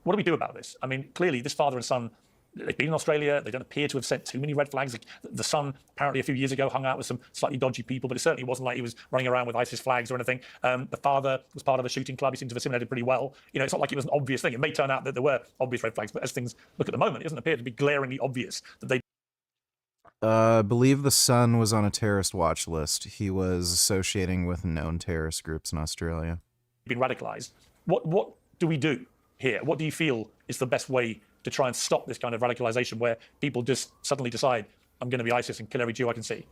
What do we do about this? I mean, clearly, this father and son, they've been in Australia. They don't appear to have sent too many red flags. The son, apparently a few years ago, hung out with some slightly dodgy people, but it certainly wasn't like he was running around with ISIS flags or anything. The father was part of a shooting club. He seemed to have assimilated pretty well. It's not like it was an obvious thing. It may turn out that there were obvious red flags, but as things look at the moment, it doesn't appear to be glaringly obvious that they... I believe the son was on a terrorist watch list. He was associating with known terrorist groups in Australia. Been radicalized. What do we do here? What do you feel is the best way to try and stop this kind of radicalization where people just suddenly decide, I'm going to be ISIS and kill every Jew I can see?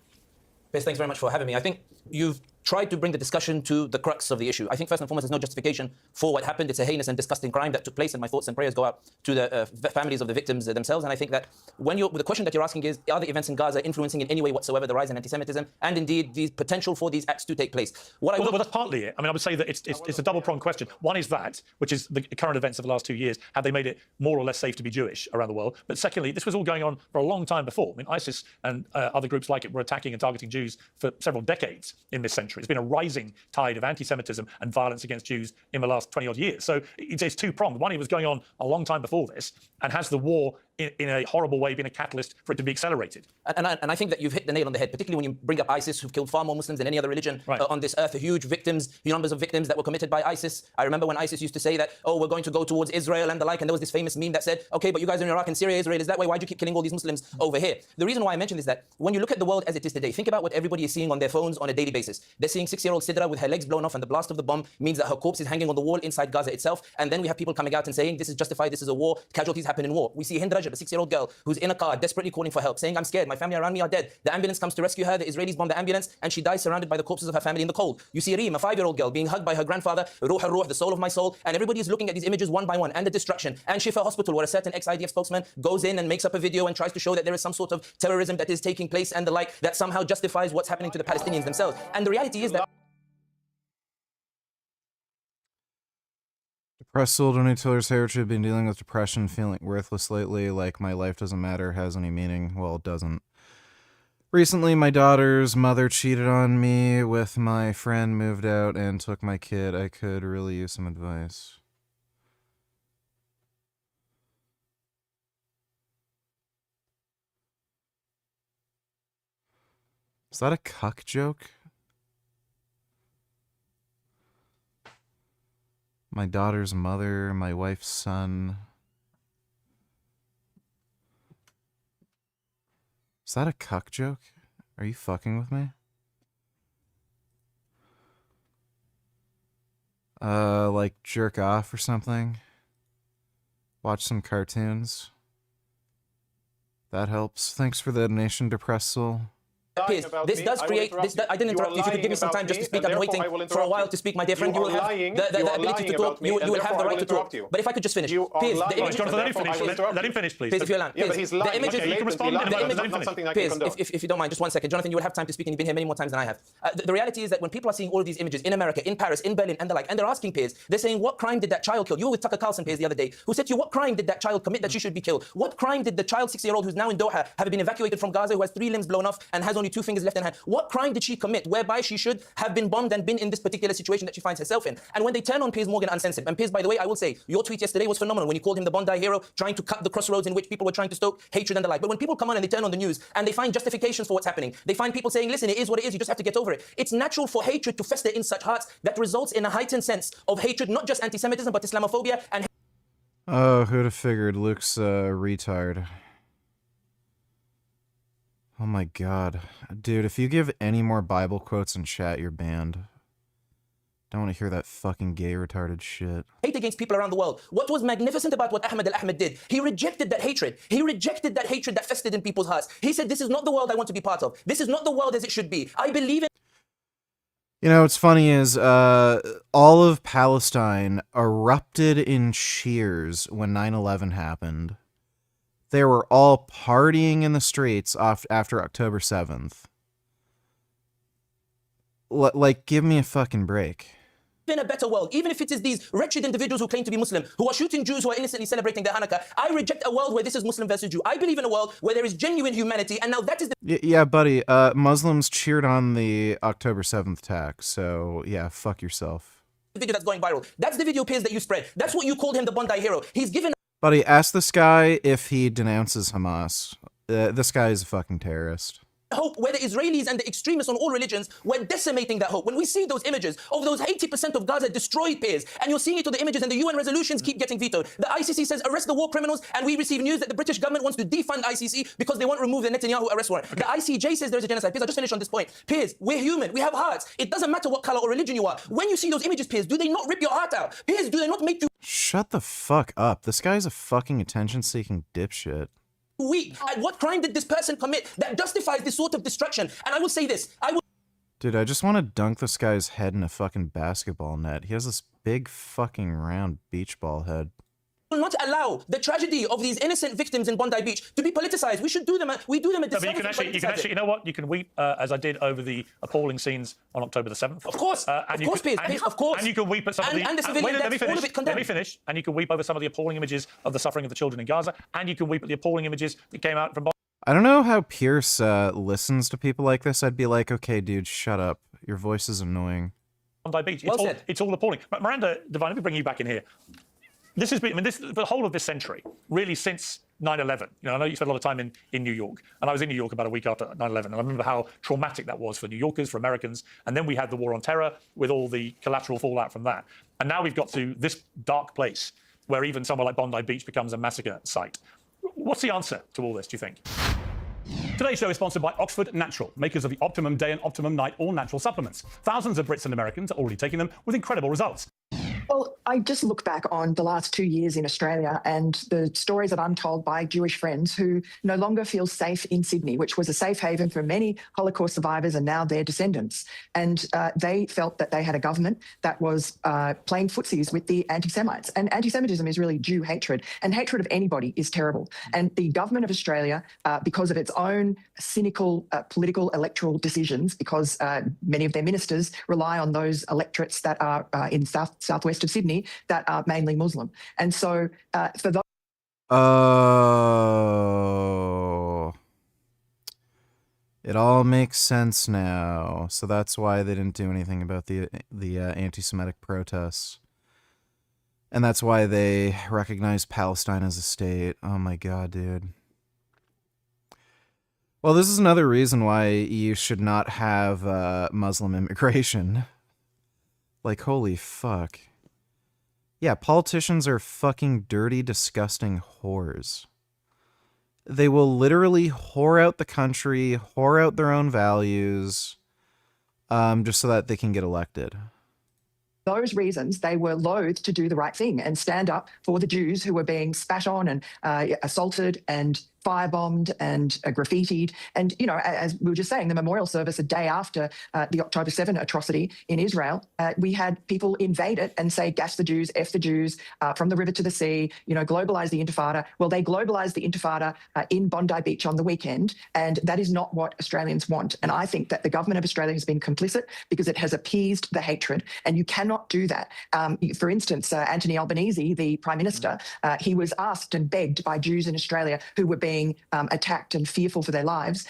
Piers, thanks very much for having me. I think you've tried to bring the discussion to the crux of the issue. I think first and foremost, there's no justification for what happened. It's a heinous and disgusting crime that took place, and my thoughts and prayers go out to the families of the victims themselves. And I think that the question that you're asking is, are the events in Gaza influencing in any way whatsoever the rise in anti-Semitism and indeed the potential for these acts to take place? Well, that's partly it. I mean, I would say that it's a double-pronged question. One is that, which is the current events of the last 2 years, have they made it more or less safe to be Jewish around the world? But secondly, this was all going on for a long time before. I mean, ISIS and other groups like it were attacking and targeting Jews for several decades in this century. It's been a rising tide of anti-Semitism and violence against Jews in the last 20-odd years. So it's two-pronged. One, it was going on a long time before this, and has the war in a horrible way been a catalyst for it to be accelerated? And I think that you've hit the nail on the head, particularly when you bring up ISIS, who've killed far more Muslims than any other religion on this earth. Huge numbers of victims that were committed by ISIS. I remember when ISIS used to say that, oh, we're going to go towards Israel and the like, and there was this famous meme that said, okay, but you guys are in Iraq and Syria, Israel is that way, why do you keep killing all these Muslims over here? The reason why I mention this is that when you look at the world as it is today, think about what everybody is seeing on their phones on a daily basis. They're seeing 6-year-old Sidra with her legs blown off, and the blast of the bomb means that her corpse is hanging on the wall inside Gaza itself. And then we have people coming out and saying, this is justified, this is a war, casualties happen in war. We see Hind Rajab, a 6-year-old girl who's in a car desperately calling for help, saying, I'm scared, my family around me are dead. The ambulance comes to rescue her, the Israelis bomb the ambulance, and she dies surrounded by the corpses of her family in the cold. You see Reem, a 5-year-old girl, being hugged by her grandfather, Ruh al-Ruh, the soul of my soul, and everybody is looking at these images one by one, and the destruction. And Shifa Hospital, where a certain ex-IDF spokesman goes in and makes up a video and tries to show that there is some sort of terrorism that is taking place and the like, that somehow justifies what's happening to the Palestinians themselves. And the reality is that Depressed soul donate Taylor's heritage, been dealing with depression, feeling worthless lately, like my life doesn't matter, has any meaning. Well, it doesn't. Recently, my daughter's mother cheated on me with my friend, moved out, and took my kid. I could really use some advice. Is that a cuck joke? My daughter's mother, my wife's son. Is that a cuck joke? Are you fucking with me? Like jerk off or something? Watch some cartoons? That helps. Thanks for the donation, depressed soul. This does create. I didn't interrupt you. If you could give me some time just to speak, I've been waiting for a while to speak, my dear friend. You will have the ability to talk. You will have the right to talk. But if I could just finish. Piers, let him finish, please. Piers, if you're allowed. The images. You can respond. Piers, if you don't mind, just 1 second. Jonathan, you will have time to speak, and you've been here many more times than I have. The reality is that when people are seeing all of these images in America, in Paris, in Berlin, and the like, and they're asking Piers, they're saying, what crime did that child kill? You were with Tucker Carlson, Piers, the other day, who said to you, what crime did that child commit that she should be killed? What crime did the child, 6-year-old, who's now in Doha, have been evacuated from Gaza, who has 3 limbs blown off and has only 2 fingers left in her hand? What crime did she commit whereby she should have been bombed and been in this particular situation that she finds herself in? And when they turn on Piers Morgan uncensored, and Piers, by the way, I will say, your tweet yesterday was phenomenal when you called him the Bondi hero, trying to cut the crossroads in which people were trying to stoke hatred and the like. But when people come on and they turn on the news and they find justifications for what's happening, they find people saying, listen, it is what it is, you just have to get over it. It's natural for hatred to fester in such hearts that results in a heightened sense of hatred, not just anti-Semitism, but Islamophobia and... Oh, who'd have figured Luke's a retard. Oh my god. Dude, if you give any more Bible quotes in chat, you're banned. Don't want to hear that fucking gay retarded shit. Hate against people around the world. What was magnificent about what Ahmed al-Ahmed did? He rejected that hatred. He rejected that hatred that festered in people's hearts. He said, this is not the world I want to be part of. This is not the world as it should be. I believe in... You know, what's funny is all of Palestine erupted in cheers when 9/11 happened. They were all partying in the streets after October 7th. Like, give me a fucking break. In a better world, even if it is these wretched individuals who claim to be Muslim, who are shooting Jews who are innocently celebrating their Hanukkah, I reject a world where this is Muslim versus Jew. I believe in a world where there is genuine humanity, and now that is the... Yeah, buddy, Muslims cheered on the October 7th attack, so yeah, fuck yourself. video that's going viral. That's the video, Piers, that you spread. That's what you called him, the Bondi hero. He's given... Buddy, ask this guy if he denounces Hamas. This guy is a fucking terrorist. Hope where the Israelis and the extremists on all religions were decimating that hope. When we see those images of those 80% of Gaza destroyed, Piers, and you're seeing it to the images and the UN resolutions keep getting vetoed. The ICC says arrest the war criminals, and we receive news that the British government wants to defund ICC because they won't remove the Netanyahu arrest warrant. The ICJ says there's a genocide. Piers, I'll just finish on this point. Piers, we're human. We have hearts. It doesn't matter what color or religion you are. When you see those images, Piers, do they not rip your heart out? Piers, do they not make you... Shut the fuck up. This guy's a fucking attention-seeking dipshit. weak? And what crime did this person commit that justifies this sort of destruction? And I will say this, Dude, I just want to dunk this guy's head in a fucking basketball net. He has this big fucking round beach ball head. Will not allow the tragedy of these innocent victims in Bondi Beach to be politicized. We do them a disservice. You can actually, you know what? You can weep as I did over the appalling scenes on October the 7th. Of course, Piers, of course. And you can weep at some of the civilian deaths, all of it condemned. Let me finish. And you can weep over some of the appalling images of the suffering of the children in Gaza. And you can weep at the appalling images that came out from. I don't know how Pierce listens to people like this. I'd be like, okay, dude, shut up. Your voice is annoying. Bondi Beach. It's all appalling. But Miranda Devine, let me bring you back in here. This has been, the whole of this century, really since 9/11. I know you spent a lot of time in New York, and I was in New York about a week after 9/11, and I remember how traumatic that was for New Yorkers, for Americans, and then we had the war on terror with all the collateral fallout from that. And now we've got to this dark place where even somewhere like Bondi Beach becomes a massacre site. What's the answer to all this, do you think? Today's show is sponsored by Oxford Natural, makers of the Optimum Day and Optimum Night all-natural supplements. Thousands of Brits and Americans are already taking them with incredible results. Well, I just look back on the last 2 years in Australia and the stories that I'm told by Jewish friends who no longer feel safe in Sydney, which was a safe haven for many Holocaust survivors and now their descendants. And they felt that they had a government that was playing footsies with the anti-Semites. And anti-Semitism is really Jew hatred, and hatred of anybody is terrible. And the government of Australia, because of its own cynical political electoral decisions, because many of their ministers rely on those electorates that are in southwest of Sydney that are mainly Muslim. And so for those... Oh. It all makes sense now. So that's why they didn't do anything about the anti-Semitic protests. And that's why they recognize Palestine as a state. Oh my god, dude. Well, this is another reason why you should not have Muslim immigration. Like, holy fuck. Yeah, politicians are fucking dirty, disgusting whores. They will literally whore out the country, whore out their own values, just so that they can get elected. Those reasons, they were loath to do the right thing and stand up for the Jews who were being spat on and assaulted and firebombed and graffitied. And, as we were just saying, the memorial service a day after the October 7 atrocity in Israel, we had people invade it and say, gas the Jews, F the Jews, from the river to the sea, globalize the Intifada. Well, they globalized the Intifada in Bondi Beach on the weekend, and that is not what Australians want. And I think that the government of Australia has been complicit because it has appeased the hatred, and you cannot do that. For instance, Anthony Albanese, the Prime Minister, he was asked and begged by Jews in Australia who were being attacked and fearful for their lives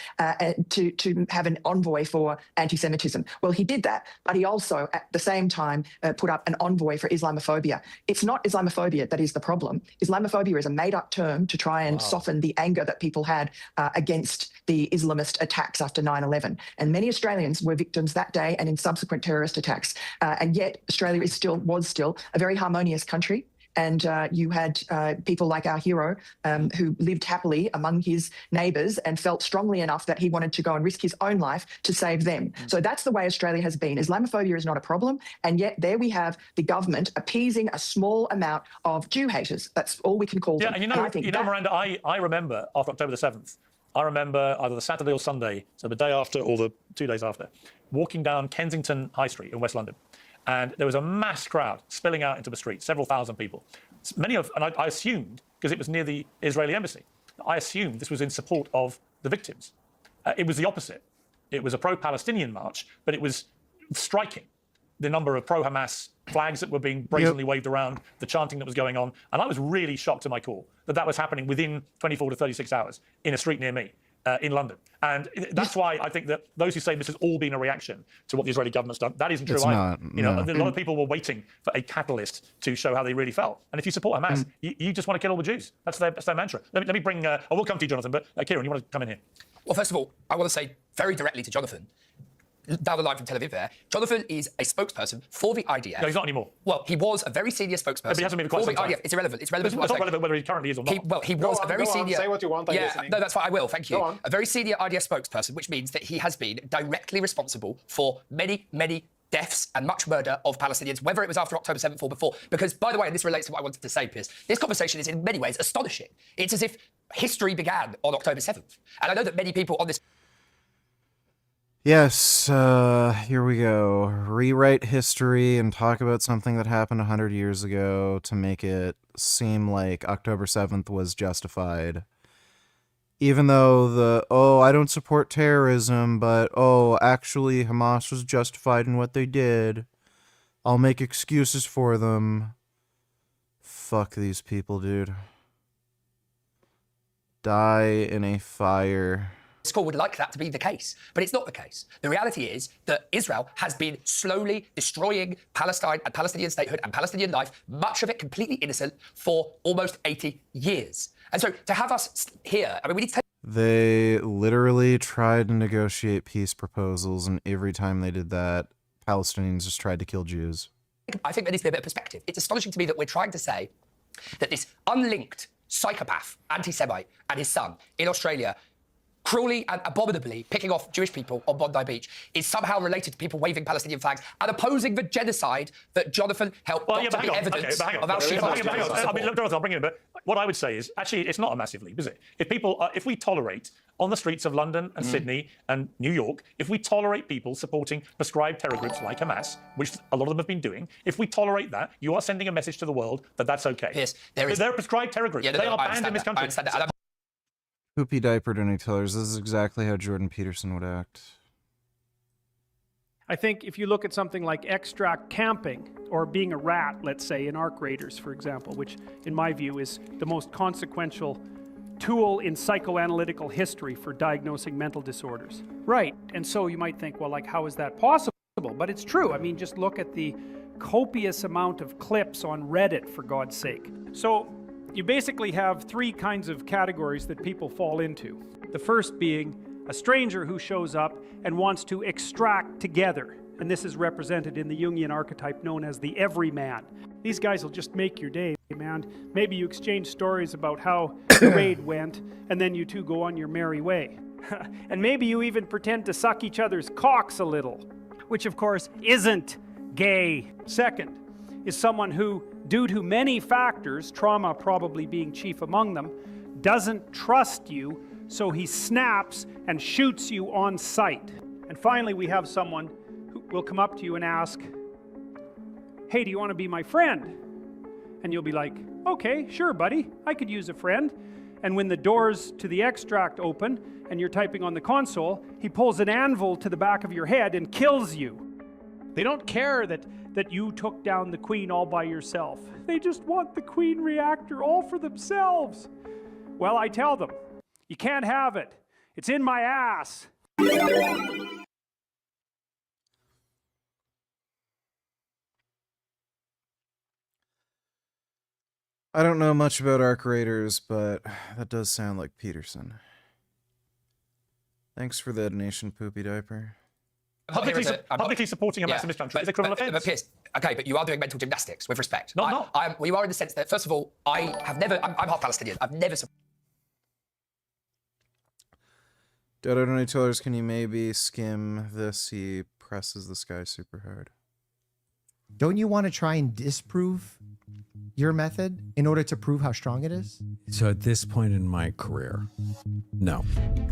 to have an envoy for anti-Semitism. Well, he did that, but he also, at the same time, put up an envoy for Islamophobia. It's not Islamophobia that is the problem. Islamophobia is a made-up term to try and soften the anger that people had against the Islamist attacks after 9/11. And many Australians were victims that day and in subsequent terrorist attacks. And yet Australia was still a very harmonious country. And you had people like our hero who lived happily among his neighbours and felt strongly enough that he wanted to go and risk his own life to save them. So that's the way Australia has been. Islamophobia is not a problem. And yet there we have the government appeasing a small amount of Jew haters. That's all we can call them. Yeah, and I think Miranda, I remember after October the 7th, I remember either the Saturday or Sunday, so the day after or the 2 days after, walking down Kensington High Street in West London. And there was a mass crowd spilling out into the street, several thousand people. And I assumed, because it was near the Israeli embassy, I assumed this was in support of the victims. It was the opposite. It was a pro-Palestinian march, but it was striking the number of pro-Hamas flags that were being brazenly waved around, the chanting that was going on. And I was really shocked to my core that was happening within 24 to 36 hours in a street near me. In London. And that's why I think that those who say this has all been a reaction to what the Israeli government's done, that isn't true either. A lot of people were waiting for a catalyst to show how they really felt. And if you support Hamas, you just want to kill all the Jews. That's their mantra. Let me bring, we'll come to you, Jonathan, but Kieran, you want to come in here? Well, first of all, I want to say very directly to Jonathan, down the line from Tel Aviv there, Jonathan is a spokesperson for the IDF. No, he's not anymore. Well, he was a very senior spokesperson. But he hasn't been for quite some time. IDF. It's irrelevant. It's relevant. It's not relevant whether he currently is or not. He was a very senior... Say what you want, I'm listening. No, that's fine, I will, thank you. Go on. A very senior IDF spokesperson, which means that he has been directly responsible for many, many deaths and much murder of Palestinians, whether it was after October 7th or before. Because, by the way, and this relates to what I wanted to say, Piers, this conversation is in many ways astonishing. It's as if history began on October 7th. And I know that many people on this... Yes, here we go. Rewrite history and talk about something that happened 100 years ago to make it seem like October 7th was justified. Even though I don't support terrorism, but, actually Hamas was justified in what they did. I'll make excuses for them. Fuck these people, dude. Die in a fire. School would like that to be the case, but it's not the case. The reality is that Israel has been slowly destroying Palestine and Palestinian statehood and Palestinian life, much of it completely innocent, for almost 80 years. And so to have us here, I mean, we need to take... They literally tried to negotiate peace proposals, and every time they did that, Palestinians just tried to kill Jews. I think there needs to be a bit of perspective. It's astonishing to me that we're trying to say that this unlinked psychopath, anti-Semite, and his son in Australia cruelly and abominably picking off Jewish people on Bondi Beach is somehow related to people waving Palestinian flags and opposing the genocide that Jonathan helped to be evidence of Al-Shifa. I mean, look, Dorothy, I'll bring it in, but what I would say is, actually, it's not a massive leap, is it? If we tolerate on the streets of London and Sydney and New York, if we tolerate people supporting prescribed terror groups like Hamas, which a lot of them have been doing, if we tolerate that, you are sending a message to the world that that's okay. Yes, they're a prescribed terror group. They are banned in this country. Poopy diaper donny tellers. This is exactly how Jordan Peterson would act. I think if you look at something like extract camping or being a rat, let's say, in arc raiders, for example, which in my view is the most consequential tool in psychoanalytical history for diagnosing mental disorders. Right, and so you might think, well, like, how is that possible? But it's true. I mean, just look at the copious amount of clips on Reddit, for God's sake. So you basically have three kinds of categories that people fall into. The first being a stranger who shows up and wants to extract together. And this is represented in the Jungian archetype known as the everyman. These guys will just make your day, man. Maybe you exchange stories about how the raid went, and then you two go on your merry way. And maybe you even pretend to suck each other's cocks a little, which of course isn't gay. Second is someone who, due to many factors, trauma probably being chief among them, doesn't trust you, so he snaps and shoots you on sight. And finally, we have someone who will come up to you and ask, hey, do you want to be my friend? And you'll be like, okay, sure, buddy, I could use a friend. And when the doors to the extract open and you're typing on the console, he pulls an anvil to the back of your head and kills you. They don't care that you took down the Queen all by yourself. They just want the Queen reactor all for themselves. Well, I tell them, you can't have it. It's in my ass. I don't know much about arc raiders, but that does sound like Peterson. Thanks for the donation, Poopy Diaper. Publicly supporting a mass in this country is a criminal offence. But Piers, okay, but you are doing mental gymnastics, with respect. No. Well, you are in the sense that, first of all, I'm half Palestinian. I've never... Dodo Donny Tellers, can you maybe skim this? He presses this guy super hard. Don't you want to try and disprove your method in order to prove how strong it is? So at this point in my career, no.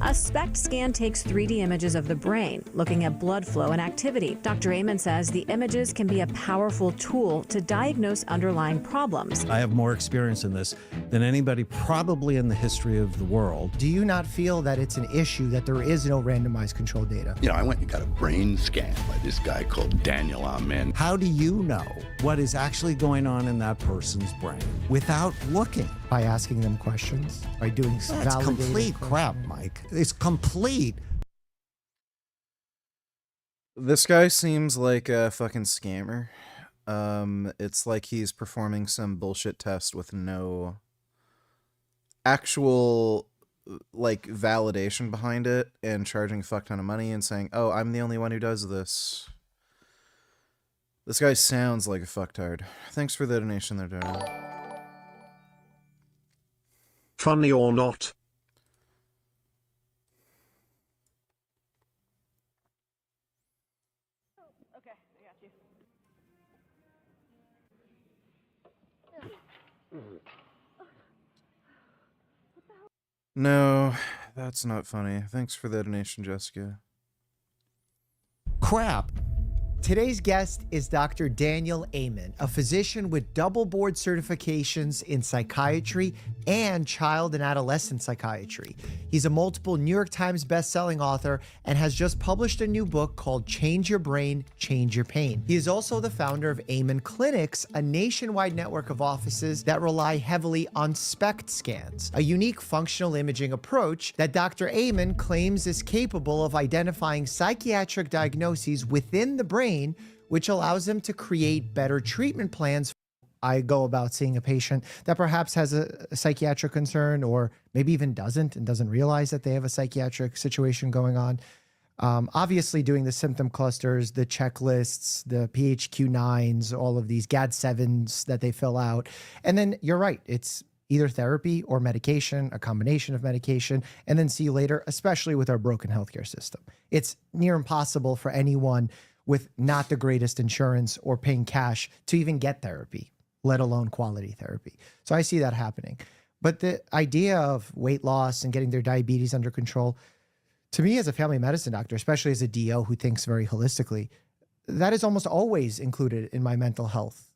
A SPECT scan takes 3D images of the brain, looking at blood flow and activity. Dr. Amen says the images can be a powerful tool to diagnose underlying problems. I have more experience in this than anybody probably in the history of the world. Do you not feel that it's an issue that there is no randomized control data? You know, I went and got a brain scan by this guy called Daniel Amen. How do you know what is actually going on in that person's brain without looking? By asking them questions, by doing That's validated complete questions. crap, Mike. It's complete. This guy seems like a fucking scammer. It's like he's performing some bullshit test with no actual like validation behind it and charging a fuck ton of money and saying, oh, I'm the only one who does this. This guy sounds like a fucktard. Thanks for the donation there, Darren. Funny or not? No, that's not funny. Thanks for the donation, Jessica. crap. Today's guest is Dr. Daniel Amen, a physician with double board certifications in psychiatry and child and adolescent psychiatry. He's a multiple New York Times bestselling author and has just published a new book called Change Your Brain, Change Your Pain. He is also the founder of Amen Clinics, a nationwide network of offices that rely heavily on SPECT scans, a unique functional imaging approach that Dr. Amen claims is capable of identifying psychiatric diagnoses within the brain, which allows them to create better treatment plans. I go about seeing a patient that perhaps has a psychiatric concern or maybe even doesn't realize that they have a psychiatric situation going on. Obviously doing the symptom clusters, the checklists, the PHQ-9s, all of these GAD-7s that they fill out. And then you're right, it's either therapy or medication, a combination of medication, and then see you later, especially with our broken healthcare system. It's near impossible for anyone with not the greatest insurance or paying cash to even get therapy, let alone quality therapy. So I see that happening. But the idea of weight loss and getting their diabetes under control, to me as a family medicine doctor, especially as a DO who thinks very holistically, that is almost always included in my mental health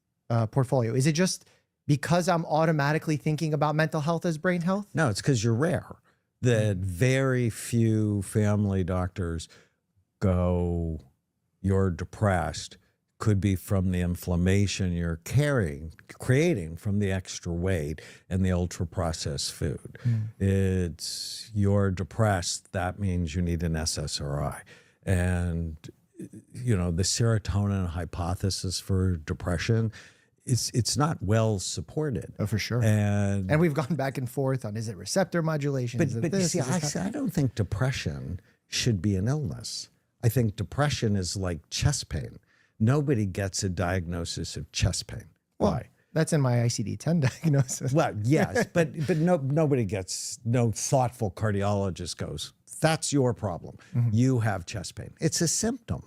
portfolio. Is it just because I'm automatically thinking about mental health as brain health? No, it's because you're rare. That very few family doctors go, you're depressed, could be from the inflammation you're creating from the extra weight and the ultra processed food. It's you're depressed, that means you need an SSRI. And you know, the serotonin hypothesis for depression, it's not well supported. Oh, for sure. And we've gone back and forth on, is it receptor modulation? But, is it but this? you see, I don't think depression should be an illness. I think depression is like chest pain. Nobody gets a diagnosis of chest pain. Well, Why? That's in my ICD-10 diagnosis. Well, yes, but nobody gets, no thoughtful cardiologist goes, that's your problem. You have chest pain. It's a symptom.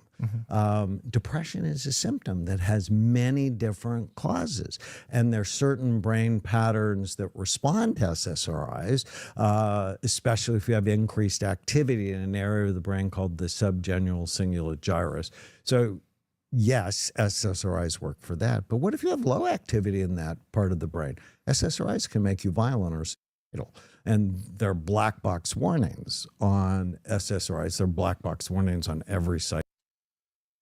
Depression is a symptom that has many different causes. And there's certain brain patterns that respond to SSRIs, especially if you have increased activity in an area of the brain called the subgenual cingulate gyrus. So yes, SSRIs work for that. But what if you have low activity in that part of the brain? SSRIs can make you violent or suicidal. And there are black box warnings on SSRIs. There are black box warnings on every site.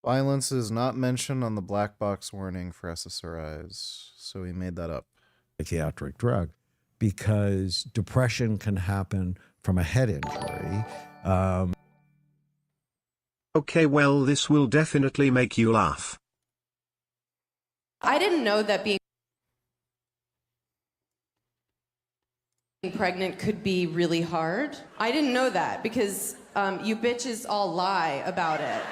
Violence is not mentioned on the black box warning for SSRIs, so we made that up. Psychiatric drug, because depression can happen from a head injury. Okay, well, this will definitely make you laugh. I didn't know that being pregnant could be really hard. I didn't know that because you bitches all lie about it.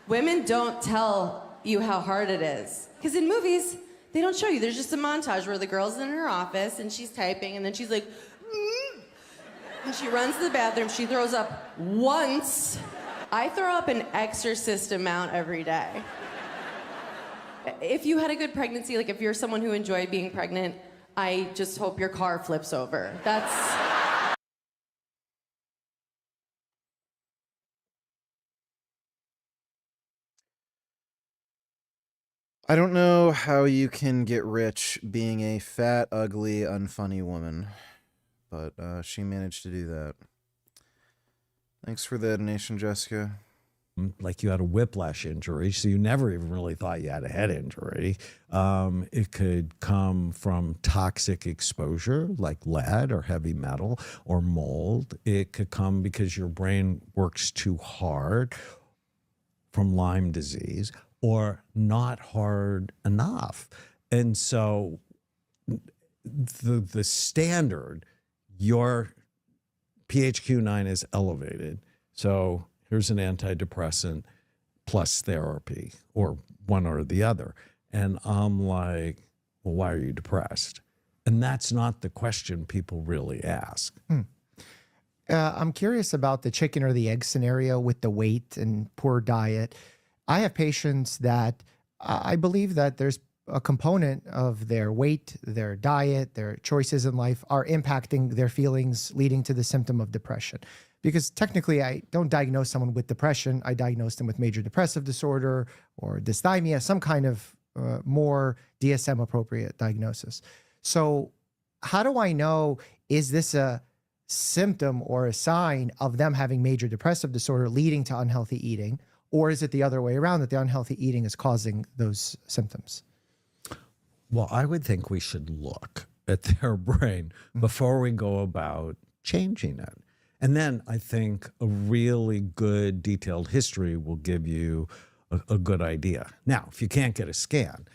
Women don't tell you how hard it is. Because in movies, they don't show you. There's just a montage where the girl's in her office and she's typing and then she's like, and she runs to the bathroom, she throws up once. I throw up an exorcist amount every day. If you had a good pregnancy, like if you're someone who enjoyed being pregnant, I just hope your car flips over. That's... I don't know how you can get rich being a fat, ugly, unfunny woman, but she managed to do that. Thanks for the donation, Jessica. Like you had a whiplash injury, so you never even really thought you had a head injury. It could come from toxic exposure, like lead or heavy metal or mold. It could come because your brain works too hard from Lyme disease, or not hard enough. And so the standard, your PHQ-9 is elevated. So here's an antidepressant plus therapy, or one or the other. And I'm like, well, why are you depressed? And that's not the question people really ask. I'm curious about the chicken or the egg scenario with the weight and poor diet. I have patients that I believe that there's a component of their weight, their diet, their choices in life are impacting their feelings, leading to the symptom of depression. Because technically, I don't diagnose someone with depression. I diagnose them with major depressive disorder or dysthymia, some kind of more DSM appropriate diagnosis. So how do I know, is this a symptom or a sign of them having major depressive disorder leading to unhealthy eating? Or is it the other way around, that the unhealthy eating is causing those symptoms? Well, I would think we should look at their brain before we go about changing it. And then I think a really good detailed history will give you a good idea. Now, if you can't get a scan,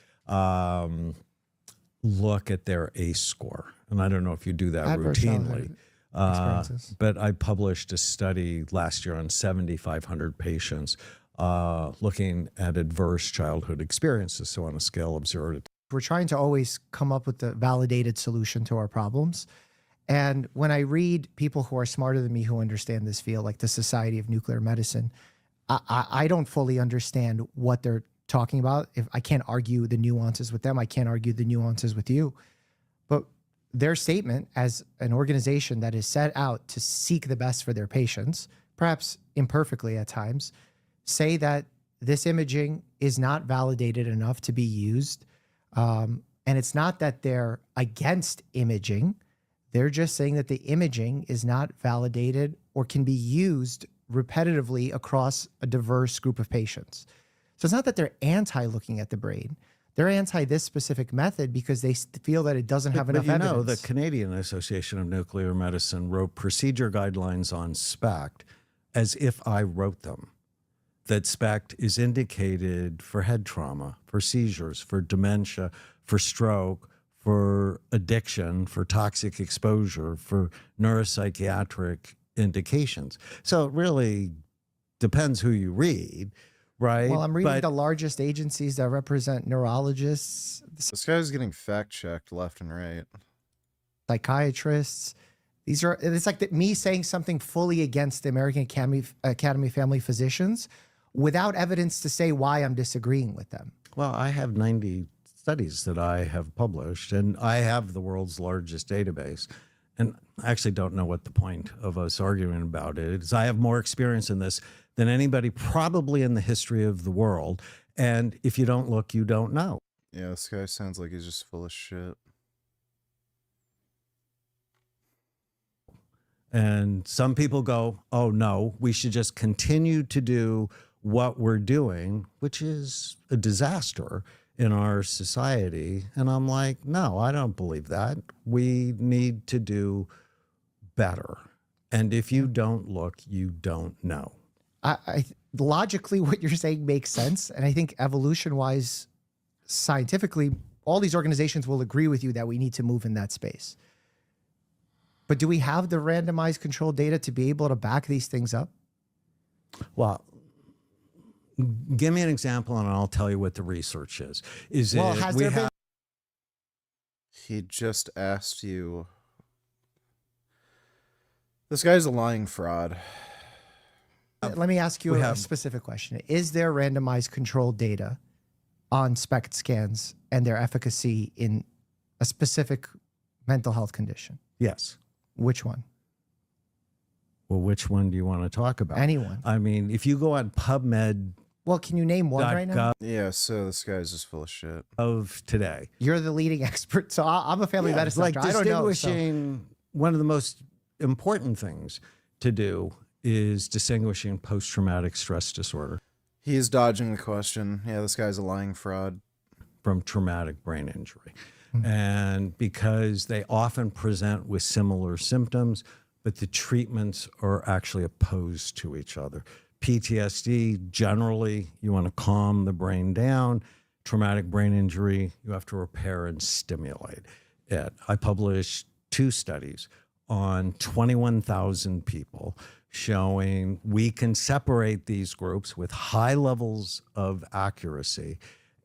look at their ACE score. And I don't know if you do that Adverse routinely. experiences. But I published a study last year on 7,500 patients looking at adverse childhood experiences. So on a scale of 0 to 10. We're trying to always come up with the validated solution to our problems. And when I read people who are smarter than me who understand this field, like the Society of Nuclear Medicine, I don't fully understand what they're talking about. If I can't argue the nuances with them, I can't argue the nuances with you. But their statement as an organization that is set out to seek the best for their patients, perhaps imperfectly at times, say that this imaging is not validated enough to be used. And it's not that they're against imaging. They're just saying that the imaging is not validated or can be used repetitively across a diverse group of patients. So it's not that they're anti-looking at the brain. They're anti this specific method because they feel that it doesn't have enough evidence. You know, the Canadian Association of Nuclear Medicine wrote procedure guidelines on SPECT as if I wrote them. That SPECT is indicated for head trauma, for seizures, for dementia, for stroke, for addiction, for toxic exposure, for neuropsychiatric indications. So it really depends who you read, right? Well, I'm reading the largest agencies that represent neurologists. This guy's getting fact-checked left and right. Psychiatrists. It's like me saying something fully against the American Academy of Family Physicians without evidence to say why I'm disagreeing with them. Well, I have 90 studies that I have published, and I have the world's largest database. And I actually don't know what the point of us arguing about it is. I have more experience in this than anybody probably in the history of the world. And if you don't look, you don't know. Yeah, this guy sounds like he's just full of shit. And some people go, oh no, we should just continue to do what we're doing, which is a disaster in our society. And I'm like, no, I don't believe that. We need to do better. And if you don't look, you don't know. Logically, what you're saying makes sense. And I think evolution-wise, scientifically, all these organizations will agree with you that we need to move in that space. But do we have the randomized controlled data to be able to back these things up? Well, give me an example and I'll tell you what the research is. He just asked you. This guy's a lying fraud. Let me ask you a specific question. Is there randomized controlled data on SPECT scans and their efficacy in a specific mental health condition? Yes. Which one? Well, which one do you want to talk about? Anyone. I mean, if you go on PubMed. Well, can you name one right now? Yeah, so this guy's just full of shit. Of today. You're the leading expert. So I'm a family medicine like doctor. I don't know. Distinguishing, one of the most important things to do is distinguishing post-traumatic stress disorder. He's dodging the question. Yeah, this guy's a lying fraud. From traumatic brain injury. And because they often present with similar symptoms, but the treatments are actually opposed to each other. PTSD, generally, you want to calm the brain down. Traumatic brain injury, you have to repair and stimulate it. I published 2 studies on 21,000 people showing we can separate these groups with high levels of accuracy.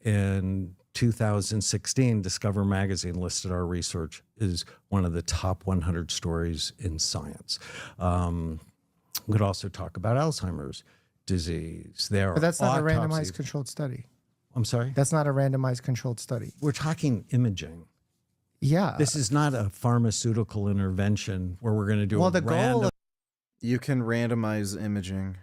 In 2016, Discover Magazine listed our research as one of the top 100 stories in science. We could also talk about Alzheimer's disease. But that's not a randomized controlled study. I'm sorry? That's not a randomized controlled study. We're talking imaging. Yeah. This is not a pharmaceutical intervention where we're going to do a random. You can randomize imaging.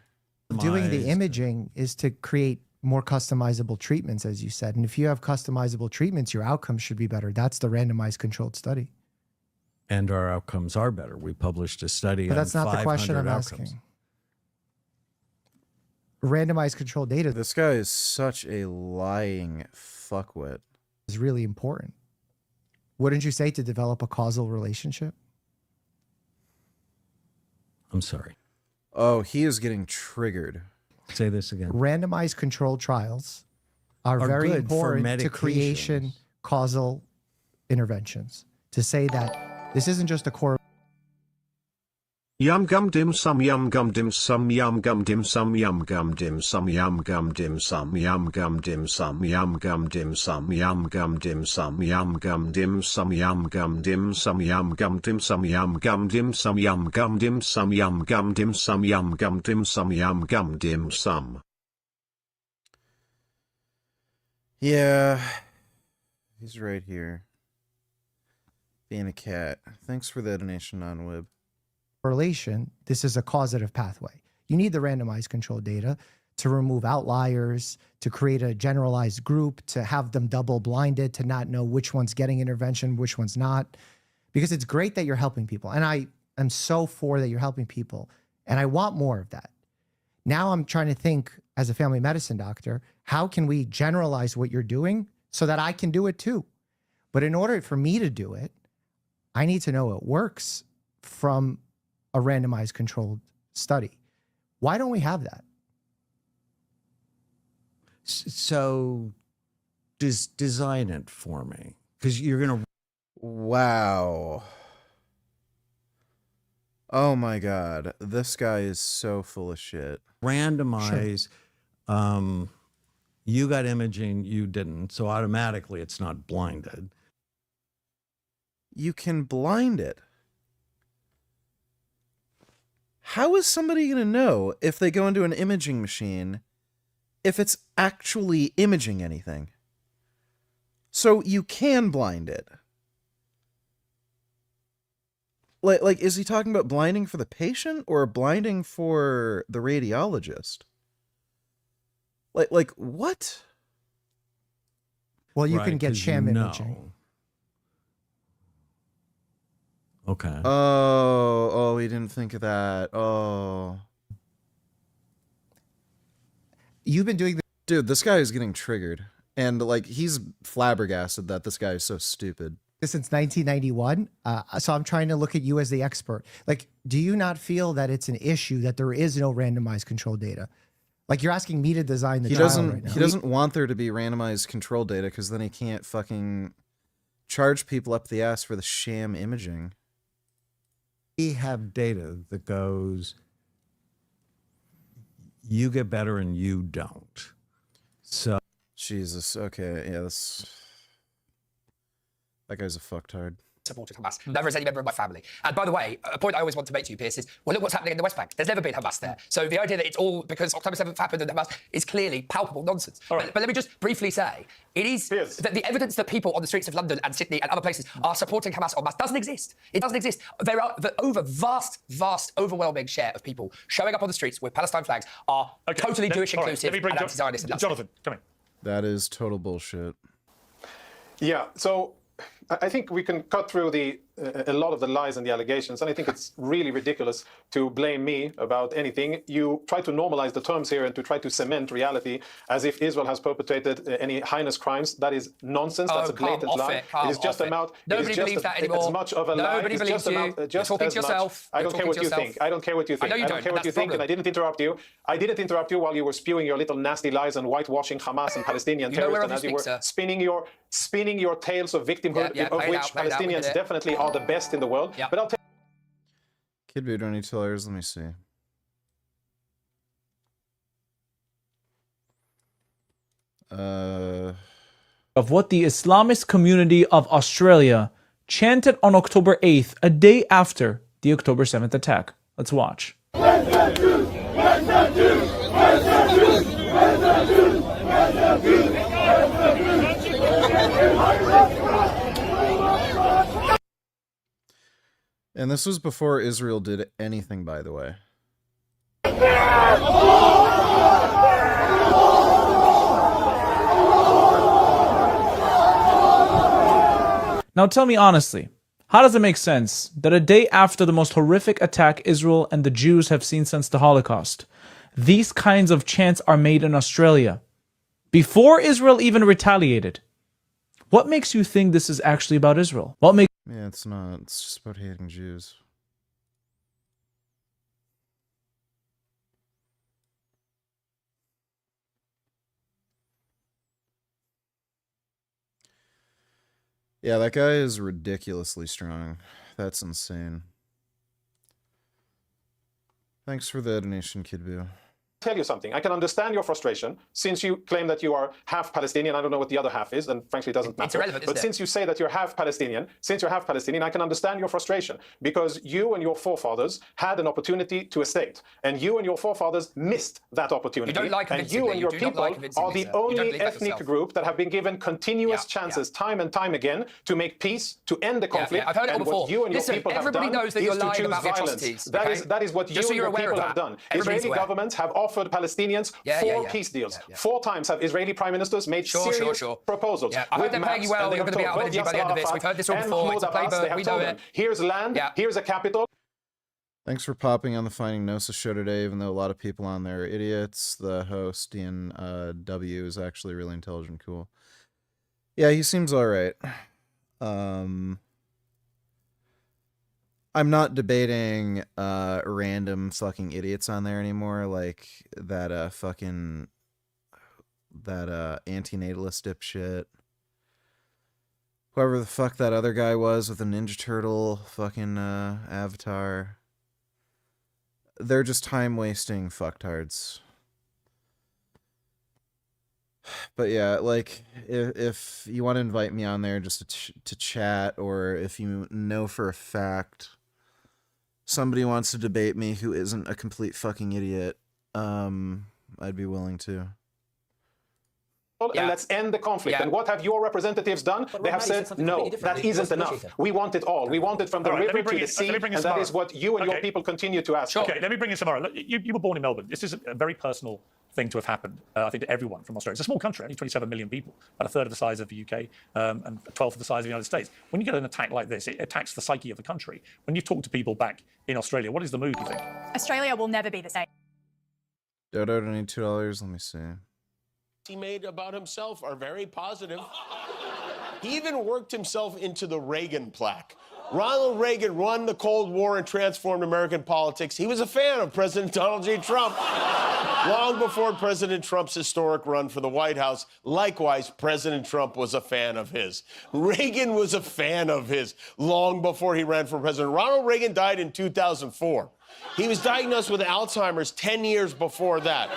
Doing the imaging is to create more customizable treatments, as you said. And if you have customizable treatments, your outcomes should be better. That's the randomized controlled study. And our outcomes are better. We published a study. But on that's not the question I'm 500 outcomes. asking. Randomized controlled data. This guy is such a lying fuckwit. Is really important. Wouldn't you say, to develop a causal relationship? I'm sorry. Oh, he is getting triggered. Say this again. Randomized controlled trials are very good for important to creation causal interventions. To say that this isn't just a core. Yum gum dim sum yum gum dim sum yum gum dim sum yum gum dim sum yum gum dim sum yum gum dim sum yum gum dim sum yum gum dim sum yum gum dim sum yum gum dim sum yum gum dim sum yum gum dim sum yum gum dim sum yum gum dim sum yum gum dim sum yum gum dim sum. Yeah. He's right here. Being a cat. Thanks for the donation, non-wib. Correlation, this is a causative pathway. You need the randomized control data to remove outliers, to create a generalized group, to have them double blinded, to not know which one's getting intervention, which one's not. Because it's great that you're helping people. And I am so for that you're helping people. And I want more of that. Now I'm trying to think, as a family medicine doctor, how can we generalize what you're doing so that I can do it too? But in order for me to do it, I need to know it works from a randomized controlled study. Why don't we have that? So design it for me, because you're going to. Wow. Oh my God. This guy is so full of shit. Randomize. You got imaging, you didn't. So automatically it's not blinded. You can blind it. How is somebody going to know if they go into an imaging machine if it's actually imaging anything? So you can blind it. Like, is he talking about blinding for the patient or blinding for the radiologist? Like what? Well, you can get sham imaging. Okay. Oh, we didn't think of that. Oh. You've been doing Dude, this guy is getting triggered. And, like, he's flabbergasted that this guy is so stupid. Since 1991. So I'm trying to look at you as the expert. Like, do you not feel that it's an issue that there is no randomized control data? Like, you're asking me to design the trial right now. He doesn't want there to be randomized control data because then he can't fucking charge people up the ass for the sham imaging. We have data that goes, you get better and you don't. So Jesus, okay, yeah, that guy's a fucktard. Supported Hamas. Never as any member of my family. And by the way, a point I always want to make to you, Pierce, is, well, look what's happening in the West Bank. There's never been Hamas there. So the idea that it's all because October 7th happened and Hamas is clearly palpable nonsense. But let me just briefly say, it is that the evidence that people on the streets of London and Sydney and other places are supporting Hamas en masse doesn't exist. It doesn't exist. There are the vast, overwhelming share of people showing up on the streets with Palestine flags are totally Jewish inclusive and anti-Zionist. Jonathan, come in. That is total bullshit. Yeah, so I think we can cut through a lot of the lies and the allegations, and I think it's really ridiculous to blame me about anything. You try to normalize the terms here and to try to cement reality as if Israel has perpetrated any heinous crimes. That is nonsense. That's a blatant lie. It is just about. Nobody believes that anymore. As much of a lie. Nobody believes you. You're talking to yourself. I don't care what you think. I don't care what you think. I know you don't care what you think, and I didn't interrupt you. I didn't interrupt you while you were spewing your little nasty lies and whitewashing Hamas and Palestinian terrorists, and as you were spinning your tales of victimhood, of which Palestinians definitely are the best in the world. But I'll tell Kid Boo, don't need $2. Let me see. Of what the Islamist community of Australia chanted on October 8th, a day after the October 7th attack. Let's watch. And this was before Israel did anything, by the way. Now tell me honestly, how does it make sense that a day after the most horrific attack Israel and the Jews have seen since the Holocaust, these kinds of chants are made in Australia, before Israel even retaliated? What makes you think this is actually about Israel? What makes... Yeah, it's not. It's just about hating Jews. Yeah, that guy is ridiculously strong. That's insane. Thanks for the donation, Kid Boo. Tell you something. I can understand your frustration since you claim that you are half Palestinian. I don't know what the other half is, and frankly, it doesn't matter. It's irrelevant, but isn't since you say that you're half Palestinian, I can understand your frustration because you and your forefathers had an opportunity to a state, and you and your forefathers missed that opportunity. You don't like and you and your people are the only ethnic group that have been given continuous chances time and time again to make peace, to end the conflict. I've heard it all and before. what you and your people have everybody done knows that is you're to lying choose about the violence. atrocities. That is what you Just so and you're your aware people of have that. done. Everybody's Israeli aware. governments have offered Palestinians four peace deals. 4 times have Israeli prime ministers made serious proposals. I heard with they're paying you maps, well. and they You're have going to be told out of both energy by the end of this. Yasser We've heard this all and before. It's a Mahmoud Abbas, they playbook. have We know told it. them, here's land, here's a capital. Thanks for popping on the Finding Gnosis show today, even though a lot of people on there are idiots. The host, Ian W, is actually really intelligent, cool. Yeah, he seems alright. I'm not debating random fucking idiots on there anymore, like that antinatalist dipshit. Whoever the fuck that other guy was with a Ninja Turtle fucking avatar. They're just time-wasting fucktards. But yeah, like, if you want to invite me on there just to chat, or if you know for a fact somebody wants to debate me who isn't a complete fucking idiot, I'd be willing to. And let's end the conflict. And what have your representatives done? They have said, no, that isn't enough. We want it all. We want it from the river to the sea, and that is what you and your people continue to ask for. Okay, let me bring in Samara. Look, you were born in Melbourne. This is a very personal thing to have happened, I think, to everyone from Australia. It's a small country, only 27 million people, about a third of the size of the UK, and a twelfth of the size of the United States. When you get an attack like this, it attacks the psyche of the country. When you talk to people back in Australia, what is the mood, you think? Australia will never be the same. Dodo, I need $2. Let me see. He made about himself are very positive. He even worked himself into the Reagan plaque. Ronald Reagan won the Cold War and transformed American politics. He was a fan of President Donald J. Trump. Long before President Trump's historic run for the White House, likewise, President Trump was a fan of his. Reagan was a fan of his long before he ran for president. Ronald Reagan died in 2004. He was diagnosed with Alzheimer's 10 years before that.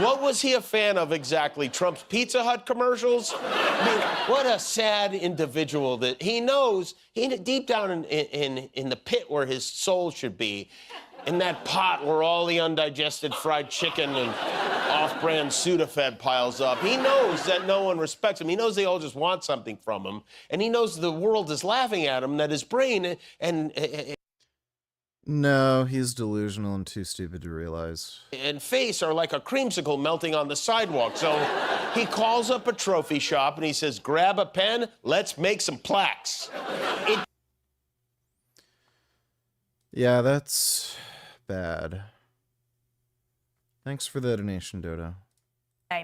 What was he a fan of exactly? Trump's Pizza Hut commercials? I mean, what a sad individual that he knows, deep down in the pit where his soul should be, in that pot where all the undigested fried chicken and off-brand Sudafed piles up. He knows that no one respects him. He knows they all just want something from him. And he knows the world is laughing at him, that his brain No, he's delusional and too stupid to realize. and face are like a creamsicle melting on the sidewalk. So he calls up a trophy shop and he says, grab a pen, let's make some plaques. Yeah, that's bad. Thanks for the donation, Dodo.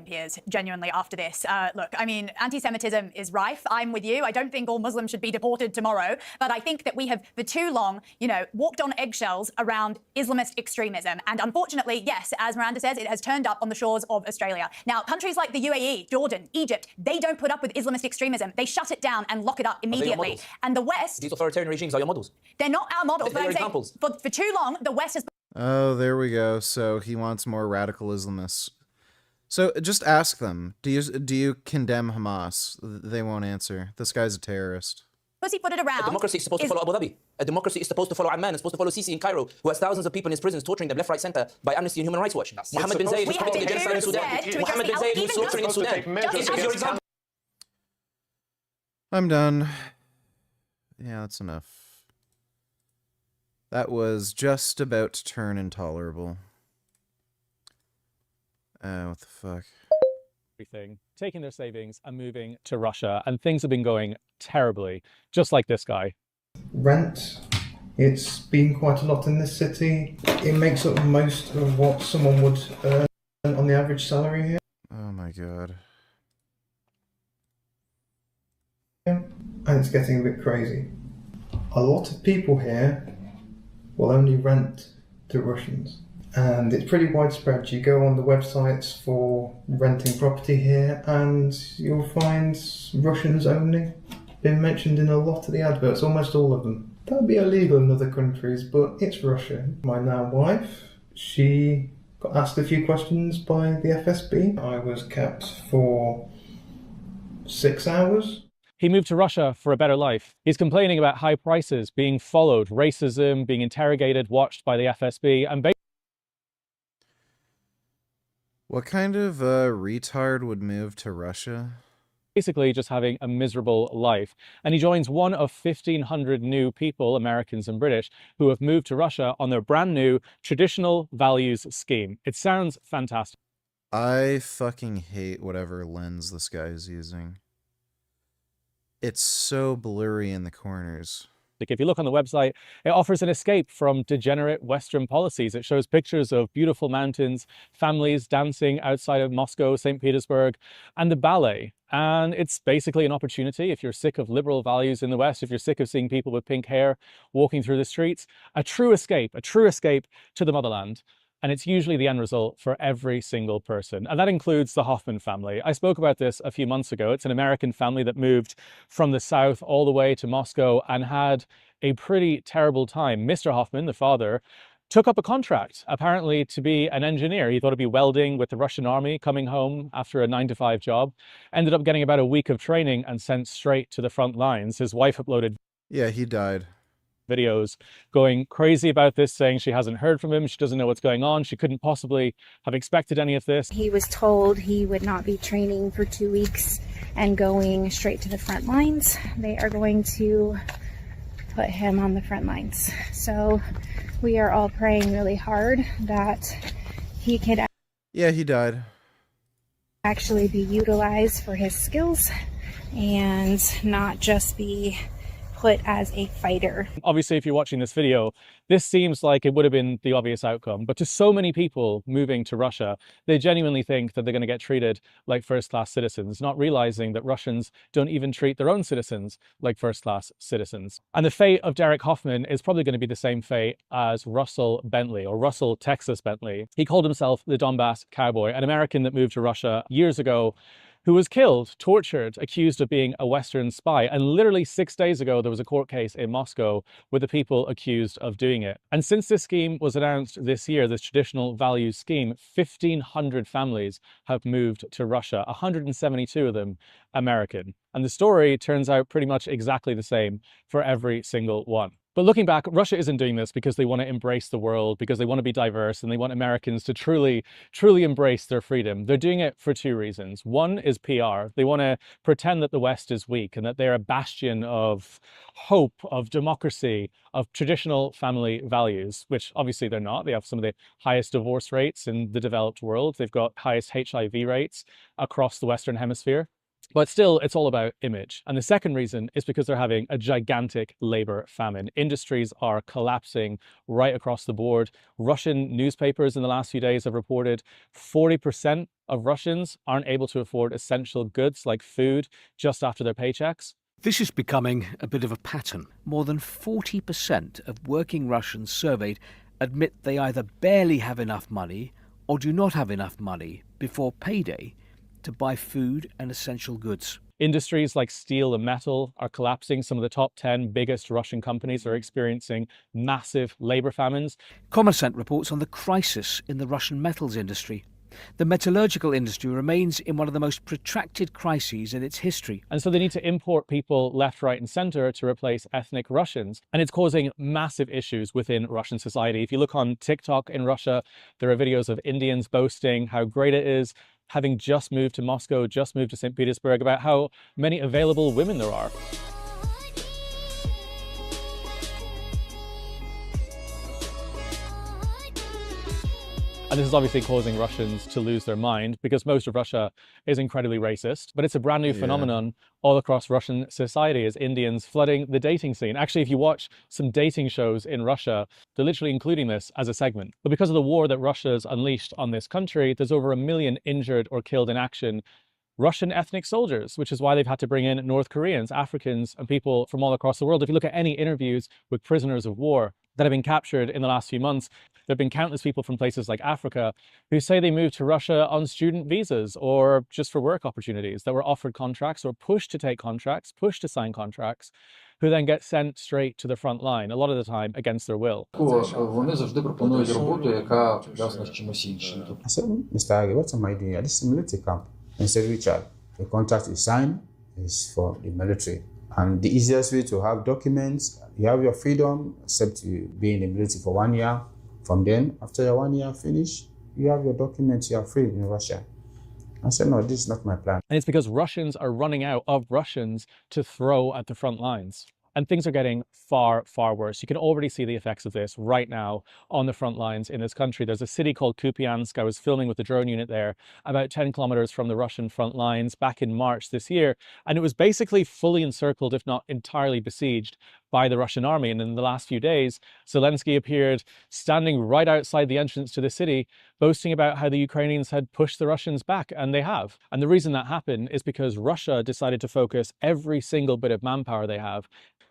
Piers, genuinely after this. Look, I mean, anti-Semitism is rife. I'm with you. I don't think all Muslims should be deported tomorrow, but I think that we have for too long, walked on eggshells around Islamist extremism. And unfortunately, yes, as Miranda says, it has turned up on the shores of Australia. Now, countries like the UAE, Jordan, Egypt, they don't put up with Islamist extremism. They shut it down and lock it up immediately. And the West... These authoritarian regimes are your models. They're not our models, but They're I'm saying examples. for too long, the West has... Oh, there we go. So he wants more radical Islamists. So just ask them, do you condemn Hamas? They won't answer. This guy's a terrorist. pussyfooted around. A democracy is supposed to follow Abu Dhabi. A democracy is supposed to follow Amman. It's supposed to follow Sisi in Cairo, who has thousands of people in his prisons, torturing them left, right, center by Amnesty and Human Rights Watch. Mohammed bin Zayed, who's committing a genocide in Sudan. Mohammed bin Zayed, who's slaughtering in Sudan. This is your example. I'm done. Yeah, that's enough. That was just about to turn intolerable. What the fuck? Everything, taking their savings and moving to Russia, and things have been going terribly, just like this guy. Rent, it's been quite a lot in this city. It makes up most of what someone would earn on the average salary here. Oh my god. And it's getting a bit crazy. A lot of people here will only rent to Russians. And it's pretty widespread. You go on the websites for renting property here and you'll find Russians only been mentioned in a lot of the adverts, almost all of them. That would be illegal in other countries, but it's Russia. My now wife, she got asked a few questions by the FSB. I was kept for 6 hours. He moved to Russia for a better life. He's complaining about high prices, being followed, racism, being interrogated, watched by the FSB, and What kind of retard would move to Russia? basically just having a miserable life. And he joins one of 1,500 new people, Americans and British, who have moved to Russia on their brand new traditional values scheme. It sounds fantastic. I fucking hate whatever lens this guy is using. It's so blurry in the corners. If you look on the website, it offers an escape from degenerate Western policies. It shows pictures of beautiful mountains, families dancing outside of Moscow, St. Petersburg, and the ballet. And it's basically an opportunity, if you're sick of liberal values in the West, if you're sick of seeing people with pink hair walking through the streets, a true escape to the motherland. And it's usually the end result for every single person. And that includes the Hoffman family. I spoke about this a few months ago. It's an American family that moved from the South all the way to Moscow and had a pretty terrible time. Mr. Hoffman, the father, took up a contract, apparently to be an engineer. He thought he'd be welding with the Russian army, coming home after a 9-to-5 job. Ended up getting about a week of training and sent straight to the front lines. His wife uploaded Yeah, he died. videos going crazy about this, saying she hasn't heard from him, she doesn't know what's going on, she couldn't possibly have expected any of this. He was told he would not be training for 2 weeks and going straight to the front lines. They are going to put him on the front lines. So we are all praying really hard that he could Yeah, he died. actually be utilized for his skills and not just be put as a fighter. Obviously, if you're watching this video, this seems like it would have been the obvious outcome, but to so many people moving to Russia, they genuinely think that they're going to get treated like first-class citizens, not realizing that Russians don't even treat their own citizens like first-class citizens. And the fate of Derek Hoffman is probably going to be the same fate as Russell Bentley, or Russell Texas Bentley. He called himself the Donbass Cowboy, an American that moved to Russia years ago, who was killed, tortured, accused of being a Western spy. And literally 6 days ago, there was a court case in Moscow with the people accused of doing it. And since this scheme was announced this year, this traditional values scheme, 1,500 families have moved to Russia, 172 of them American. And the story turns out pretty much exactly the same for every single one. But looking back, Russia isn't doing this because they want to embrace the world, because they want to be diverse, and they want Americans to truly embrace their freedom. They're doing it for 2 reasons. One is PR. They want to pretend that the West is weak and that they're a bastion of hope, of democracy, of traditional family values, which obviously they're not. They have some of the highest divorce rates in the developed world. They've got highest HIV rates across the Western Hemisphere. But still, it's all about image. And the second reason is because they're having a gigantic labor famine. Industries are collapsing right across the board. Russian newspapers in the last few days have reported 40% of Russians aren't able to afford essential goods like food just after their paychecks. This is becoming a bit of a pattern. More than 40% of working Russians surveyed admit they either barely have enough money or do not have enough money before payday to buy food and essential goods. Industries like steel and metal are collapsing. Some of the top 10 biggest Russian companies are experiencing massive labor famines. Kommersant reports on the crisis in the Russian metals industry. The metallurgical industry remains in one of the most protracted crises in its history. And so they need to import people left, right, and center to replace ethnic Russians. And it's causing massive issues within Russian society. If you look on TikTok in Russia, there are videos of Indians boasting how great it is, having just moved to Moscow, just moved to St. Petersburg, about how many available women there are. And this is obviously causing Russians to lose their mind because most of Russia is incredibly racist. But it's a brand new phenomenon all across Russian society as Indians flooding the dating scene. Actually, if you watch some dating shows in Russia, they're literally including this as a segment. But because of the war that Russia's unleashed on this country, there's over 1 million injured or killed in action Russian ethnic soldiers, which is why they've had to bring in North Koreans, Africans, and people from all across the world. If you look at any interviews with prisoners of war that have been captured in the last few months, there have been countless people from places like Africa who say they moved to Russia on student visas or just for work opportunities, that were offered contracts or pushed to take contracts, pushed to sign contracts, who then get sent straight to the front line, a lot of the time against their will. Вони завжди пропонують роботу, яка пов'язана з чимось іншим. I said, Mr. Age, what am I doing? This is a military camp. And he said, Richard, the contract is signed is for the military. And the easiest way to have documents, you have your freedom, except you be in the military for 1 year. From then, after your 1 year finish, you have your documents, you are free in Russia. I said, no, this is not my plan. And it's because Russians are running out of Russians to throw at the front lines. And things are getting far, far worse. You can already see the effects of this right now on the front lines in this country. There's a city called Kupiansk. I was filming with the drone unit there, about 10 kilometers from the Russian front lines back in March this year. And it was basically fully encircled, if not entirely besieged, by the Russian army. And in the last few days, Zelensky appeared standing right outside the entrance to the city, boasting about how the Ukrainians had pushed the Russians back, and they have. And the reason that happened is because Russia decided to focus every single bit of manpower they have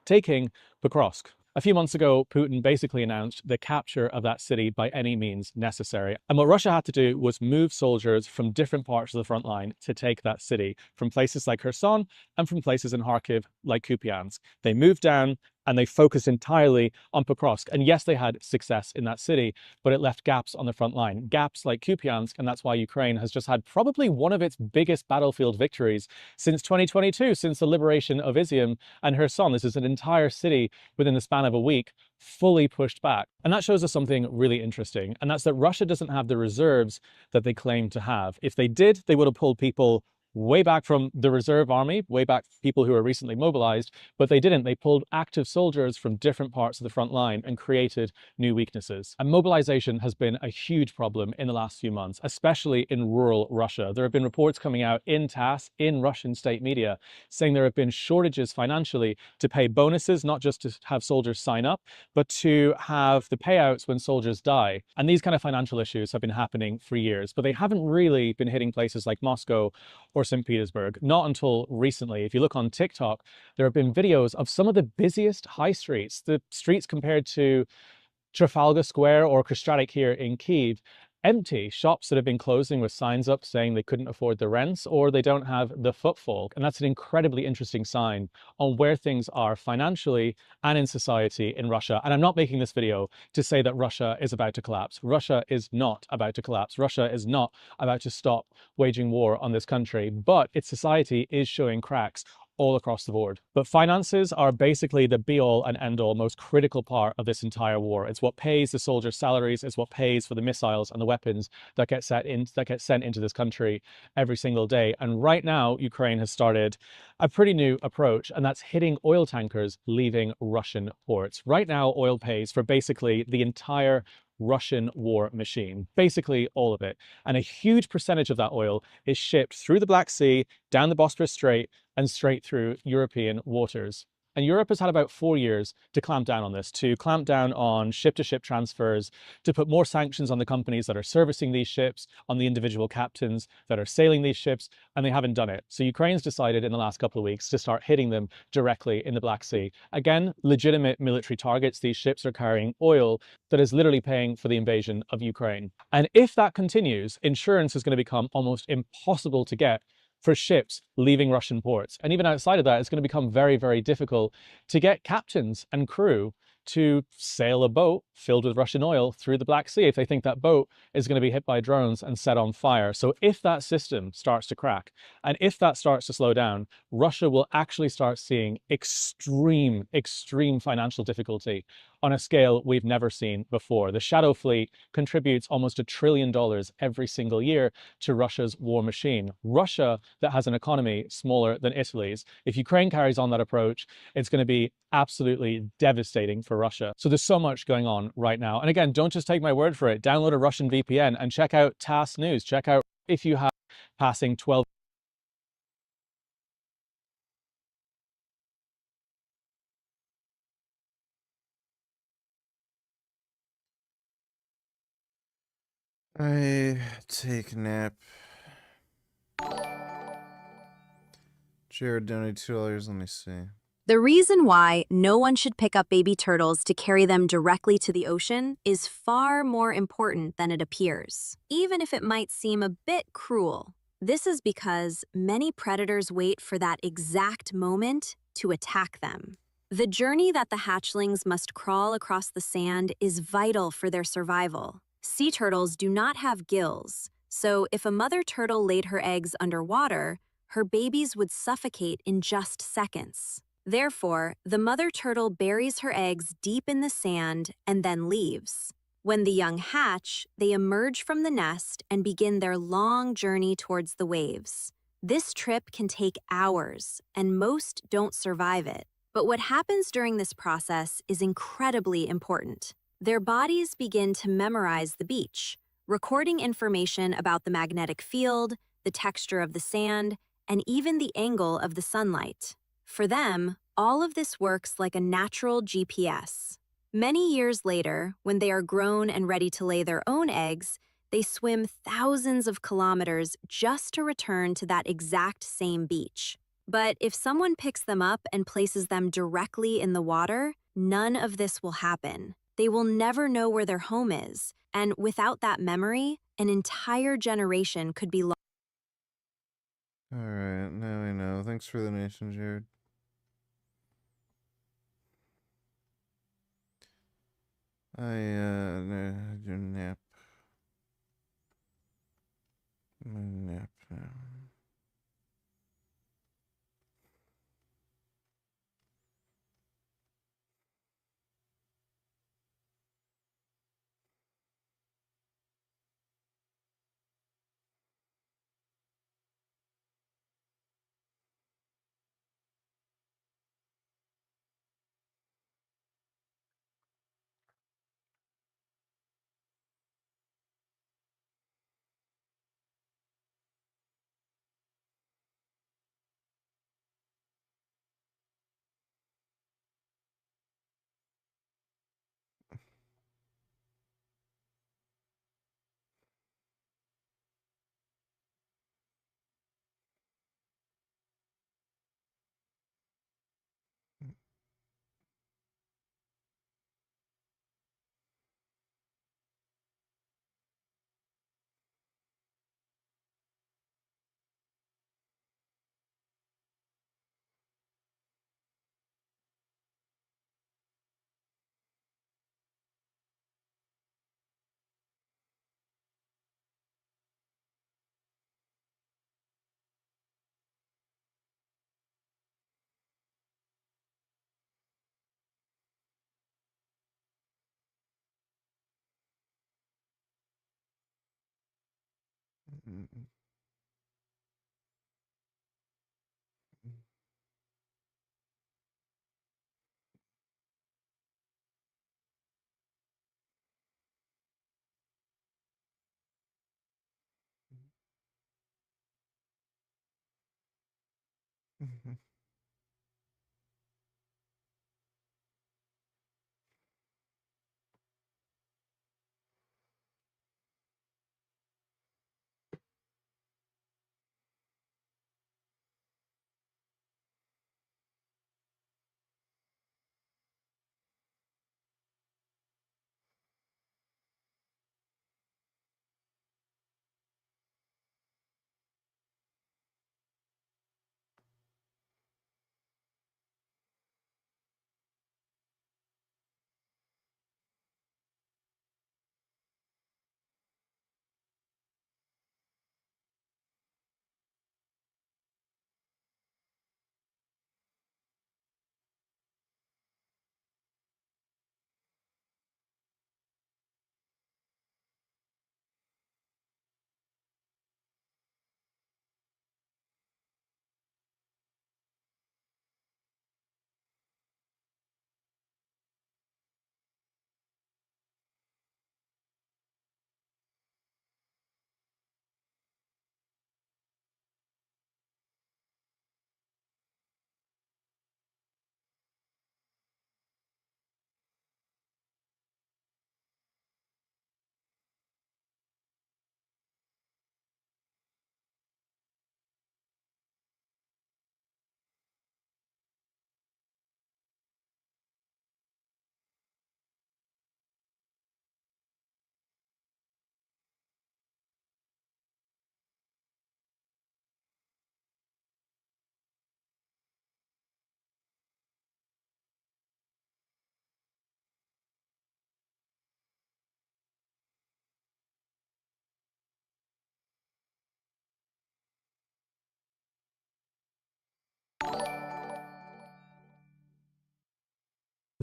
taking Pokrovsk. A few months ago, Putin basically announced the capture of that city by any means necessary. And what Russia had to do was move soldiers from different parts of the front line to take that city, from places like Kherson and from places in Kharkiv like Kupiansk. They moved down and they focused entirely on Pokrovsk. And yes, they had success in that city, but it left gaps on the front line, gaps like Kupiansk, and that's why Ukraine has just had probably one of its biggest battlefield victories since 2022, since the liberation of Izium and Kherson. This is an entire city within the span of a week, fully pushed back. And that shows us something really interesting, and that's that Russia doesn't have the reserves that they claim to have. If they did, they would have pulled people way back from the reserve army, way back people who were recently mobilized, but they didn't. They pulled active soldiers from different parts of the front line and created new weaknesses. And mobilization has been a huge problem in the last few months, especially in rural Russia. There have been reports coming out in TASS, in Russian state media, saying there have been shortages financially to pay bonuses, not just to have soldiers sign up, but to have the payouts when soldiers die. And these kind of financial issues have been happening for years, but they haven't really been hitting places like Moscow or St. Petersburg, not until recently. If you look on TikTok, there have been videos of some of the busiest high streets, the streets compared to Trafalgar Square or Kostratik here in Kyiv, empty. Shops that have been closing with signs up saying they couldn't afford the rents or they don't have the footfall. And that's an incredibly interesting sign on where things are financially and in society in Russia. And I'm not making this video to say that Russia is about to collapse. Russia is not about to collapse. Russia is not about to stop waging war on this country, but its society is showing cracks all across the board. But finances are basically the be-all and end-all, most critical part of this entire war. It's what pays the soldiers' salaries, it's what pays for the missiles and the weapons that get sent into this country every single day. And right now, Ukraine has started a pretty new approach, and that's hitting oil tankers leaving Russian ports. Right now, oil pays for basically the entire Russian war machine, basically all of it. And a huge percentage of that oil is shipped through the Black Sea, down the Bosporus Strait, and straight through European waters. And Europe has had about 4 years to clamp down on this, to clamp down on ship-to-ship transfers, to put more sanctions on the companies that are servicing these ships, on the individual captains that are sailing these ships, and they haven't done it. So Ukraine's decided in the last couple of weeks to start hitting them directly in the Black Sea. Again, legitimate military targets. These ships are carrying oil that is literally paying for the invasion of Ukraine. And if that continues, insurance is going to become almost impossible to get for ships leaving Russian ports. And even outside of that, it's going to become very, very difficult to get captains and crew to sail a boat filled with Russian oil through the Black Sea if they think that boat is going to be hit by drones and set on fire. So if that system starts to crack, and if that starts to slow down, Russia will actually start seeing extreme financial difficulty on a scale we've never seen before. The Shadow Fleet contributes almost $1 trillion every single year to Russia's war machine. Russia, that has an economy smaller than Italy's, if Ukraine carries on that approach, it's going to be absolutely devastating for Russia. So there's so much going on right now. And again, don't just take my word for it. Download a Russian VPN and check out TASS News. Check out if you have passing 12. I take a nap. Jared donated $2. Let me see. The reason why no one should pick up baby turtles to carry them directly to the ocean is far more important than it appears, even if it might seem a bit cruel. This is because many predators wait for that exact moment to attack them. The journey that the hatchlings must crawl across the sand is vital for their survival. Sea turtles do not have gills, so if a mother turtle laid her eggs underwater, her babies would suffocate in just seconds. Therefore, the mother turtle buries her eggs deep in the sand and then leaves. When the young hatch, they emerge from the nest and begin their long journey towards the waves. This trip can take hours, and most don't survive it. But what happens during this process is incredibly important. Their bodies begin to memorize the beach, recording information about the magnetic field, the texture of the sand, and even the angle of the sunlight. For them, all of this works like a natural GPS. Many years later, when they are grown and ready to lay their own eggs, they swim thousands of kilometers just to return to that exact same beach. But if someone picks them up and places them directly in the water, none of this will happen. They will never know where their home is, and without that memory, an entire generation could be lost. All right, now I know. Thanks for the donation, Jared. Do nap. Nap now.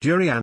Jury and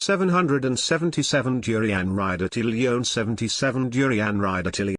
777 Durian Rider Tillion 77 Durian Rider Tillion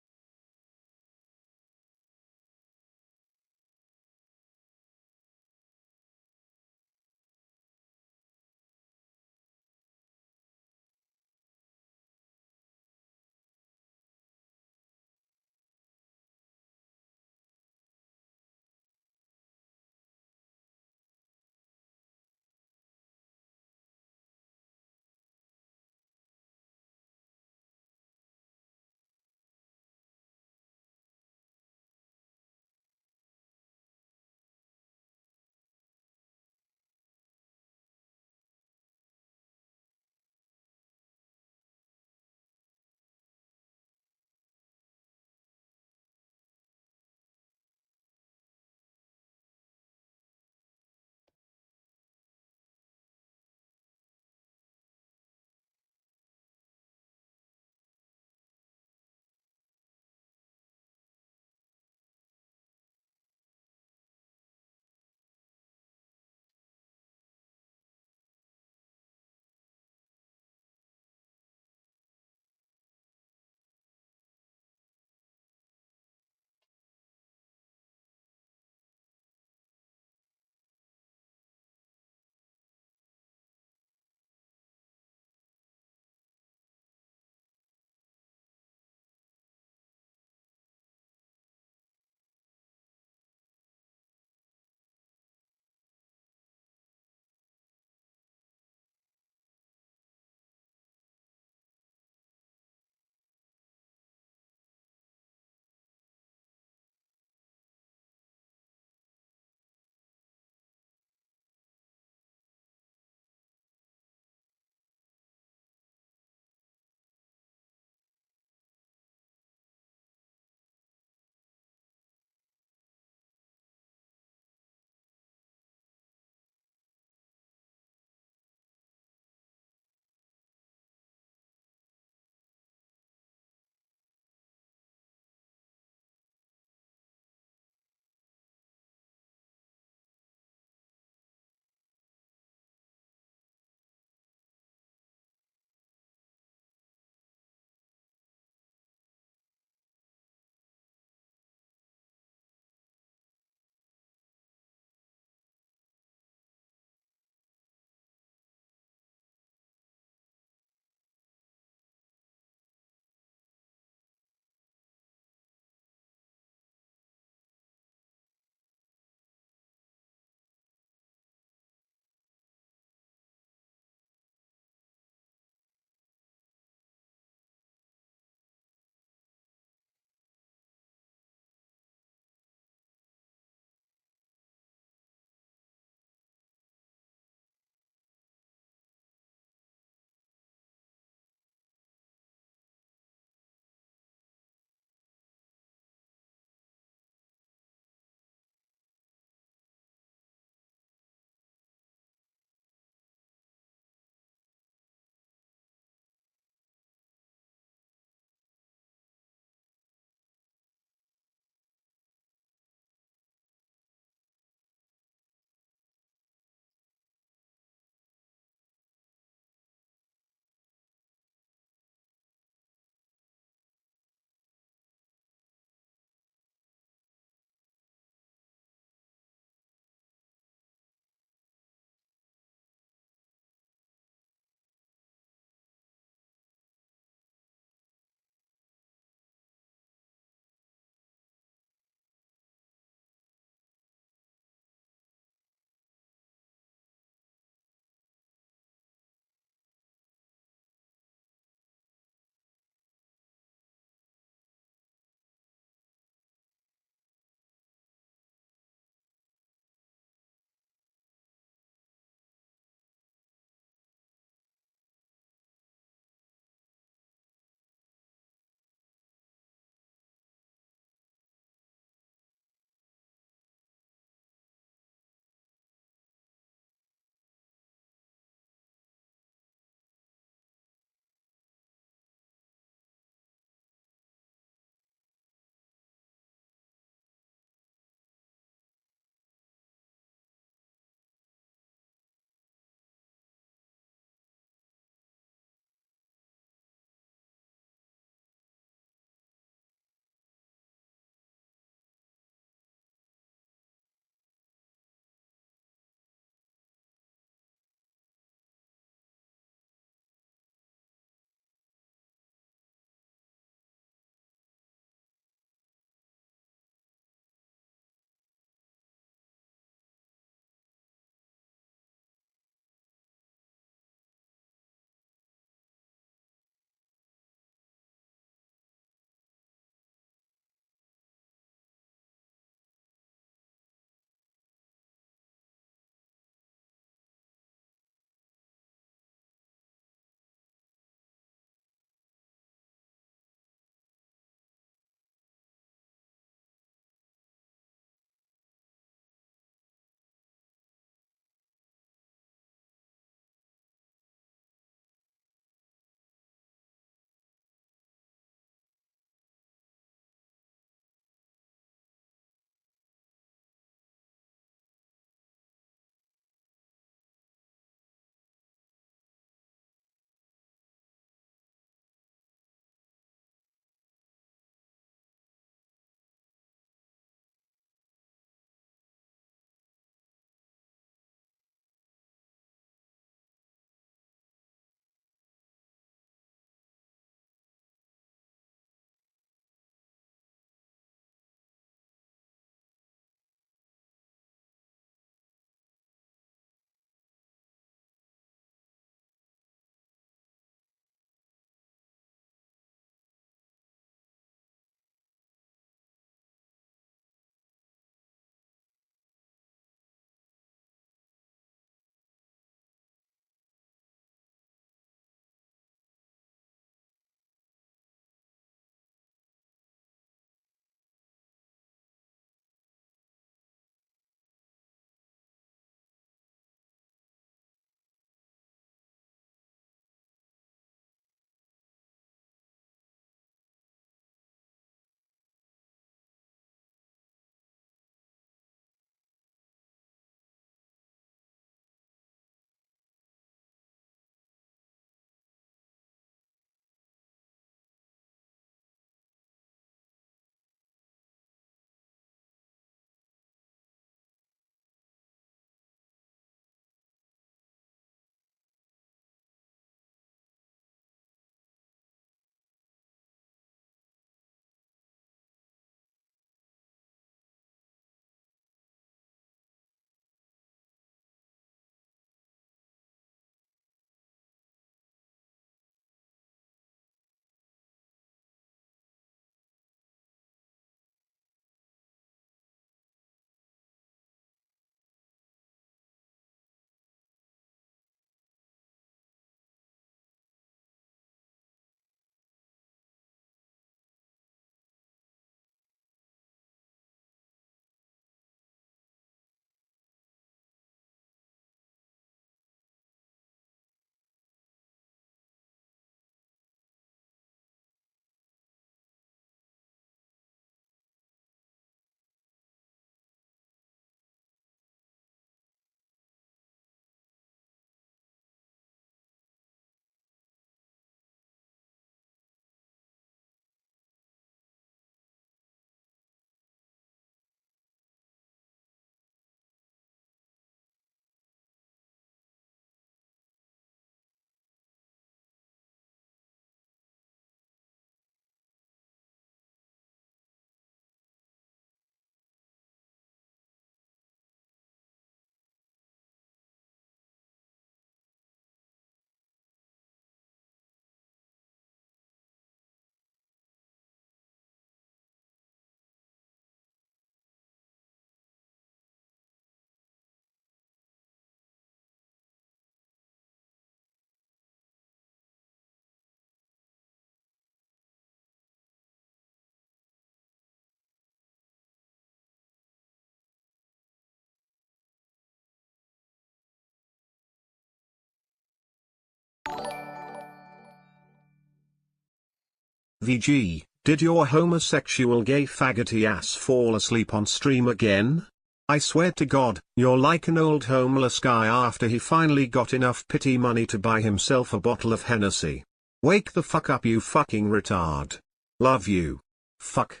VG, did your homosexual gay faggoty ass fall asleep on stream again? I swear to God, you're like an old homeless guy after he finally got enough pity money to buy himself a bottle of Hennessy. Wake the fuck up, you fucking retard. Love you. Fuck.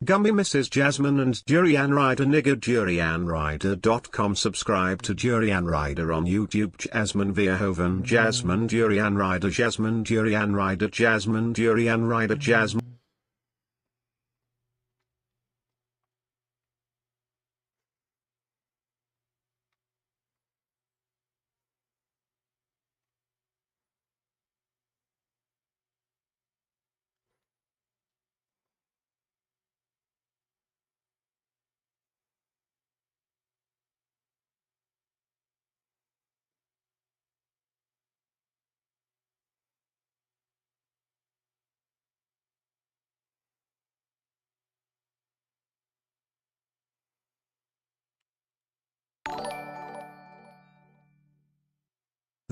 Gummy Mrs. Jasmine and Jurian Rider nigger JurianRider.com. Subscribe to Jurian Rider on YouTube. Jasmine Verhoeven, Jasmine Jurian Rider, Jasmine Jurian Rider, Jasmine Jurian Rider, Jasmine.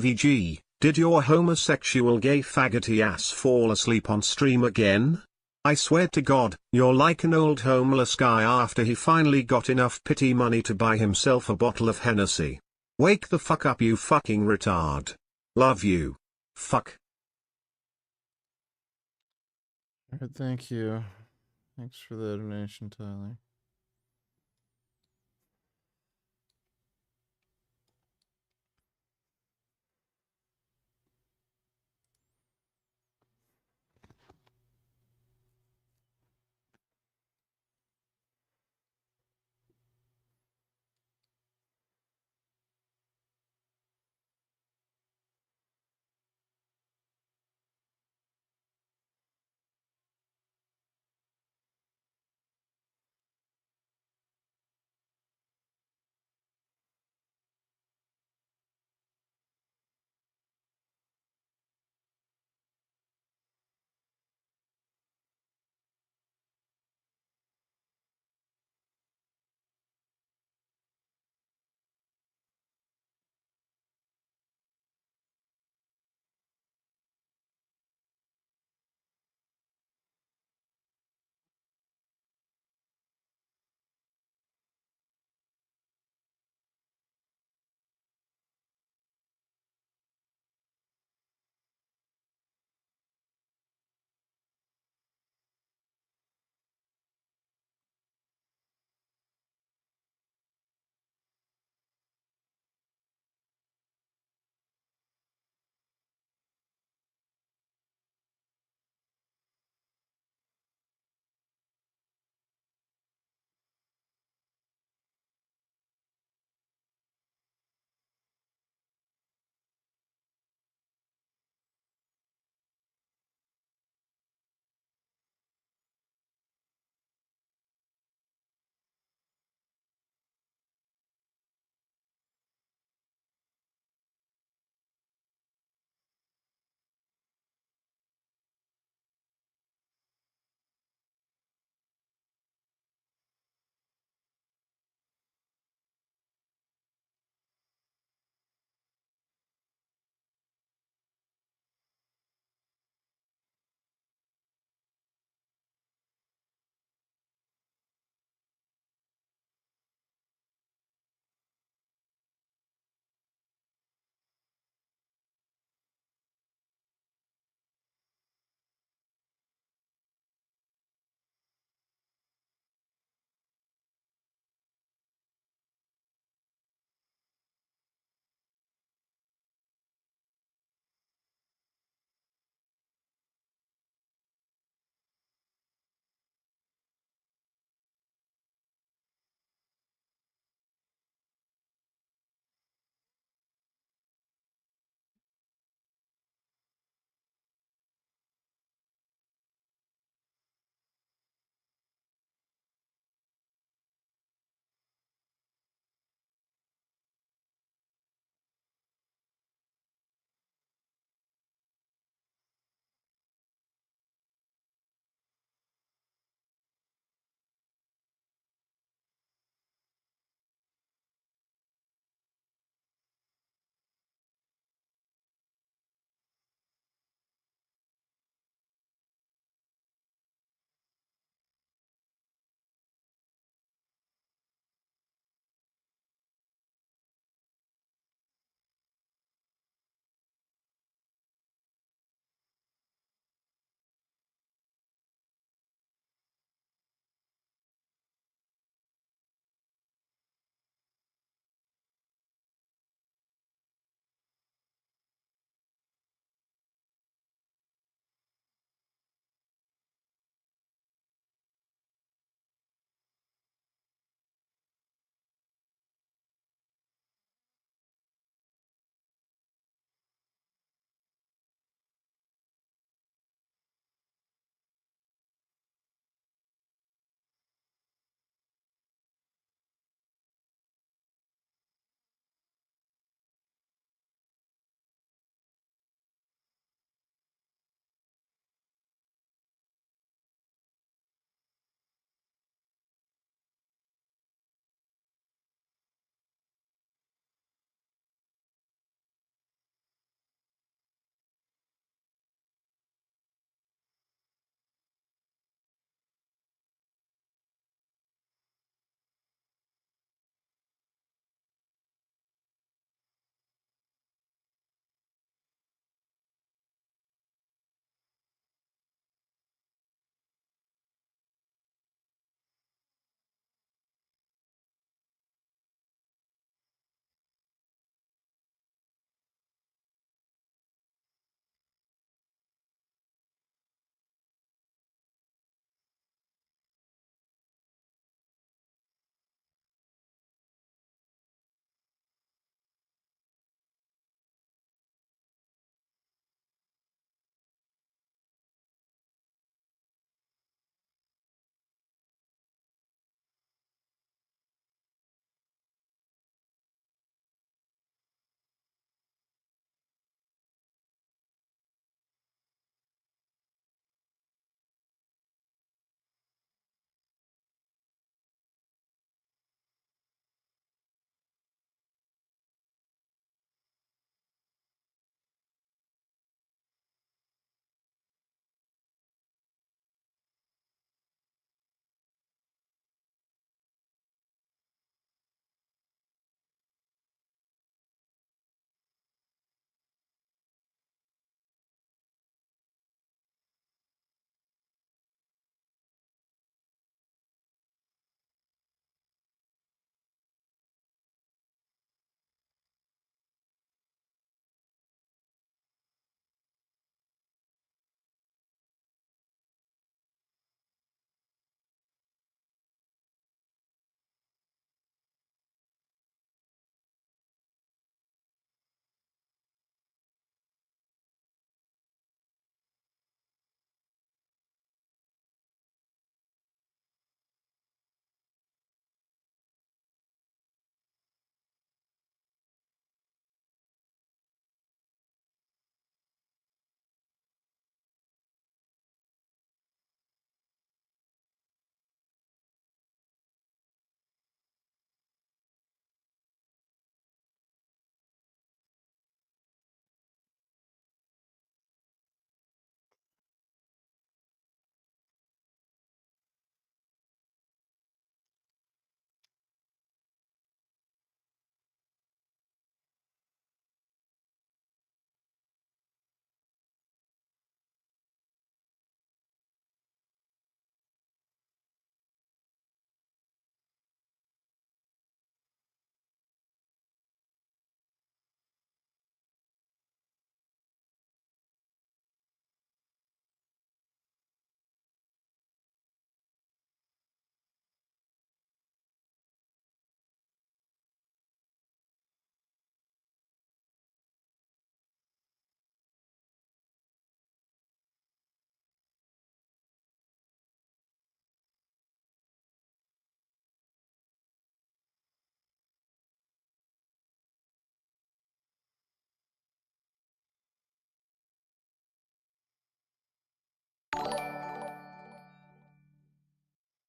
VG, did your homosexual gay faggoty ass fall asleep on stream again? I swear to God, you're like an old homeless guy after he finally got enough pity money to buy himself a bottle of Hennessy. Wake the fuck up, you fucking retard. Love you. Fuck. All right, thank you. Thanks for the donation, Tyler.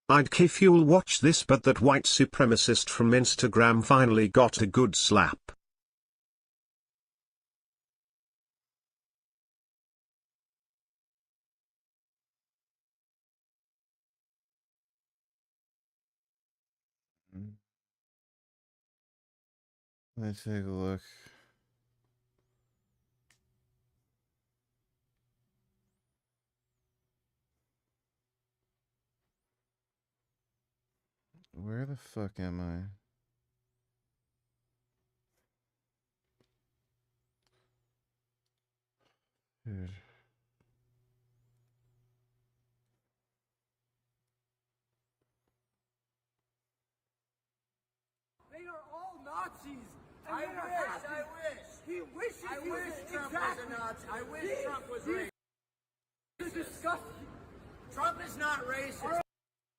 I'd if you'll watch this, but that white supremacist from Instagram finally got a good slap. Let's take a look. Where the fuck am I? Dude. They are all Nazis. I wish. He wishes he was Trump was a Nazi. I wish Trump was racist. This is disgusting. Trump is not racist.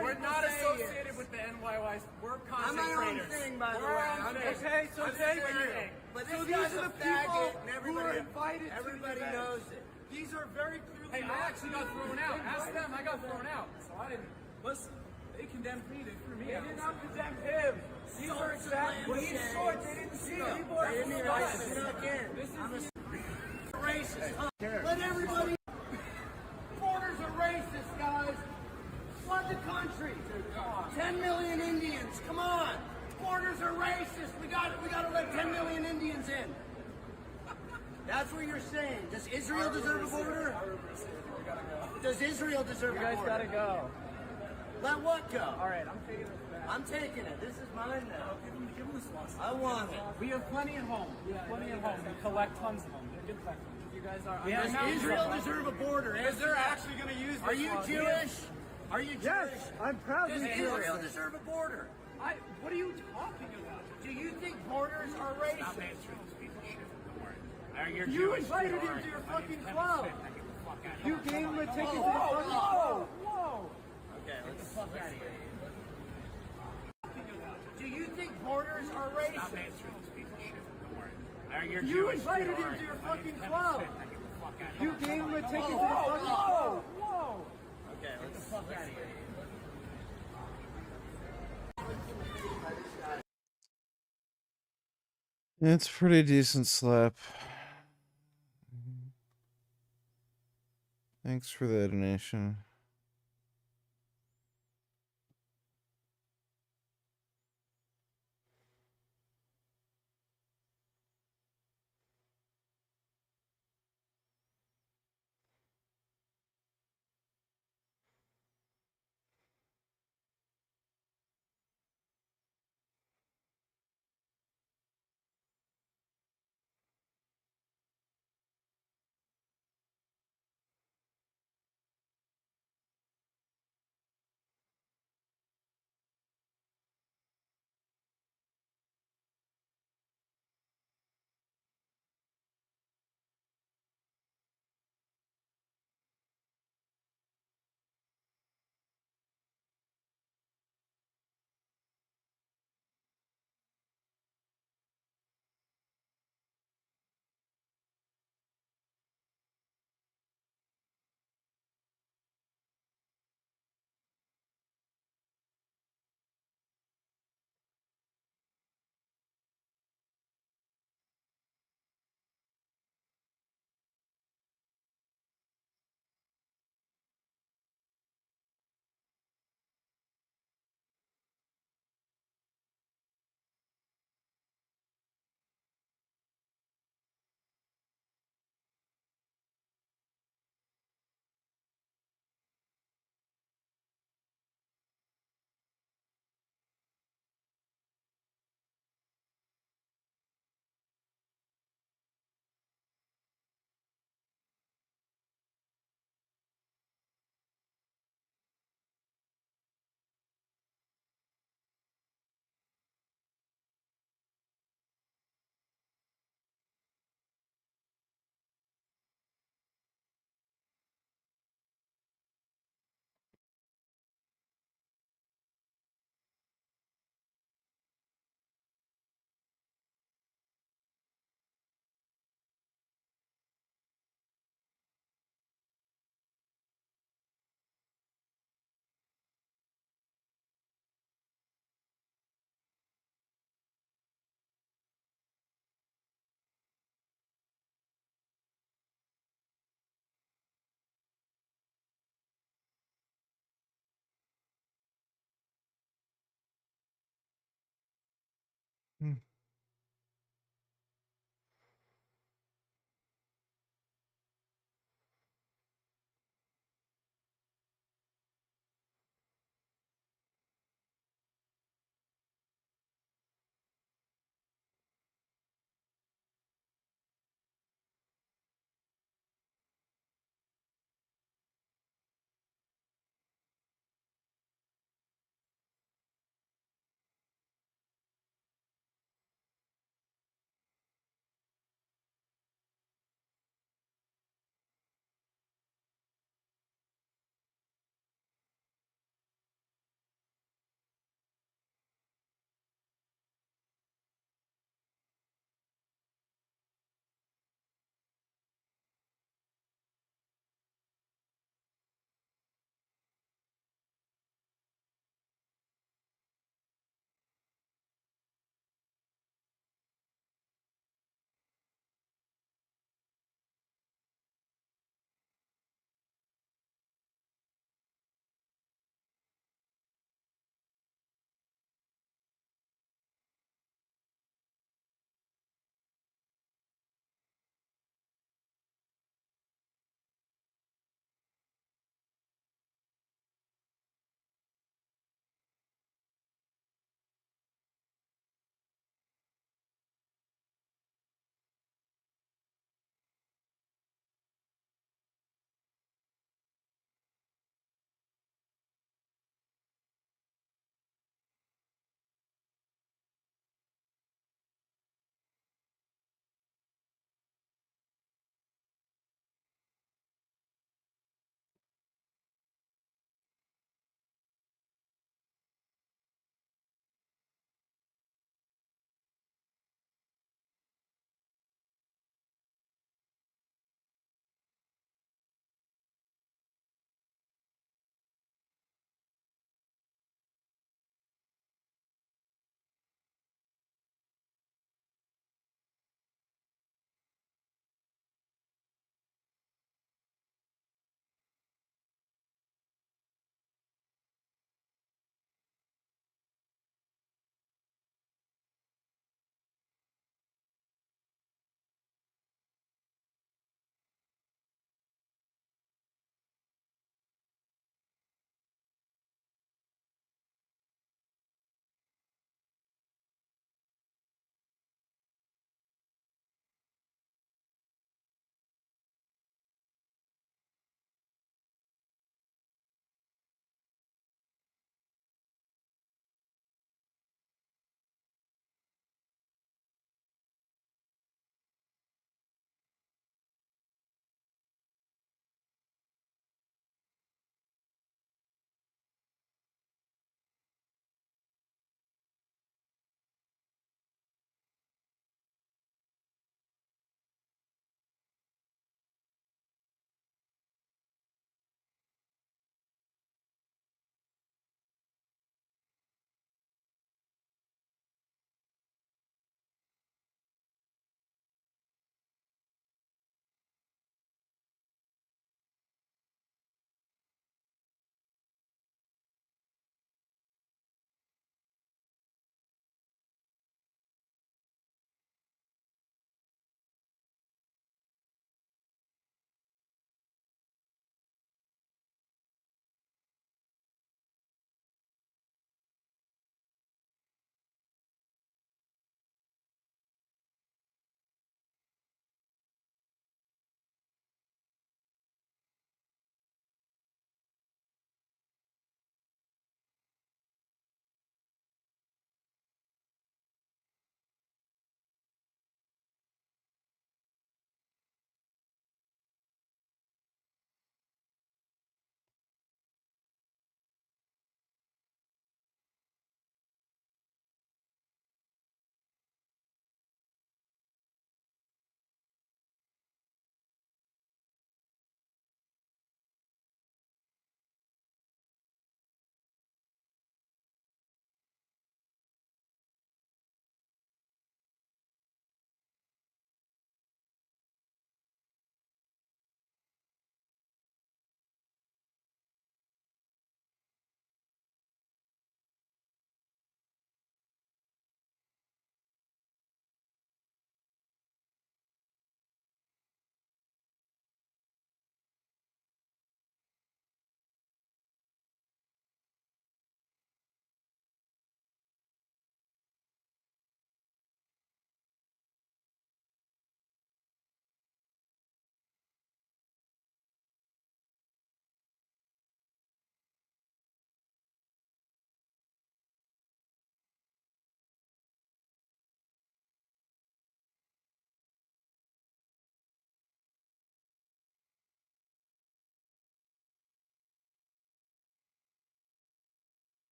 We're not associated with the NYYs. We're content creators. I'm my own thing, by the way. Okay, so say what you're saying. But this guy's a faggot, and everybody invited. Everybody knows it. These are very clearly. Hey, I actually got thrown out. Ask them. I got thrown out. So I didn't. Listen, they condemned me. They threw me out. They did not condemn him. These are exactly. Well, he's short. They didn't see it. People are snuck in. This is racist. Let everybody. Borders are racist, guys. Flood the country. 10 million Indians. Come on. Borders are racist. We got to let 10 million Indians in. That's what you're saying. Does Israel deserve a border? Does Israel deserve a border? You guys gotta go. Let what go? All right, I'm taking it back. I'm taking it. This is mine now. Give him this one. I want it. We have plenty at home. We collect tons of them. They're good collectors. You guys are. Does Israel deserve a border? Because they're actually going to use this. Are you Jewish? Are you Jewish? Yes, I'm proudly Jewish. Does Israel deserve a border? What are you talking about? Do you think borders are racist? Stop answering these people's shit. Don't worry. You invited him to your fucking club. You gave him a ticket to the fucking club. Whoa! Okay, let's get the fuck out of here. Do you think borders are racist? Stop answering these people's shit. Don't worry. You invited him to your fucking club. You gave him a ticket to the fucking club. Whoa! Okay, let's get the fuck out of here. It's a pretty decent slap. Thanks for the donation.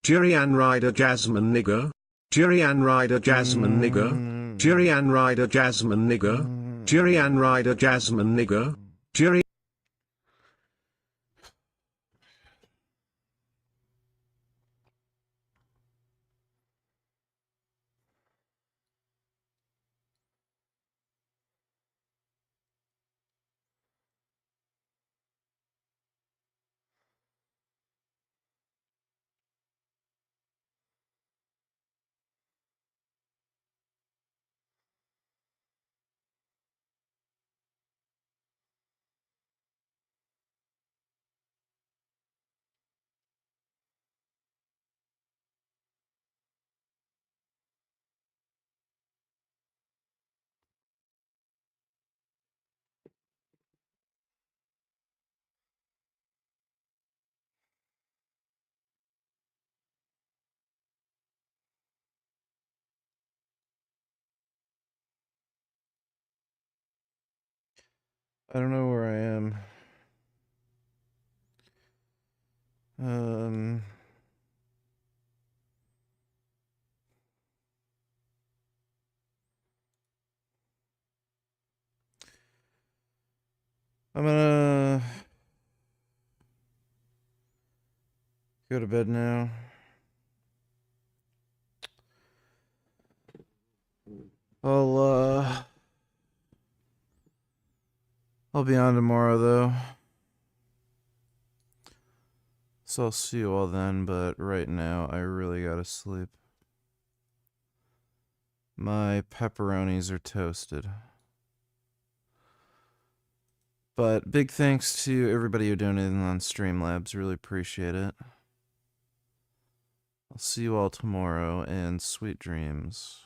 Jirian Rider Jasmine nigger. Jirian Rider Jasmine nigger. Jirian Rider Jasmine nigger. Jirian Rider Jasmine nigger. Jiri. I don't know where I am. I'm gonna go to bed now. I'll be on tomorrow though. So I'll see you all then, but right now I really gotta sleep. My pepperonis are toasted. But big thanks to everybody who donated on Streamlabs. Really appreciate it. I'll see you all tomorrow, and sweet dreams.